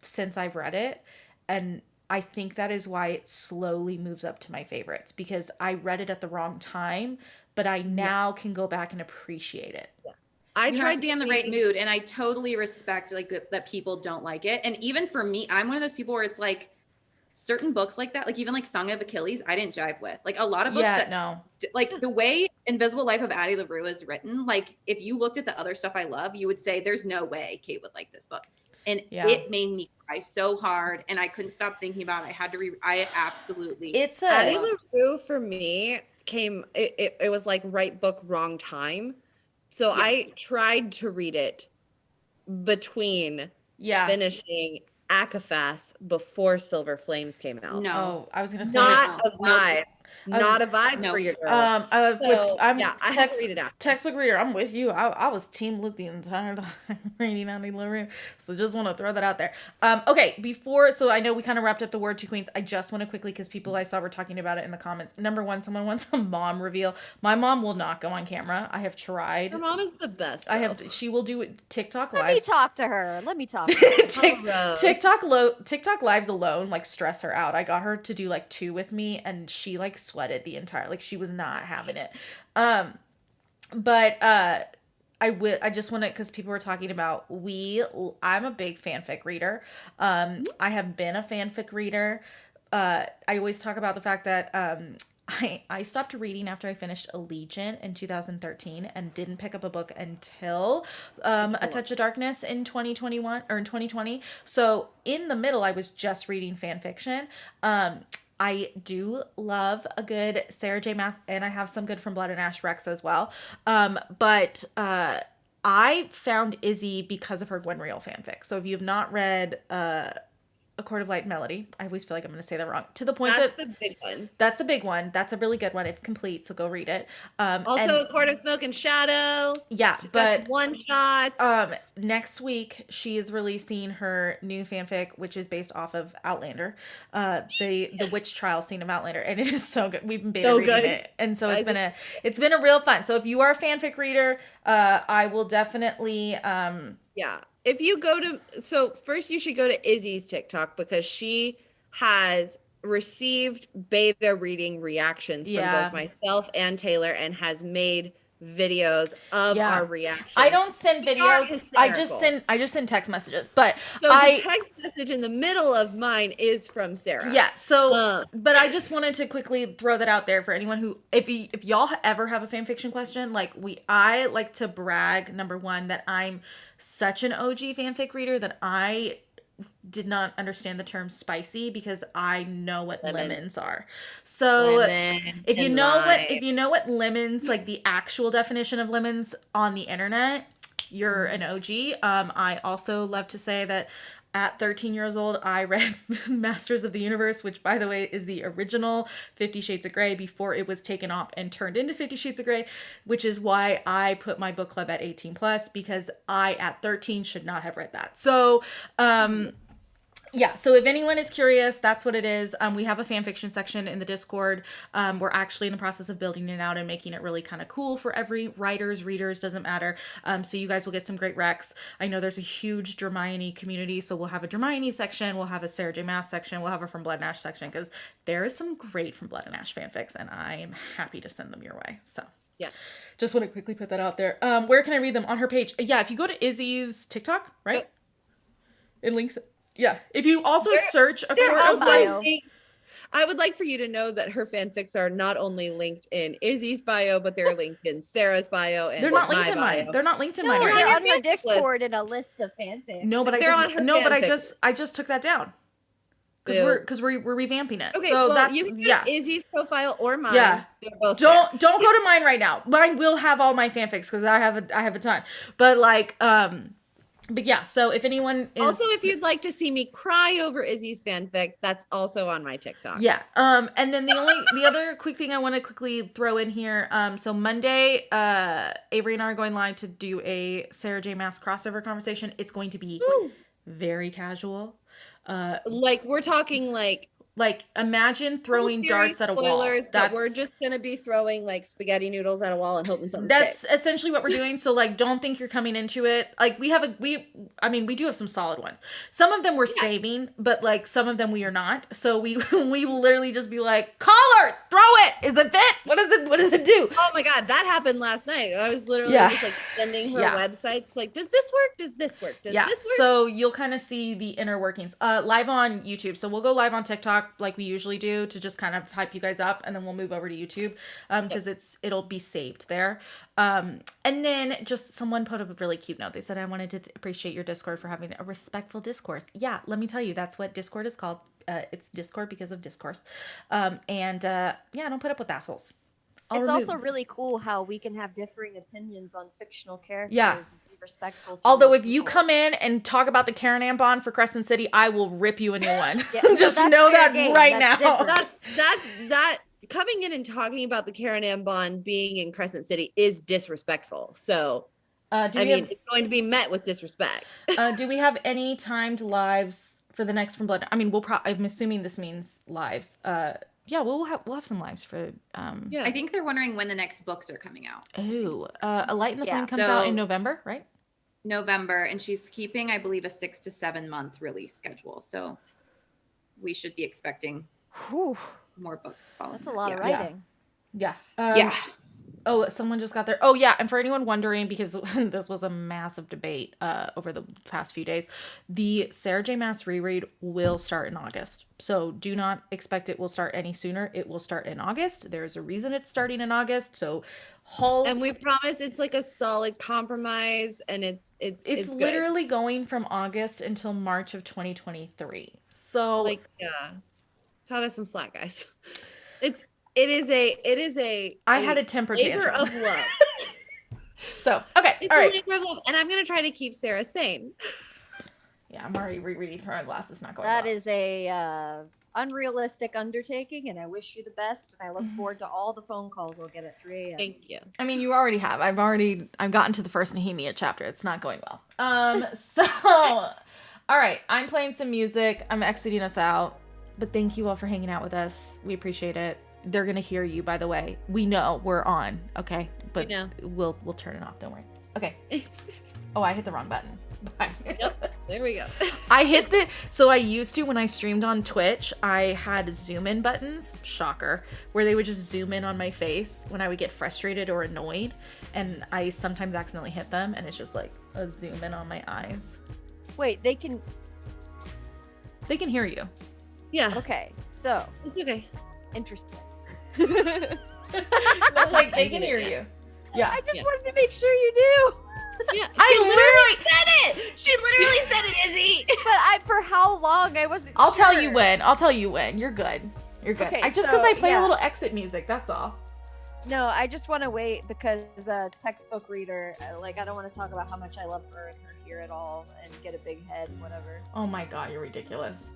since I've read it. And I think that is why it slowly moves up to my favorites, because I read it at the wrong time, but I now can go back and appreciate it. Yeah. I tried tried to be in the right mood, and I totally respect like that people don't like it. And even for me, I'm one of those people where it's like certain books like that, like even like Song of Achilles, I didn't jive with. Like a lot of books like the way Invisible Life of Addie LaRue is written, like if you looked at the other stuff I love, you would say there's no way Kate would like this book. And it made me cry so hard, and I couldn't stop thinking about it. I had to I absolutely. It's Addie LaRue for me it was like right book, wrong time. So I tried to read it between finishing Akafas before Silver Flames came out. No, I was gonna say not a vibe. Not a vibe for your girl. I'm I have to read it after. Textbook reader. I'm with you. I was Team Luke the entire time reading Addie LaRue. So just want to throw that out there. Okay, so I know we kind of wrapped up the Word Two Queens. I just want to quickly, because people I saw were talking about it in the comments. Number one, someone wants a mom reveal. My mom will not go on camera. I have tried. Her mom is the best. Though. She will do it. TikTok lives. Let me talk to her. TikTok lives alone like stress her out. I got her to do like 2 with me, and she like sweated the entire, like she was not having it. But I just want to, because people were talking about I'm a big fanfic reader. I have been a fanfic reader. I always talk about the fact that I stopped reading after I finished Allegiant in 2013 and didn't pick up a book until A Touch of Darkness in 2021 or in 2020. So in the middle, I was just reading fan fiction. I do love a good Sarah J. Maas, and I have some good From Blood and Ash Rex as well. But I found Izzy because of her Gwen Real fanfic. So if you have not read A Chord of Light and Melody, I always feel like I'm going to say that wrong. To the point that's the big one. That's the big one. That's a really good one. It's complete, so go read it. Also, A Chord of Smoke and Shadow. Yeah, She's but got one shot. Next week she is releasing her new fanfic, which is based off of Outlander, the witch trial scene of Outlander, and it is so good. We've been beta reading it, and so it's been a real fun. So if you are a fanfic reader, I will definitely If you go to, first you should go to Izzy's TikTok, because she has received beta reading reactions from both myself and Taylor, and has made videos of our reactions. I don't send videos. I just send text messages. But the text message in the middle of mine is from Sarah. Yeah. So, but I just wanted to quickly throw that out there for anyone who, if y'all ever have a fan fiction question, I like to brag, number one, that I'm such an OG fanfic reader that I did not understand the term spicy, because I know what lemons are. So if you know what lemons, like the actual definition of lemons on the internet, you're an OG. I also love to say that at 13 years old, I read Masters of the Universe, which, by the way, is the original 50 Shades of Grey before it was taken off and turned into 50 Shades of Grey, which is why I put my book club at 18+, because I, at 13, should not have read that. So, so if anyone is curious, that's what it is. We have a fan fiction section in the Discord. We're actually in the process of building it out and making it really kind of cool for every readers, doesn't matter. So you guys will get some great recs. I know there's a huge Hermione community, so we'll have a Hermione section, we'll have a Sarah J. Maas section, we'll have a From Blood and Ash section, because there is some great From Blood and Ash fanfics, and I am happy to send them your way. So just want to quickly put that out there. Where can I read them? On her page. Yeah, if you go to Izzy's TikTok, right? It links it. Yeah. If you also search A Chord of Light. I would like for you to know that her fanfics are not only linked in Izzy's bio, but they're linked in Sarah's bio. And they're not linked in mine. They're not linked in mine. They're on her Discord in a list of fanfics. No, but I just took that down. Because we're revamping it. Okay, so that's you can Izzy's profile or mine. Yeah. Don't go to mine right now. Mine will have all my fanfics, because I have a ton. But But yeah, so if anyone is... Also, if you'd like to see me cry over Izzy's fanfic, that's also on my TikTok. Yeah. And then the other quick thing I want to quickly throw in here. So Monday, Avery and I are going live to do a Sarah J. Maas crossover conversation. It's going to be very casual. We're talking Like, imagine throwing darts at a wall. But we're just gonna be throwing like spaghetti noodles at a wall and hoping something That's sticks. essentially what we're doing. So like, don't think you're coming into it. Like we do have some solid ones. Some of them we're saving, but like some of them we are not. So we will literally just be like, collar, throw it. Is it fit? What does it do? Oh my God, that happened last night. I was literally just like sending her websites. Like, does this work? Does this work? Does this work? So you'll kind of see the inner workings. Live on YouTube. So we'll go live on TikTok like we usually do to just kind of hype you guys up, and then we'll move over to YouTube because it'll be saved there. And then just someone put up a really cute note. They said, I wanted to appreciate your Discord for having a respectful discourse. Yeah, let me tell you, that's what Discord is called. It's Discord because of discourse. Don't put up with assholes. It's also really cool how we can have differing opinions on fictional characters. Yeah. And be respectful. Although if you come in and talk about the Karen Ann Bond for Crescent City, I will rip you a new one. Just know that right now. That coming in and talking about the Karen Ann Bond being in Crescent City is disrespectful. So it's going to be met with disrespect. Do we have any timed lives for the next From Blood? I mean, I'm assuming this means lives. We'll have some lives for. I think they're wondering when the next books are coming out. Oh, A Light in the Flame comes out in November, right? November, and she's keeping, I believe, a 6 to 7 month release schedule. So we should be expecting more books following. That's a lot of writing. Yeah. Yeah. Someone just got there. Oh, yeah. And for anyone wondering, because this was a massive debate over the past few days, the Sarah J. Maas reread will start in August. So do not expect it will start any sooner. It will start in August. There's a reason it's starting in August. So hold. And we promise it's like a solid compromise, and it's literally going from August until March of 2023. So cut us some slack, guys. It is a I had a temper labor tantrum of love. So okay, it's all right. A labor of love, and I'm gonna try to keep Sarah sane. Yeah, I'm already rereading Throne of Glass. It's not going. That is a unrealistic undertaking, and I wish you the best. And I look forward to all the phone calls we'll get at 3 a.m. Thank you. I mean, you already have. I've gotten to the first Nehemia chapter. It's not going well. So, all right, I'm playing some music. I'm exiting us out, but thank you all for hanging out with us. We appreciate it. They're gonna hear you, by the way. We know we're on, okay? But we'll turn it off. Don't worry. Okay. Oh, I hit the wrong button. Bye. Yep. There we go. So I used to, when I streamed on Twitch, I had zoom in buttons, shocker, where they would just zoom in on my face when I would get frustrated or annoyed, and I sometimes accidentally hit them, and it's just like a zoom in on my eyes. Wait, they can hear you. Yeah. Okay, so it's okay. Interesting. But like they can hear you. Yeah. I just wanted to make sure you knew. Yeah. I literally said it. She literally said it, Izzy. But for how long I wasn't. I'll tell you when. You're good. Okay, because I play a little exit music. That's all. No, I just want to wait because textbook reader. I don't want to talk about how much I love her and her here at all, and get a big head and whatever. Oh my God, you're ridiculous.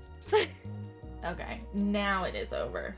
Okay, now it is over.